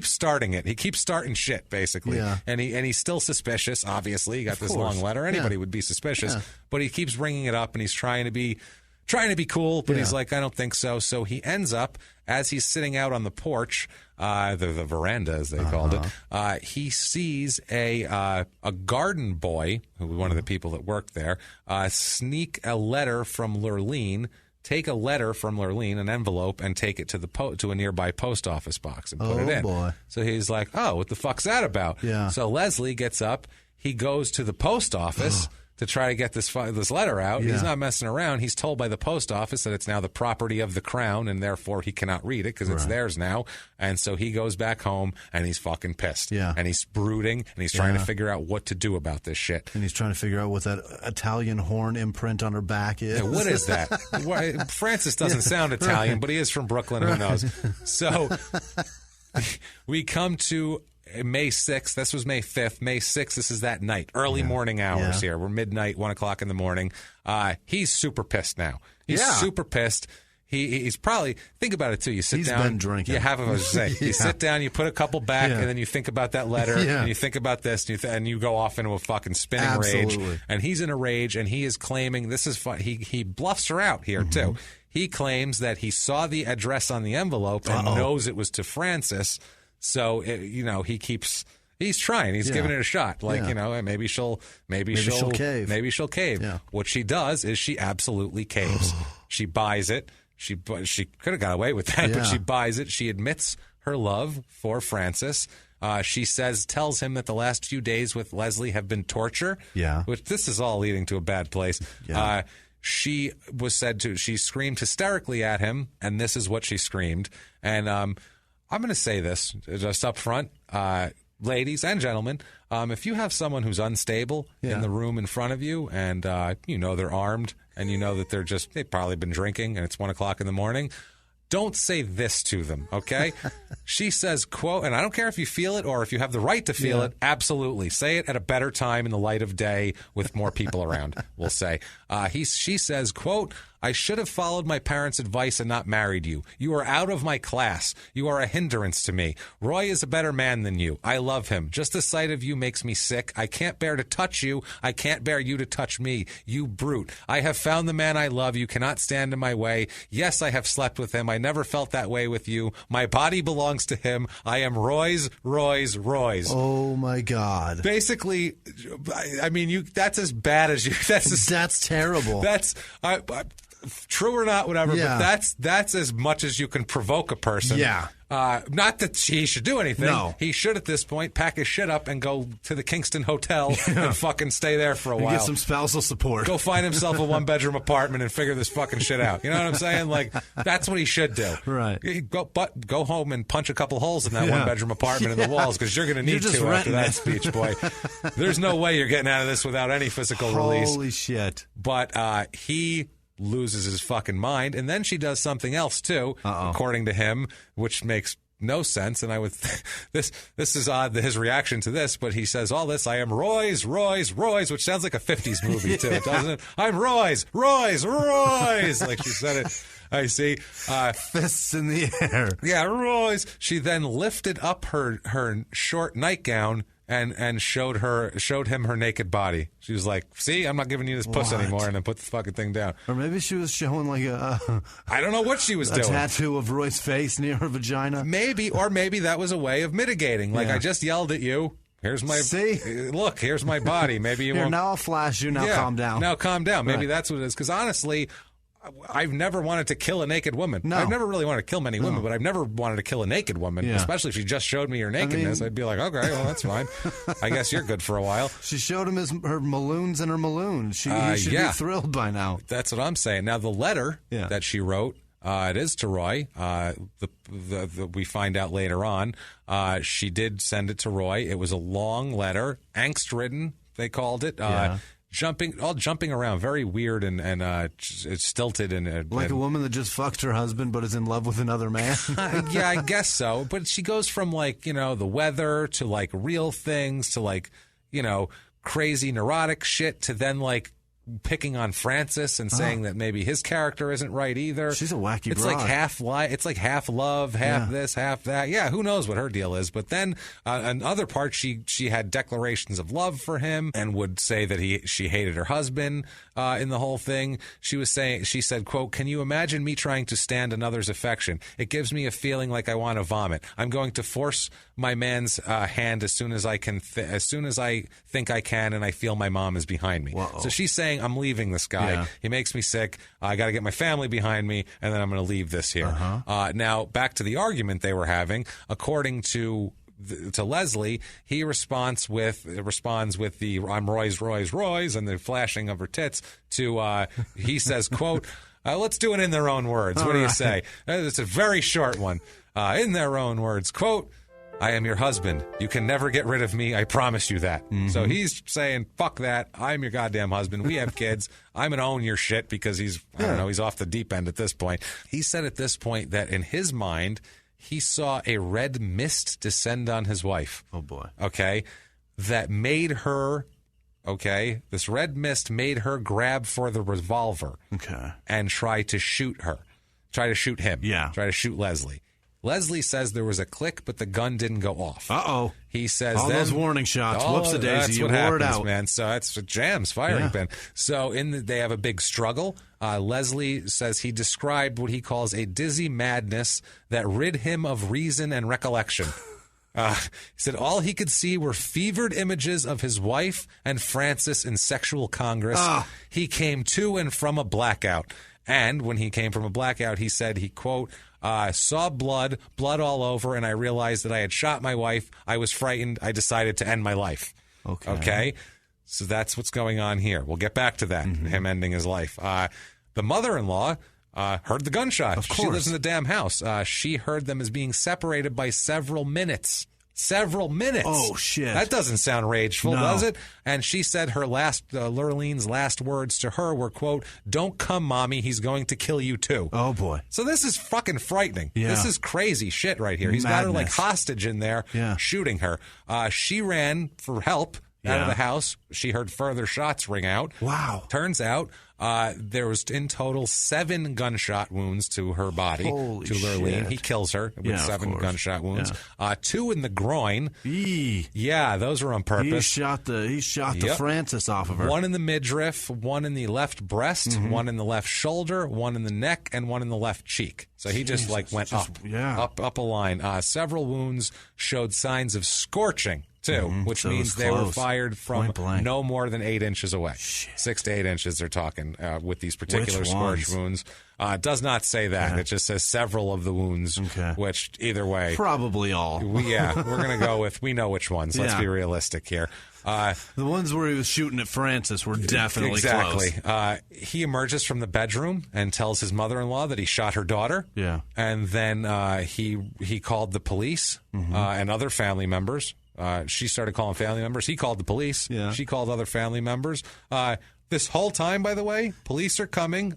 starting it. He keeps starting shit, basically. Yeah. And he's still suspicious, obviously. He got this long letter. Anybody would be suspicious. But he keeps bringing it up, and he's trying to be cool, but he's like, I don't think so. So he ends up, as he's sitting out on the porch, the veranda, as they called it, he sees a garden boy, who was one of the people that worked there, sneak a letter from Lurleen, take a letter from Lurleen, an envelope, and take it to a nearby post office box and put it in. Boy. So he's like, oh, what the fuck's that about? Yeah. So Leslie gets up. He goes to the post office to try to get this letter out. Yeah. He's not messing around. He's told by the post office that it's now the property of the crown, and therefore he cannot read it because it's theirs now. And so he goes back home, and he's fucking pissed. Yeah. And he's brooding, and he's trying to figure out what to do about this shit. And he's trying to figure out what that Italian horn imprint on her back is. Yeah, what is that? Francis doesn't sound Italian, but he is from Brooklyn. Who knows? So we come to May 6th. This was May 5th. May 6th, this is that night. Early morning hours here. We're midnight, 1 o'clock in the morning. He's super pissed now. He's super pissed. He's probably, think about it too. You sit down. He's been drinking. You have a say. You sit down, you put a couple back, and then you think about that letter, and you think about this, and you go off into a fucking spinning rage. And he's in a rage, and he is claiming, this is fun. He bluffs her out here too. He claims that he saw the address on the envelope and knows it was to Francis. So, he's trying. He's giving it a shot. Like, maybe she'll cave. Maybe she'll cave. Yeah. What she does is she absolutely caves. She buys it. She could have got away with that, but she buys it. She admits her love for Francis. She tells him that the last few days with Leslie have been torture. Yeah. Which this is all leading to a bad place. Yeah. She screamed hysterically at him, and this is what she screamed. And I'm going to say this just up front, ladies and gentlemen. If you have someone who's unstable in the room in front of you, and they're armed, and you know that they've probably been drinking, and it's 1 o'clock in the morning, don't say this to them, okay? She says, quote, and I don't care if you feel it or if you have the right to feel it, absolutely. Say it at a better time in the light of day with more people around, we'll say. She says, quote, I should have followed my parents' advice and not married you. You are out of my class. You are a hindrance to me. Roy is a better man than you. I love him. Just the sight of you makes me sick. I can't bear to touch you. I can't bear you to touch me. You brute. I have found the man I love. You cannot stand in my way. Yes, I have slept with him. I never felt that way with you. My body belongs to him. I am Roy's. Oh, my God. Basically, I mean, that's as bad as you. That's terrible. That's... true or not, whatever, but that's as much as you can provoke a person. Yeah. Not that he should do anything. No. He should, at this point, pack his shit up and go to the Kingston Hotel and fucking stay there for a while. Get some spousal support. Go find himself a one-bedroom apartment and figure this fucking shit out. You know what I'm saying? Like, that's what he should do. Right. Go home and punch a couple holes in that one-bedroom apartment in the walls, because you're going to need to after that speech, boy. There's no way you're getting out of this without any physical release. Holy shit. But he loses his fucking mind, and then she does something else too, according to him, which makes no sense. And I would this is odd, his reaction to this, but he says all this, I am Roy's, which sounds like a 50s movie too, doesn't it? I'm Roy's, like she said it. I see. Fists in the air. Yeah, Roy's. She then lifted up her short nightgown and showed him her naked body. She was like, see, I'm not giving you this puss anymore, and then put the fucking thing down. Or maybe she was showing like I don't know what she was doing. A tattoo of Roy's face near her vagina. Maybe that was a way of mitigating. Like, I just yelled at you. Here's my look. Here's my body. Maybe you won't. Now I'll flash you. Now calm down. Now calm down. Maybe that's what it is. Because honestly, I've never wanted to kill a naked woman. No. I've never really wanted to kill many women, but I've never wanted to kill a naked woman, especially if she just showed me her nakedness. I'd be like, okay, well, that's fine. I guess you're good for a while. She showed him her Maloons and her Maloon. He should be thrilled by now. That's what I'm saying. Now, the letter that she wrote, it is to Roy. We find out later on. She did send it to Roy. It was a long letter, angst-ridden, they called it. Jumping around, very weird and stilted and like a woman that just fucked her husband but is in love with another man. Yeah, I guess so. But she goes from the weather to real things to crazy neurotic shit to then picking on Francis and saying that maybe his character isn't right either. She's a wacky It's broad. like half lie. It's like half love, half this, half that. Yeah, who knows what her deal is. But then in other parts, she had declarations of love for him and would say that she hated her husband in the whole thing. She said, quote, "Can you imagine me trying to stand another's affection? It gives me a feeling like I want to vomit. I'm going to force my man's hand as soon as I can, as soon as I think I can, and I feel my mom is behind me." Whoa. So she's saying, I'm leaving this guy. Yeah. He makes me sick. I got to get my family behind me, and then I'm going to leave this here. Now, back to the argument they were having. According to Leslie, he responds with the "I'm Roy's," and the flashing of her tits to he says, quote, "Let's do it in their own words." What do you say? It's a very short one. In their own words, quote, "I am your husband. You can never get rid of me. I promise you that." Mm-hmm. So he's saying, fuck that. I'm your goddamn husband. We have kids. I'm going to own your shit because he's off the deep end at this point. He said at this point that in his mind, he saw a red mist descend on his wife. Oh, boy. Okay. That made her, this red mist made her grab for the revolver. Okay. And try to shoot him. Yeah. Try to shoot Leslie. Leslie says there was a click, but the gun didn't go off. Uh-oh. He says all those warning shots. Whoops-a-daisy. That's You what wore it happens, out. man. So that's Jam's firing pin. So they have a big struggle. Leslie says he described what he calls a dizzy madness that rid him of reason and recollection. He said all he could see were fevered images of his wife and Francis in sexual congress. He came to and from a blackout. And when he came from a blackout, he said he, quote, saw blood all over, and I realized that I had shot my wife. I was frightened. I decided to end my life. Okay? So that's what's going on here. We'll get back to that, him ending his life. The mother-in-law heard the gunshot. Of course. She lives in the damn house. She heard them as being separated by several minutes. Several minutes. Oh, shit. That doesn't sound rageful, No. does it? And she said her Lurlene's last words to her were, quote, "Don't come, Mommy. He's going to kill you, too." Oh, boy. So this is fucking frightening. Yeah. This is crazy shit right here. He's got her Madness. hostage in there, shooting her. She ran for help out of the house. She heard further shots ring out. Wow. Turns out there was in total 7 gunshot wounds to her body. Holy to Lurleen. shit. He kills her with Yeah, of 7 course. gunshot wounds. 2 in the groin. Yeah, those were on purpose. He shot the Francis off of her. 1 in the midriff, 1 in the left breast, 1 in the left shoulder, 1 in the neck, and 1 in the left cheek. So he just went up a line. Several wounds showed signs of scorching too, which So it means was they were close. fired from Point blank. no more than 8 inches away. 6 to 8 inches they're talking with these particular Which scorch ones? wounds. It does not say that. Yeah. It just says several of the wounds, which either way. Probably all. We're going to go with, we know which ones. Let's Yeah. be realistic here. The ones where he was shooting at Francis were definitely exactly. close. He emerges from the bedroom and tells his mother-in-law that he shot her daughter. Yeah. And then he called the police and other family members. She started calling family members. He called the police. Yeah. She called other family members. This whole time, by the way, police are coming.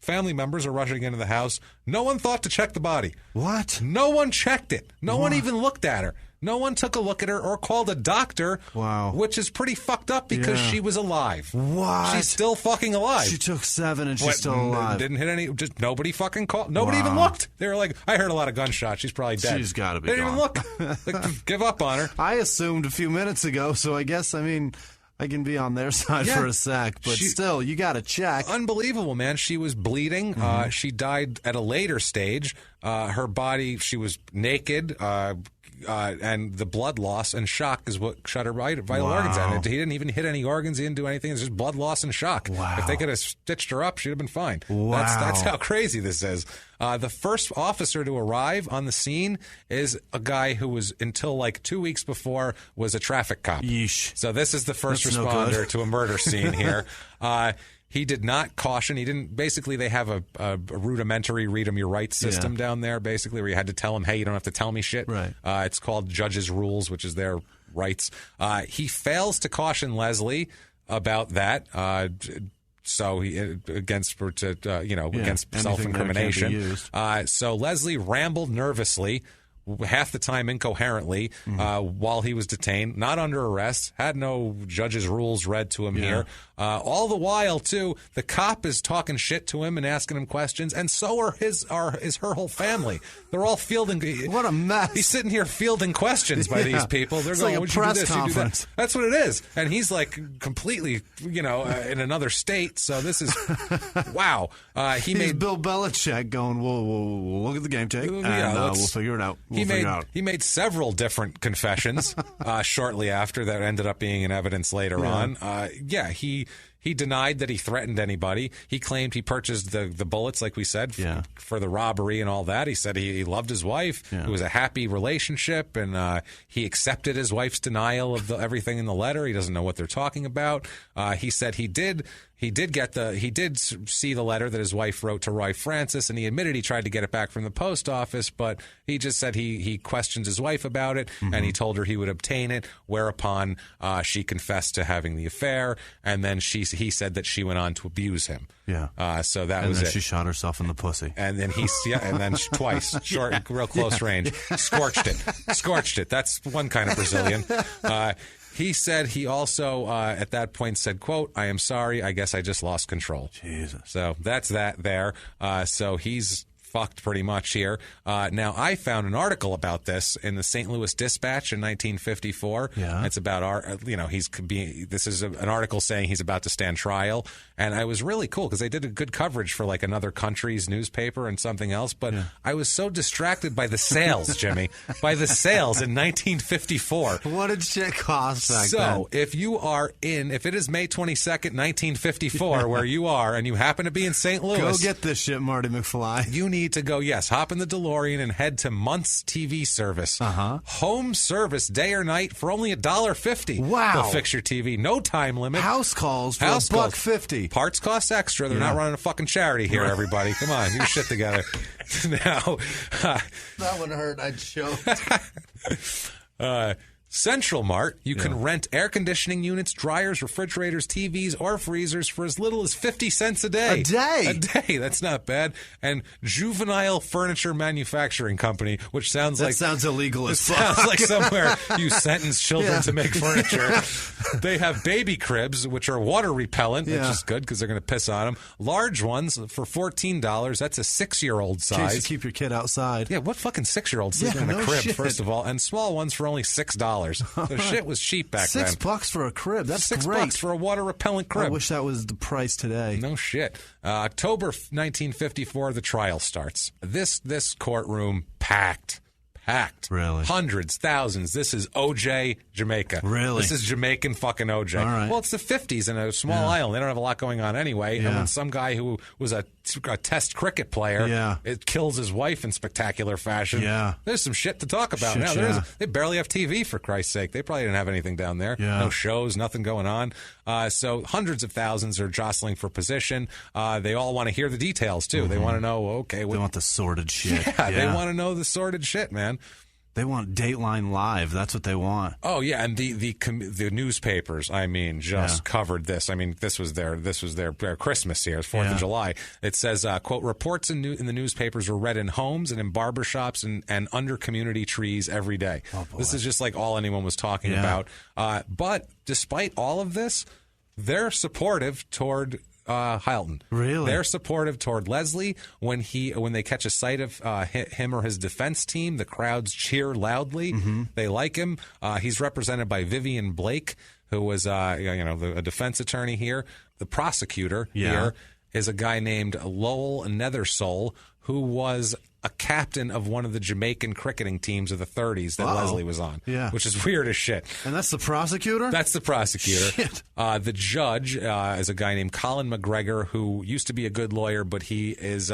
Family members are rushing into the house. No one thought to check the body. What? No one checked it. No one even looked at her. No one took a look at her or called a doctor. Wow. Which is pretty fucked up because she was alive. What? She's still fucking alive. She took 7 and she's still alive. Didn't hit any. Just nobody fucking called. Nobody even looked. They were like, I heard a lot of gunshots. She's probably dead. She's got to be They didn't gone. even look. Like, give up on her. I assumed a few minutes ago, so I guess, I can be on their side for a sec, but still, you got to check. Unbelievable, man. She was bleeding. She died at a later stage. Her body, she was naked. and the blood loss and shock is what shut her vital organs out. He didn't even hit any organs. He didn't do anything. It's just blood loss and shock. Wow. If they could have stitched her up, she'd have been fine. Wow. That's how crazy this is. The first officer to arrive on the scene is a guy who was, until like 2 weeks before, was a traffic cop. Yeesh. So this is the first That's no responder good. to a murder scene here. He did not caution. He didn't. Basically, they have a rudimentary read 'em your rights system down there, basically, where you had to tell him, hey, you don't have to tell me shit. Right. It's called judges' rules, which is their rights. He fails to caution Leslie about that. So he against self-incrimination. So Leslie rambled nervously, half the time incoherently, while he was detained, not under arrest, had no judge's rules read to him here. All the while, too, the cop is talking shit to him and asking him questions, and so is her whole family. They're all fielding. What a mess! He's sitting here fielding questions by these people. They're It's going, like a "Would you do press this? You do that?" conference. That's what it is, and he's like completely, in another state. So this is wow. He's Bill Belichick going, we'll look at the game tape, and we'll figure it out. He made several different confessions shortly after that ended up being in evidence later on. He denied that he threatened anybody. He claimed he purchased the bullets, like we said, for the robbery and all that. He said he loved his wife. It was a happy relationship, and he accepted his wife's denial of everything in the letter. He doesn't know what they're talking about. He said he did see the letter that his wife wrote to Roy Francis, and he admitted he tried to get it back from the post office, but he just said he questioned his wife about it, and he told her he would obtain it, whereupon she confessed to having the affair, and then he said that she went on to abuse him. So that was it. And then she shot herself in the pussy. And then twice, real close range, scorched it. That's one kind of Brazilian. He said he also, at that point, said, quote, "I am sorry. I guess I just lost control." Jesus. So that's that there. So he's fucked pretty much here. Now, I found an article about this in the St. Louis Dispatch in 1954. It's about this is an article saying he's about to stand trial, and I was really cool because they did a good coverage for like another country's newspaper and something else. But I was so distracted by the sales, Jimmy, by the sales in 1954. What did shit cost back then? So if it is May 22nd, 1954, where you are, and you happen to be in St. Louis, go get this shit, Marty McFly. You need to go, hop in the DeLorean and head to Munt's TV service. Home service, day or night, for only $1.50. Wow. They'll fix your TV. No time limit. House calls for $1.50. Parts cost extra. They're not running a fucking charity here, everybody. Come on, get your shit together. Now, that one hurt. I choked. Central Mart, you can rent air conditioning units, dryers, refrigerators, TVs, or freezers for as little as 50 cents a day. A day? A day. That's not bad. And Juvenile Furniture Manufacturing Company, which sounds sounds illegal as fuck. Sounds like somewhere you sentence children to make furniture. They have baby cribs, which are water repellent, which is good because they're going to piss on them. Large ones for $14. That's a 6-year-old size. In case you keep your kid outside. Yeah, what fucking 6-year-old sleeping in a crib, first of all? And small ones for only $6. So shit was cheap back then. $6 for a crib. That's great. $6 for a water repellent crib. I wish that was the price today. No shit. October 1954, the trial starts. This courtroom packed. Really? Hundreds, thousands. This is OJ, Jamaica. Really? This is Jamaican fucking OJ. All right. Well, it's the 50s in a small island. They don't have a lot going on anyway. And when some guy who was a test cricket player it kills his wife in spectacular fashion, there's some shit to talk about. They barely have TV, for Christ's sake. They probably didn't have anything down there. No shows, nothing going on. So hundreds of thousands are jostling for position. They all want to hear the details, too. They want to know, they want the sordid shit. They want to know the sordid shit, man. They want Dateline Live. That's what they want. Oh yeah, and the newspapers, covered this. I mean, this was their Christmas here, 4th of July. It says, quote, reports in the newspapers were read in homes and in barbershops and under community trees every day. Oh, boy. This is just like all anyone was talking about. But despite all of this, they're supportive toward Hylton. Really? They're supportive toward Leslie. When they catch a sight of him or his defense team, the crowds cheer loudly. They like him. He's represented by Vivian Blake, who was a defense attorney here. The prosecutor here is a guy named Lowell Nethersole, who was a captain of one of the Jamaican cricketing teams of the 30s that Leslie was on, which is weird as shit. And that's the prosecutor? That's the prosecutor. Shit. The judge is a guy named Colin McGregor, who used to be a good lawyer, but he is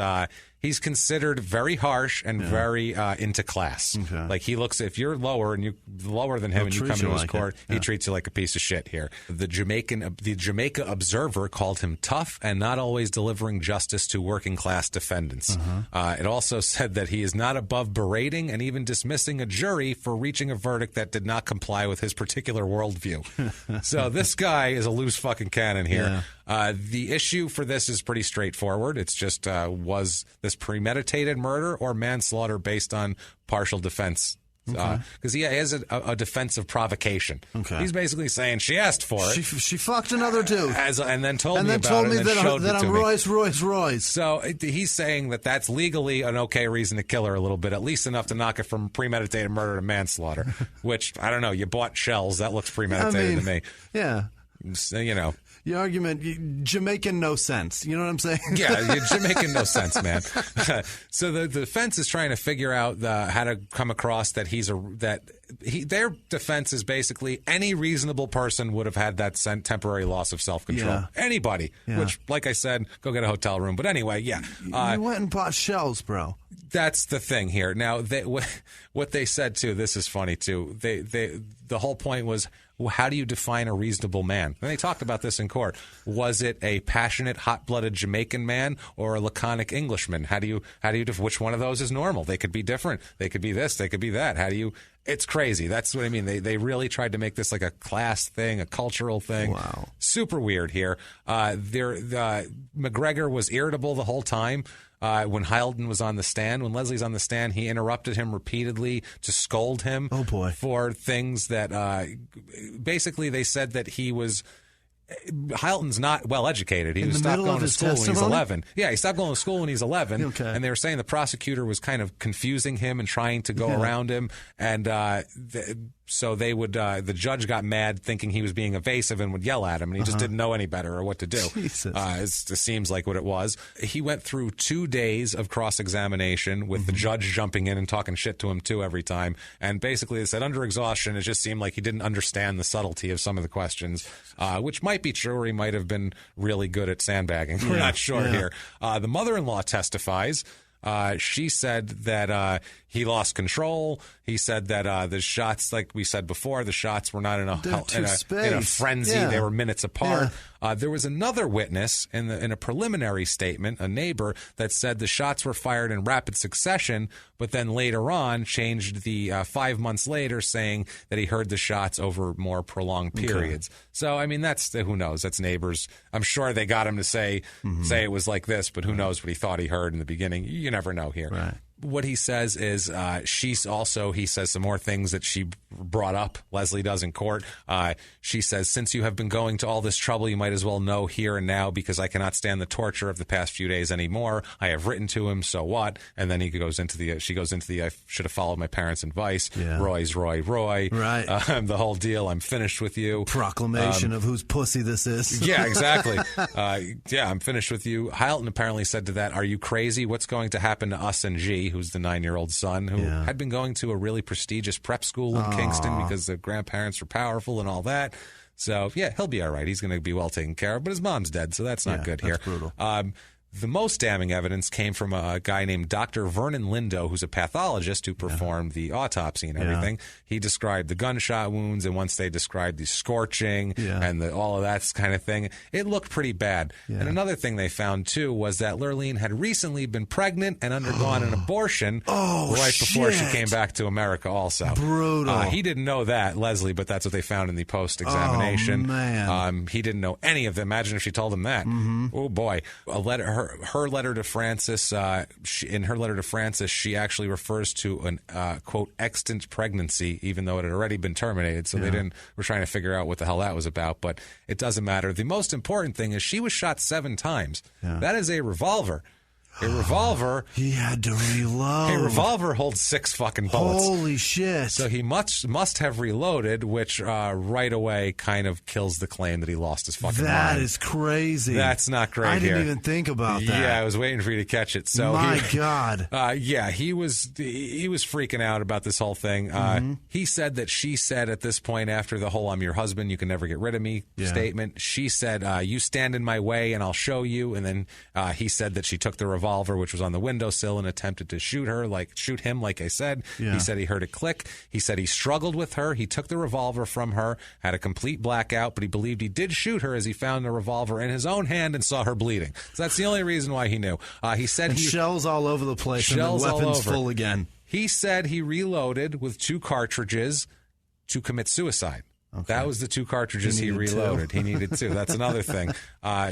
he's considered very harsh and very into class. Okay. Like he looks, if you're lower than him and you come into his court, he treats you like a piece of shit here. The Jamaica Observer called him tough and not always delivering justice to working class defendants. It also said that he is not above berating and even dismissing a jury for reaching a verdict that did not comply with his particular worldview. So this guy is a loose fucking cannon here. The issue for this is pretty straightforward. It's just was this premeditated murder or manslaughter based on partial defense? Because he has a defense of provocation. He's basically saying she asked for it. She fucked another dude. And then told me that I'm Royce. So he's saying that that's legally an okay reason to kill her a little bit, at least enough to knock it from premeditated murder to manslaughter, which, I don't know, you bought shells. That looks premeditated to me. Yeah. You know. Your argument, Jamaican no sense. You know what I'm saying? Yeah, Jamaican no sense, man. So the defense is trying to figure out how to come across that their defense is basically any reasonable person would have had that temporary loss of self-control. Yeah. Anybody. Yeah. Which, like I said, go get a hotel room. But anyway, yeah. You went and bought shells, bro. That's the thing here. Now, what they said, too, this is funny, too. The whole point was, how do you define a reasonable man? And they talked about this in court. Was it a passionate, hot-blooded Jamaican man or a laconic Englishman? How do you which one of those is normal? They could be different. They could be this. They could be that. It's crazy. That's what I mean. They really tried to make this like a class thing, a cultural thing. Wow. Super weird here. McGregor was irritable the whole time. When Hylton was on the stand, when Leslie's on the stand, he interrupted him repeatedly to scold him for things that basically they said that he was. Hylton's not well educated. He stopped going to school when he's 11. Yeah, he stopped going to school when he's 11. Okay. And they were saying the prosecutor was kind of confusing him and trying to go around him. And so they would. The judge got mad, thinking he was being evasive and would yell at him, and he just didn't know any better or what to do. It seems like what it was. He went through 2 days of cross-examination with the judge jumping in and talking shit to him too every time. And basically, they said under exhaustion, it just seemed like he didn't understand the subtlety of some of the questions, which might be true, or he might have been really good at sandbagging. We're not sure here. The mother-in-law testifies. She said that he lost control. He said that the shots, like we said before, the shots were not in a frenzy. Yeah. They were minutes apart. There was another witness in a preliminary statement, a neighbor, that said the shots were fired in rapid succession, but then later on changed the 5 months later, saying that he heard the shots over more prolonged periods. So, I mean, that's who knows? That's neighbors. I'm sure they got him to say it was like this, but who knows what he thought he heard in the beginning. You never know here. Right. What he says is he says some more things that she brought up, Leslie does in court. She says, since you have been going to all this trouble, you might as well know here and now, because I cannot stand the torture of the past few days anymore. I have written to him, so what? And then she goes into the I should have followed my parents' advice. Roy's Roy. Right. The whole deal. I'm finished with you. Proclamation of whose pussy this is. Yeah, exactly. I'm finished with you. Hylton apparently said to that, are you crazy? What's going to happen to us and G, who's the 9-year-old son, who had been going to a really prestigious prep school in Kingston because the grandparents were powerful and all that. So, yeah, he'll be all right. He's going to be well taken care of. But his mom's dead, so that's not good here. That's brutal. The most damning evidence came from a guy named Dr. Vernon Lindo, who's a pathologist who performed the autopsy and everything. He described the gunshot wounds, and once they described the scorching and all of that kind of thing, it looked pretty bad. And another thing they found, too, was that Lurleen had recently been pregnant and undergone an abortion before she came back to America also. Brutal. He didn't know that, Leslie, but that's what they found in the post-examination. Oh, man. He didn't know any of it. Imagine if she told him that. Oh, boy. Her letter to Francis, in her letter to Francis, she actually refers to an, quote, extant pregnancy, even though it had already been terminated. So we're trying to figure out what the hell that was about, but it doesn't matter. The most important thing is she was shot 7 times. That is a revolver. A revolver. He had to reload. A revolver holds 6 fucking bullets. Holy shit. So he must have reloaded, which right away kind of kills the claim that he lost his fucking mind. That is crazy. That's not great. I didn't here. even think about that. Yeah, I was waiting for you to catch it. So my God. Yeah, he was freaking out about this whole thing. He said that she said at this point, after the whole "I'm your husband, you can never get rid of me" statement, she said, "You stand in my way and I'll show you." And then he said that she took the revolver, which was on the windowsill, and attempted to shoot him, like I said. Yeah. He said he heard it click. He said he struggled with her. He took the revolver from her, had a complete blackout, but he believed he did shoot her as he found the revolver in his own hand and saw her bleeding. So that's the only reason why he knew. He said shells all over the place, shells and the weapons all over. full again. He said he reloaded with 2 cartridges to commit suicide. Okay. That was the 2 cartridges he reloaded. He needed 2. That's another thing.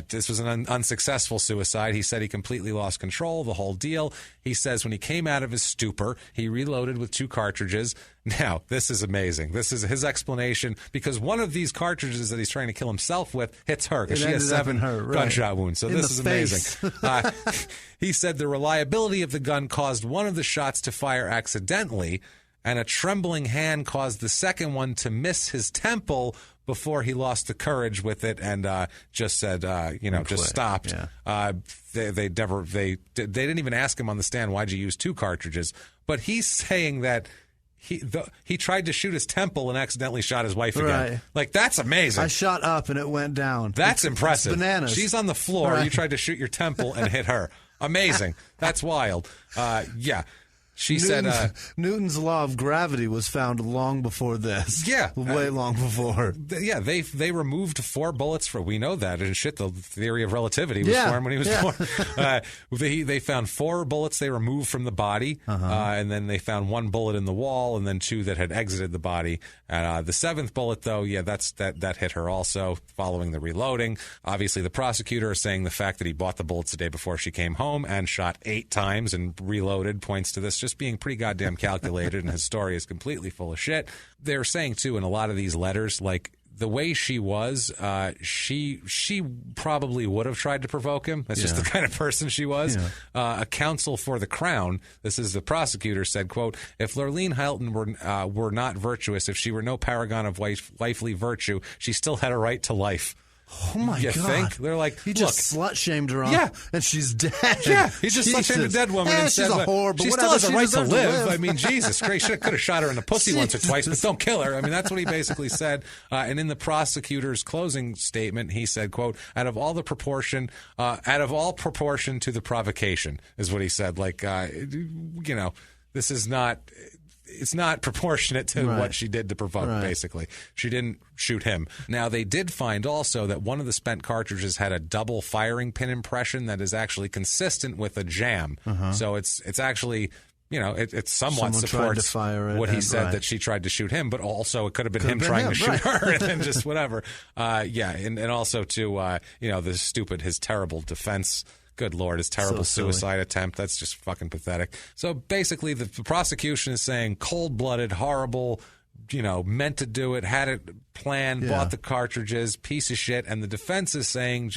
This was an unsuccessful suicide. He said he completely lost control, the whole deal. He says when he came out of his stupor, he reloaded with 2 cartridges. Now, this is amazing. This is his explanation, because one of these cartridges that he's trying to kill himself with hits her, because she has 7 gunshot wounds. So this is amazing. He said the reliability of the gun caused one of the shots to fire accidentally, and a trembling hand caused the second one to miss his temple before he lost the courage with it and just said, just stopped. Yeah. They didn't even ask him on the stand, why'd you use 2 cartridges? But he's saying that he tried to shoot his temple and accidentally shot his wife again. Right. Like, that's amazing. I shot up and it went down. That's impressive. It's bananas. She's on the floor. Right. You tried to shoot your temple and hit her. Amazing. That's wild. Yeah. She said Newton's law of gravity was found long before this. Yeah. Way long before. Yeah, they removed 4 bullets for, we know that, and shit, the theory of relativity was formed when he was born. They found 4 bullets they removed from the body, and then they found 1 bullet in the wall, and then 2 that had exited the body. And the 7th bullet, though, that hit her also, following the reloading. Obviously, the prosecutor is saying the fact that he bought the bullets the day before she came home and shot 8 times and reloaded points to this just being pretty goddamn calculated, and his story is completely full of shit. They're saying, too, in a lot of these letters, like, the way she was, she probably would have tried to provoke him. That's just the kind of person she was. Yeah. A counsel for the Crown, this is the prosecutor, said, quote, "If Lurleen Hylton were not virtuous, if she were no paragon of wifely virtue, she still had a right to life." Oh, my you God. Think? They're like, he just slut-shamed her and she's dead. Yeah, he just slut-shamed a dead woman and she's said, a whore, but she whatever, still has a she right to deserves live. I mean, Jesus Christ, could have shot her in the pussy once or twice, but don't kill her. I mean, that's what he basically said. And in the prosecutor's closing statement, he said, quote, out of all proportion to the provocation, is what he said. Like, this is not... It's not proportionate to what she did to provoke, basically. She didn't shoot him. Now, they did find also that one of the spent cartridges had a double firing pin impression that is actually consistent with a jam. So it's actually... it somewhat supports what he said, that she tried to shoot him, but also it could have been him trying to shoot her, and then just whatever. And also to his terrible defense. Good Lord, his terrible suicide attempt. That's just fucking pathetic. So basically, the prosecution is saying cold-blooded, horrible, meant to do it, had it planned, bought the cartridges, piece of shit. And the defense is saying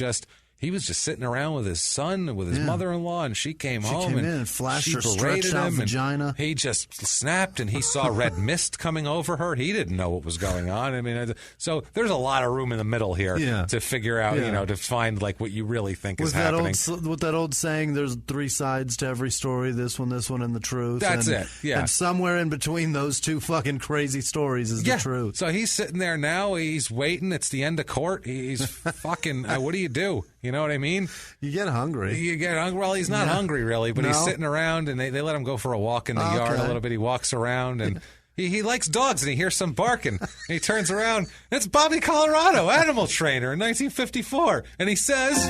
he was just sitting around with his son, with his mother-in-law, and she came home and flashed she her berated stretched out him. vagina. He just snapped, and he saw red mist coming over her. He didn't know what was going on. I mean, so there's a lot of room in the middle here to figure out, to find like what you really think is happening. With that old saying, there's 3 sides to every story: this one, and the truth. That's it. Yeah, and somewhere in between those 2 fucking crazy stories is the truth. So he's sitting there now. He's waiting. It's the end of court. He's fucking. What do you do? You know what I mean? You get hungry. Well, he's not hungry, really, but he's sitting around, and they let him go for a walk in the yard a little bit. He walks around, and he likes dogs, and he hears some barking. And he turns around, and it's Bobby Colorado, animal trainer in 1954. And he says...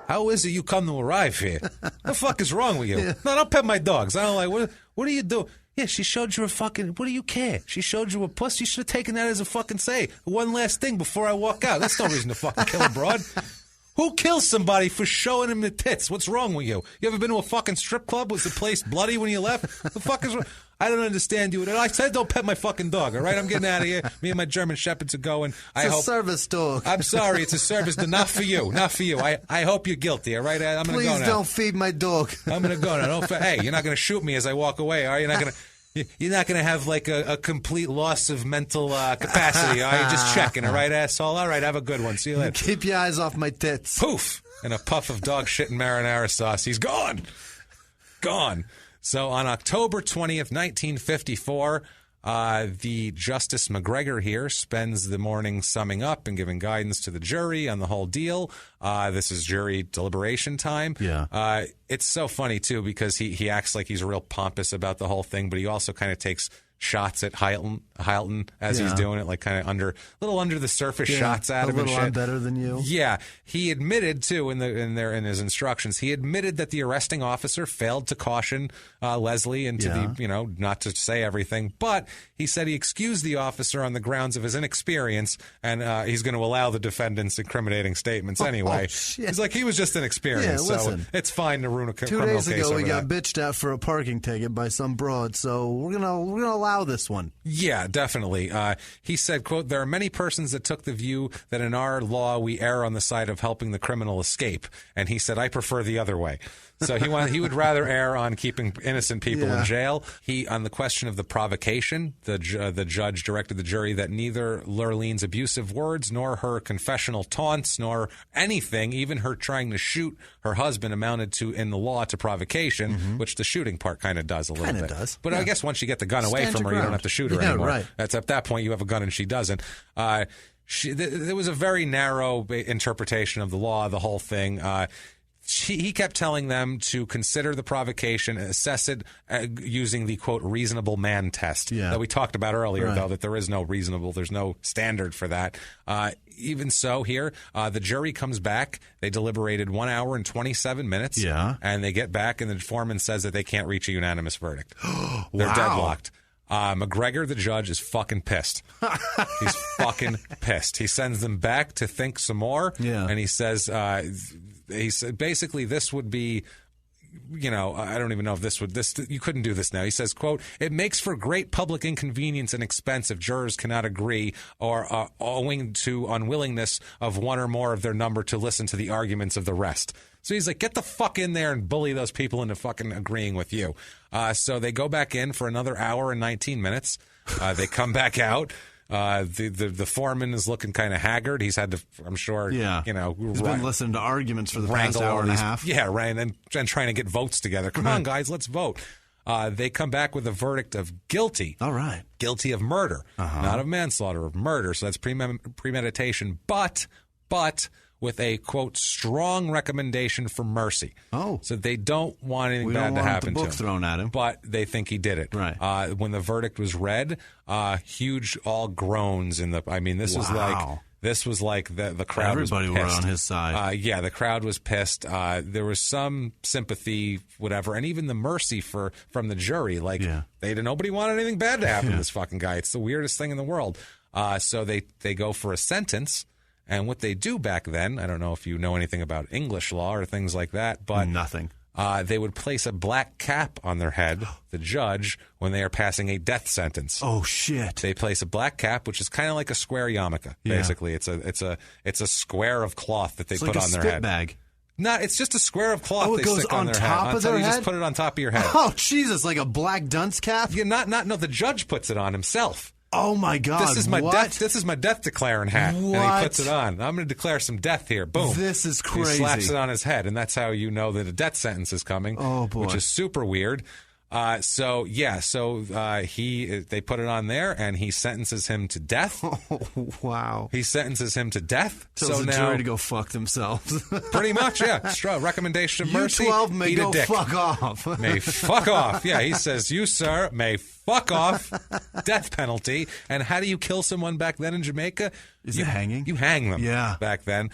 How is it you come to arrive here? The fuck is wrong with you? No, don't pet my dogs. I don't like... What do you do? Yeah, she showed you a fucking... What do you care? She showed you a puss. You should have taken that as a fucking say. One last thing before I walk out. That's no reason to fucking kill a broad. Who kills somebody for showing him the tits? What's wrong with you? You ever been to a fucking strip club? Was the place bloody when you left? The fuck is wrong? I don't understand you. I said don't pet my fucking dog, all right? I'm getting out of here. Me and my German Shepherds are going. It's a service dog. I'm sorry, it's a service, not for you. Not for you. I hope you're guilty, all right? I'm going to go now. Please don't feed my dog. I'm going to go now. Hey, you're not going to shoot me as I walk away, are you? You're not going to have like a complete loss of mental capacity, are you? Just checking, all right, asshole? All right, have a good one. See you later. Keep your eyes off my tits. Poof! And a puff of dog shit and marinara sauce. He's gone. Gone. So on October 20th, 1954, the Justice McGregor here spends the morning summing up and giving guidance to the jury on the whole deal. This is jury deliberation time. Yeah. It's so funny, too, because he acts like he's real pompous about the whole thing, but he also kind of takes shots at Hylton as he's doing it, like kind of under the surface shots at him. A little I'm better than you. Yeah, he admitted too in his instructions. He admitted that the arresting officer failed to caution Leslie into the not to say everything, but he said he excused the officer on the grounds of his inexperience, and he's going to allow the defendant's incriminating statements anyway. He's like, he was just inexperienced, so it's fine to ruin a criminal case. 2 days ago, we got that. bitched at for a parking ticket by some broad, so we're gonna allow this one. Yeah, definitely. He said, quote, there are many persons that took the view that in our law we err on the side of helping the criminal escape. And he said, I prefer the other way. So he would rather err on keeping innocent people in jail. On the question of the provocation, the judge directed the jury that neither Lurlene's abusive words nor her confessional taunts nor anything, even her trying to shoot her husband, amounted to, in the law, to provocation, which the shooting part kind of does a little bit. But I guess once you get the gun away from her, you don't have to shoot her anymore. Right. That's at that point you have a gun and she doesn't. There was a very narrow interpretation of the law, the whole thing. He kept telling them to consider the provocation, assess it using the, quote, reasonable man test that we talked about earlier, though, that there is there's no standard for that. Even so, here, the jury comes back. They deliberated 1 hour and 27 minutes. Yeah. And they get back, and the foreman says that they can't reach a unanimous verdict. They're deadlocked. McGregor, the judge, is fucking pissed. He's fucking pissed. He sends them back to think some more. Yeah. And he says, basically, this would be, I don't even know if you couldn't do this now. He says, quote, it makes for great public inconvenience and expense if jurors cannot agree or owing to unwillingness of one or more of their number to listen to the arguments of the rest. So he's like, get the fuck in there and bully those people into fucking agreeing with you. So they go back in for another hour and 19 minutes. They come back out. The foreman is looking kind of haggard. He's had to, I'm sure, he's been listening to arguments for the past hour and a half. Yeah, right, and trying to get votes together. Come on, guys, let's vote. They come back with a verdict of guilty. All right. Guilty of murder, not of manslaughter, of murder. So that's premeditation, but with a, quote, strong recommendation for mercy. Oh. So they don't want anything bad to happen to him. The book thrown at him. But they think he did it. Right. When the verdict was read, huge all groans in the, this was like the crowd Everybody was pissed. were on his side. Yeah, the crowd was pissed. There was some sympathy, whatever, and even the mercy from the jury. Nobody wanted anything bad to happen to this fucking guy. It's the weirdest thing in the world. So they go for a sentence. And what they do back then, I don't know if you know anything about English law or things like that, but nothing. They would place a black cap on their head, the judge, when they are passing a death sentence. Oh shit! They place a black cap, which is kind of like a square yarmulke. Basically, it's a square of cloth that they put on their head. Bag. No, it's just a square of cloth it they goes stick on their head. Top of their you head? just put it on top of your head. Oh Jesus! Like a black dunce cap? Yeah, no. The judge puts it on himself. Oh my God! This is my death declaring hat, and he puts it on. I'm going to declare some death here. Boom! This is crazy. He slaps it on his head, and that's how you know that a death sentence is coming. Oh boy! Which is super weird. They put it on there, and he sentences him to death. Oh wow! He sentences him to death. Tells the jury to go fuck themselves. Pretty much, yeah. Recommendation of mercy. You 12 may eat go a dick. fuck off. May fuck off. Yeah, he says, you, sir, may fuck off. Death penalty. And how do you kill someone back then in Jamaica? Is it hanging? You hang them. Yeah. Back then.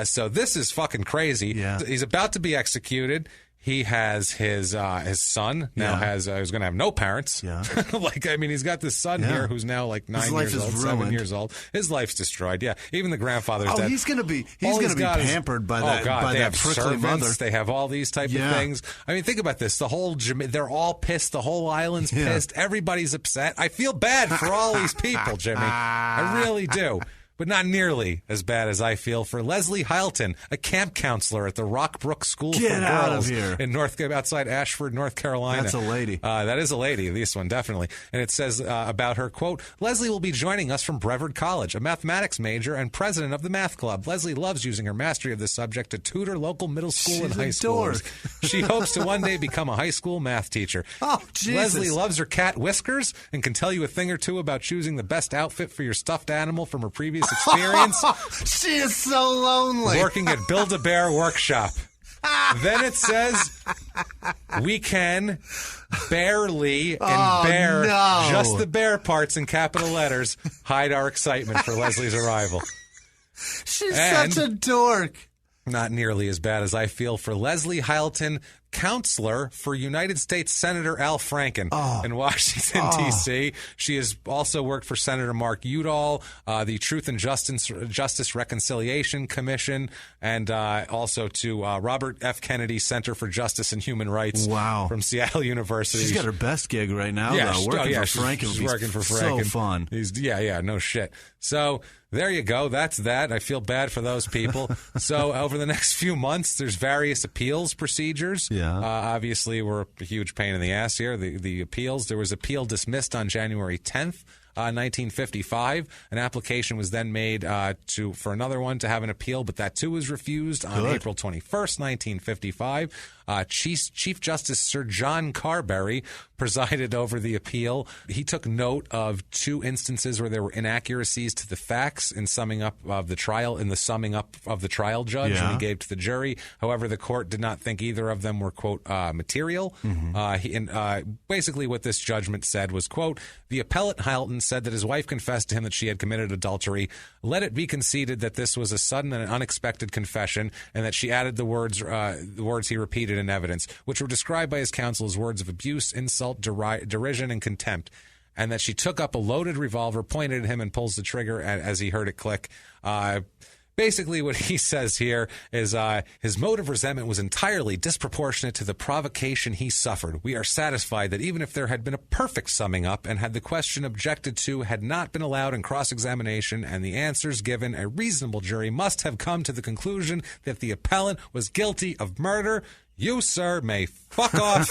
So this is fucking crazy. Yeah. He's about to be executed. He has his son now who's going to have no parents. Yeah. He's got this son here who's now like 9 years old, 7 years old. His life's destroyed. Yeah. Even the grandfather's dead. He's going to be pampered by that they have prickly servants, mother. They have all these type of things. I mean, think about this. They're all pissed. The whole island's pissed. Everybody's upset. I feel bad for all these people, Jimmy. I really do. But not nearly as bad as I feel for Leslie Hylton, a camp counselor at the Rockbrook School for Girls in outside Ashford, North Carolina. That's a lady. That is a lady, this one, definitely. And it says about her, quote, Leslie will be joining us from Brevard College, a mathematics major and president of the math club. Leslie loves using her mastery of this subject to tutor local middle school and high schoolers. She hopes to one day become a high school math teacher. Oh, Jesus. Leslie loves her cat Whiskers and can tell you a thing or two about choosing the best outfit for your stuffed animal from her previous experience. She is so lonely. Working at Build-A-Bear Workshop. Then it says, we can barely just the bear parts in capital letters, hide our excitement for Leslie's arrival. She's such a dork. Not nearly as bad as I feel for Leslie Hylton, counselor for United States Senator Al Franken in Washington, D.C. She has also worked for Senator Mark Udall, the Truth and Justice Reconciliation Commission, and also to Robert F. Kennedy Center for Justice and Human Rights from Seattle University. She's got her best gig right now, though. Working for Franken. She's working for Franken. So fun. No shit. So there you go. That's that. I feel bad for those people. So over the next few months, there's various appeals procedures. Yeah. Obviously, we're a huge pain in the ass here. The appeals. There was appeal dismissed on January 10th. 1955. An application was then made for another one to have an appeal, but that too was refused on April 21st, 1955. Chief Justice Sir John Carberry presided over the appeal. He took note of 2 instances where there were inaccuracies to the facts in summing up of the trial, of the trial judge, and he gave to the jury. However, the court did not think either of them were, quote, material. Basically what this judgment said was, quote, the appellate Hylton said that his wife confessed to him that she had committed adultery. Let it be conceded that this was a sudden and unexpected confession, and that she added the words he repeated in evidence, which were described by his counsel as words of abuse, insult, derision, and contempt, and that she took up a loaded revolver, pointed at him, and pulls the trigger as he heard it click. Basically, what he says here is his motive of resentment was entirely disproportionate to the provocation he suffered. We are satisfied that even if there had been a perfect summing up and had the question objected to had not been allowed in cross-examination and the answers given, a reasonable jury must have come to the conclusion that the appellant was guilty of murder. You, sir, may fuck off,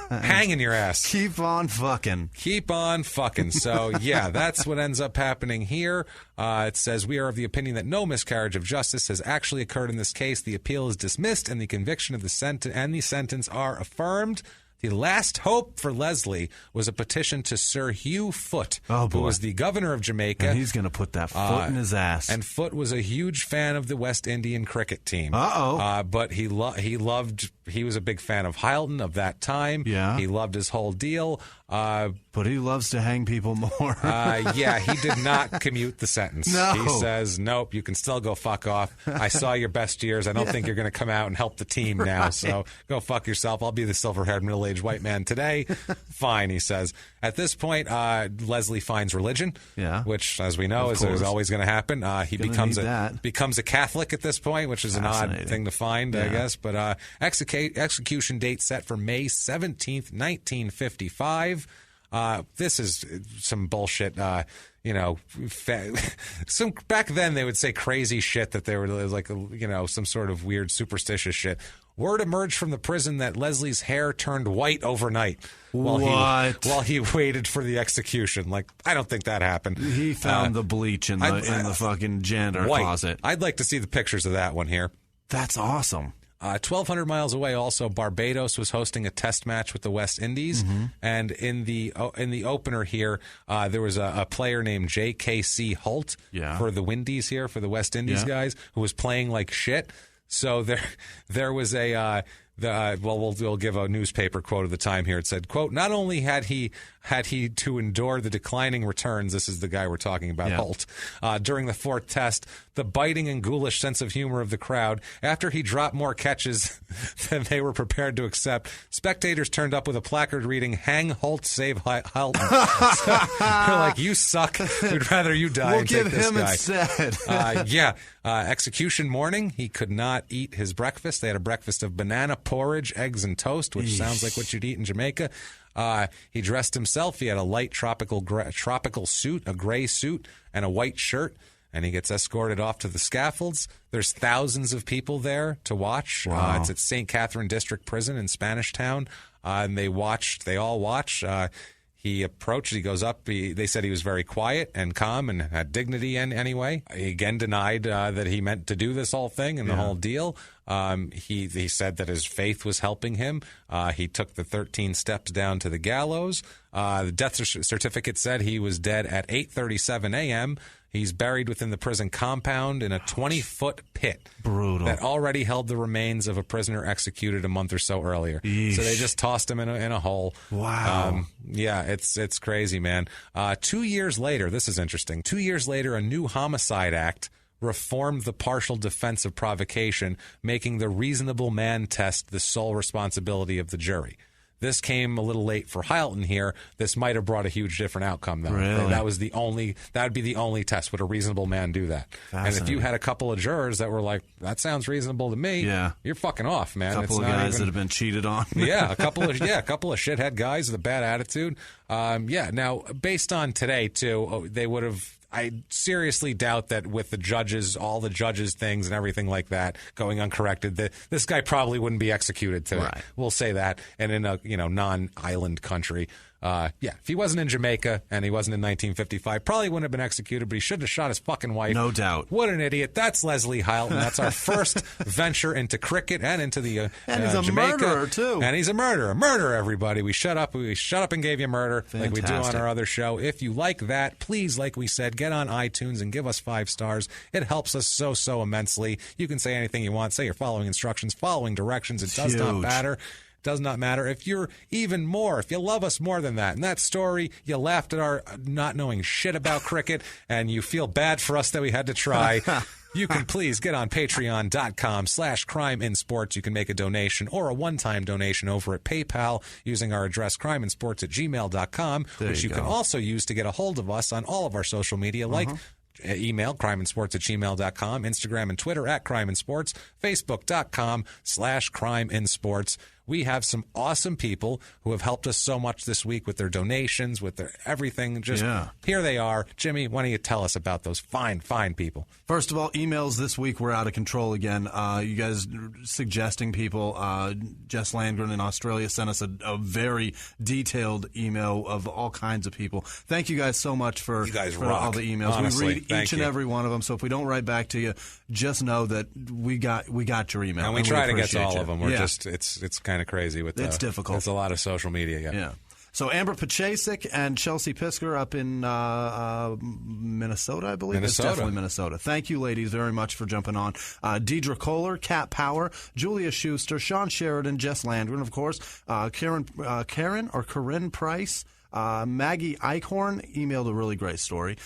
hang in your ass. Keep on fucking. Keep on fucking. So, yeah, that's what ends up happening here. It says, we are of the opinion that no miscarriage of justice has actually occurred in this case. The appeal is dismissed and the conviction of the sentence are affirmed. The last hope for Leslie was a petition to Sir Hugh Foote, who was the governor of Jamaica. And he's going to put that foot in his ass. And Foote was a huge fan of the West Indian cricket team. But he was a big fan of Hylton of that time. Yeah. He loved his whole deal. But he loves to hang people more. He did not commute the sentence. No. He says, nope, you can still go fuck off. I saw your best years. I don't think you're going to come out and help the team now. So go fuck yourself. I'll be the silver-haired middle-aged white man today. Fine, he says. At this point, Leslie finds religion, which, as we know, is always going to happen. He becomes a Catholic at this point, which is an odd thing to find, I guess. But execution date set for May 17th, 1955. This is some bullshit, some back then they would say crazy shit that they were like, some sort of weird superstitious shit. Word emerged from the prison that Leslie's hair turned white overnight while he waited for the execution. Like, I don't think that happened. He found the bleach in the fucking janitor closet. I'd like to see the pictures of that one here. That's awesome. 1,200 miles away, also Barbados was hosting a test match with the West Indies, and in the opener here, there was a player named J.K.C. Holt for the Windies here, for the West Indies guys, who was playing like shit. So there was a We'll give a newspaper quote of the time here. It said, quote, not only had he to endure the declining returns, this is the guy we're talking about, Holt, during the fourth test, the biting and ghoulish sense of humor of the crowd, after he dropped more catches than they were prepared to accept, spectators turned up with a placard reading, hang Holt, save Hylton. So they're like, you suck. We'd rather you die and take this guy. We'll give him instead. Execution morning, he could not eat his breakfast. They had a breakfast of banana porridge, eggs, and toast, which sounds like what you'd eat in Jamaica. He dressed himself. He had a light tropical suit, a gray suit, and a white shirt, and he gets escorted off to the scaffolds. There's thousands of people there to watch. Wow. It's at St. Catherine District Prison in Spanish Town, and they all watch. He approached, he goes up, they said he was very quiet and calm and had dignity anyway. He again denied that he meant to do this whole thing and the whole deal. He said that his faith was helping him. He took the 13 steps down to the gallows. The death certificate said he was dead at 8:37 a.m., He's buried within the prison compound in a 20-foot pit. Brutal. That already held the remains of a prisoner executed a month or so earlier. Yeesh. So they just tossed him in a hole. Wow. Yeah, it's crazy, man. 2 years later, this is interesting. 2 years later, a new homicide act reformed the partial defense of provocation, making the reasonable man test the sole responsibility of the jury. This came a little late for Hylton here. This might have brought a huge different outcome, though. Really? That would be the only test. Would a reasonable man do that? And if you had a couple of jurors that were like, that sounds reasonable to me, you're fucking off, man. A couple of guys that have been cheated on. a couple of shithead guys with a bad attitude. Now, based on today, too, they would have... I seriously doubt that with the judges, all the judges' things and everything like that going uncorrected, this guy probably wouldn't be executed today. Right. We'll say that. And in a non-island country, if he wasn't in Jamaica and he wasn't in 1955, probably wouldn't have been executed, but he should have shot his fucking wife. No doubt. What an idiot. That's Leslie Hylton. That's our first venture into cricket and into the and he's a Jamaica. murderer, too. And he's a murderer. Murder, everybody. We shut up and gave you murder. Fantastic. Like we do on our other show. If you like that, please, like we said, get on iTunes and give us 5 stars. It helps us so immensely. You can say anything you want. Say you're following instructions, following directions. It does not matter. Does not matter. If you love us more than that, in that story, you laughed at our not knowing shit about cricket, and you feel bad for us that we had to try, you can please get on patreon.com/crimeinsports. You can make a donation or a one-time donation over at PayPal using our address crimeinsports@gmail.com, which you can also use to get a hold of us on all of our social media, like email crimeinsports@gmail.com, Instagram and Twitter @crimeinsports, facebook.com/crimeinsports. We have some awesome people who have helped us so much this week with their donations, with their everything. Here they are. Jimmy, why don't you tell us about those fine people? First of all, emails this week were out of control again. You guys suggesting people. Jess Landgren in Australia sent us a very detailed email of all kinds of people. Thank you guys so much for all the emails. Honestly, we read each and every one of them. So if we don't write back to you, just know that we got your email. And we try to get to all of them. We're just it's kind of crazy with it's difficult. It's a lot of social media. Yeah. So Amber Pachasik and Chelsea Pisker up in Minnesota, I believe. It's definitely Minnesota. Thank you, ladies, very much for jumping on. Deidre Kohler, Kat Power, Julia Schuster, Sean Sheridan, Jess Landgren, of course, Corinne Price, Maggie Eichhorn emailed a really great story.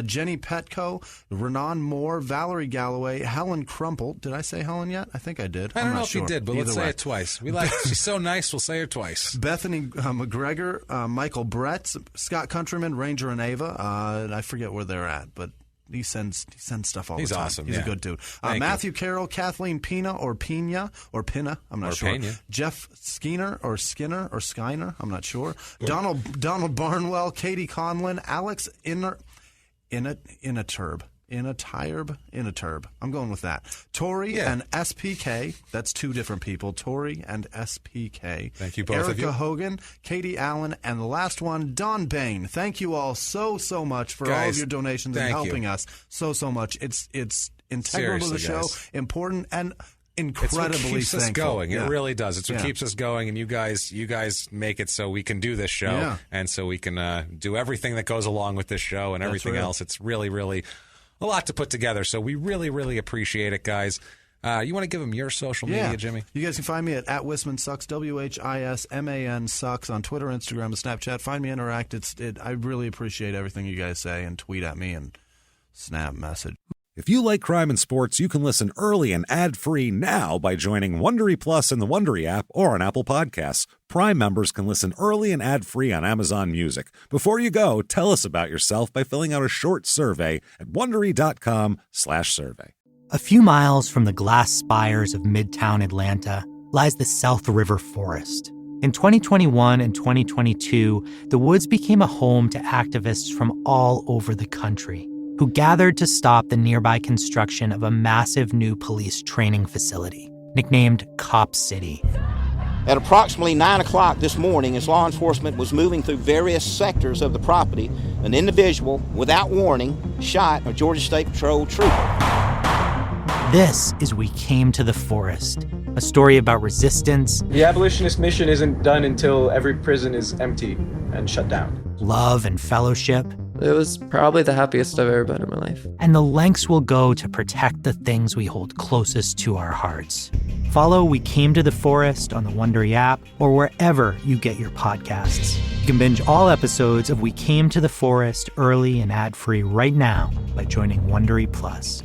Jenny Petco, Renan Moore, Valerie Galloway, Helen Crumple. Did I say Helen yet? I think I did. I don't know if sure. you did, but let's say it twice. She's so nice, we'll say her twice. Bethany McGregor, Michael Brett, Scott Countryman, Ranger and Ava. I forget where they're at, but he sends stuff all the time. He's awesome. He's a good dude. Matthew Carroll, Kathleen Pina or Pina, I'm not sure. Pena. Jeff Skinner, I'm not sure. Donald Barnwell, Katie Conlin, Alex Inaturb. I'm going with that. Tori and SPK. That's 2 different people. Tori and SPK. Thank you, both Erica of you. Hogan, Katie Allen, and the last one, Don Bain. Thank you all so much for all of your donations and helping us so much. It's integral to the show, important, and incredibly it's what keeps thankful. us going. Yeah. It really does. It's what keeps us going, and you guys make it so we can do this show, and so we can do everything that goes along with this show and everything else. It's really, really a lot to put together. So we really, really appreciate it, guys. You want to give them your social media, Jimmy? You guys can find me at @Wisman_Sucks, WHISMAN Sucks on Twitter, Instagram, and Snapchat. Find me, interact. I really appreciate everything you guys say, and tweet at me and snap message. If you like crime and sports, you can listen early and ad-free now by joining Wondery Plus in the Wondery app or on Apple Podcasts. Prime members can listen early and ad-free on Amazon Music. Before you go, tell us about yourself by filling out a short survey at Wondery.com/survey. A few miles from the glass spires of Midtown Atlanta lies the South River Forest. In 2021 and 2022, the woods became a home to activists from all over the country who gathered to stop the nearby construction of a massive new police training facility, nicknamed Cop City. At approximately 9 o'clock this morning, as law enforcement was moving through various sectors of the property, an individual, without warning, shot a Georgia State Patrol trooper. This is We Came to the Forest, a story about resistance. The abolitionist mission isn't done until every prison is empty and shut down. Love and fellowship. It was probably the happiest I've ever been in my life. And the lengths we'll go to protect the things we hold closest to our hearts. Follow We Came to the Forest on the Wondery app or wherever you get your podcasts. You can binge all episodes of We Came to the Forest early and ad-free right now by joining Wondery Plus.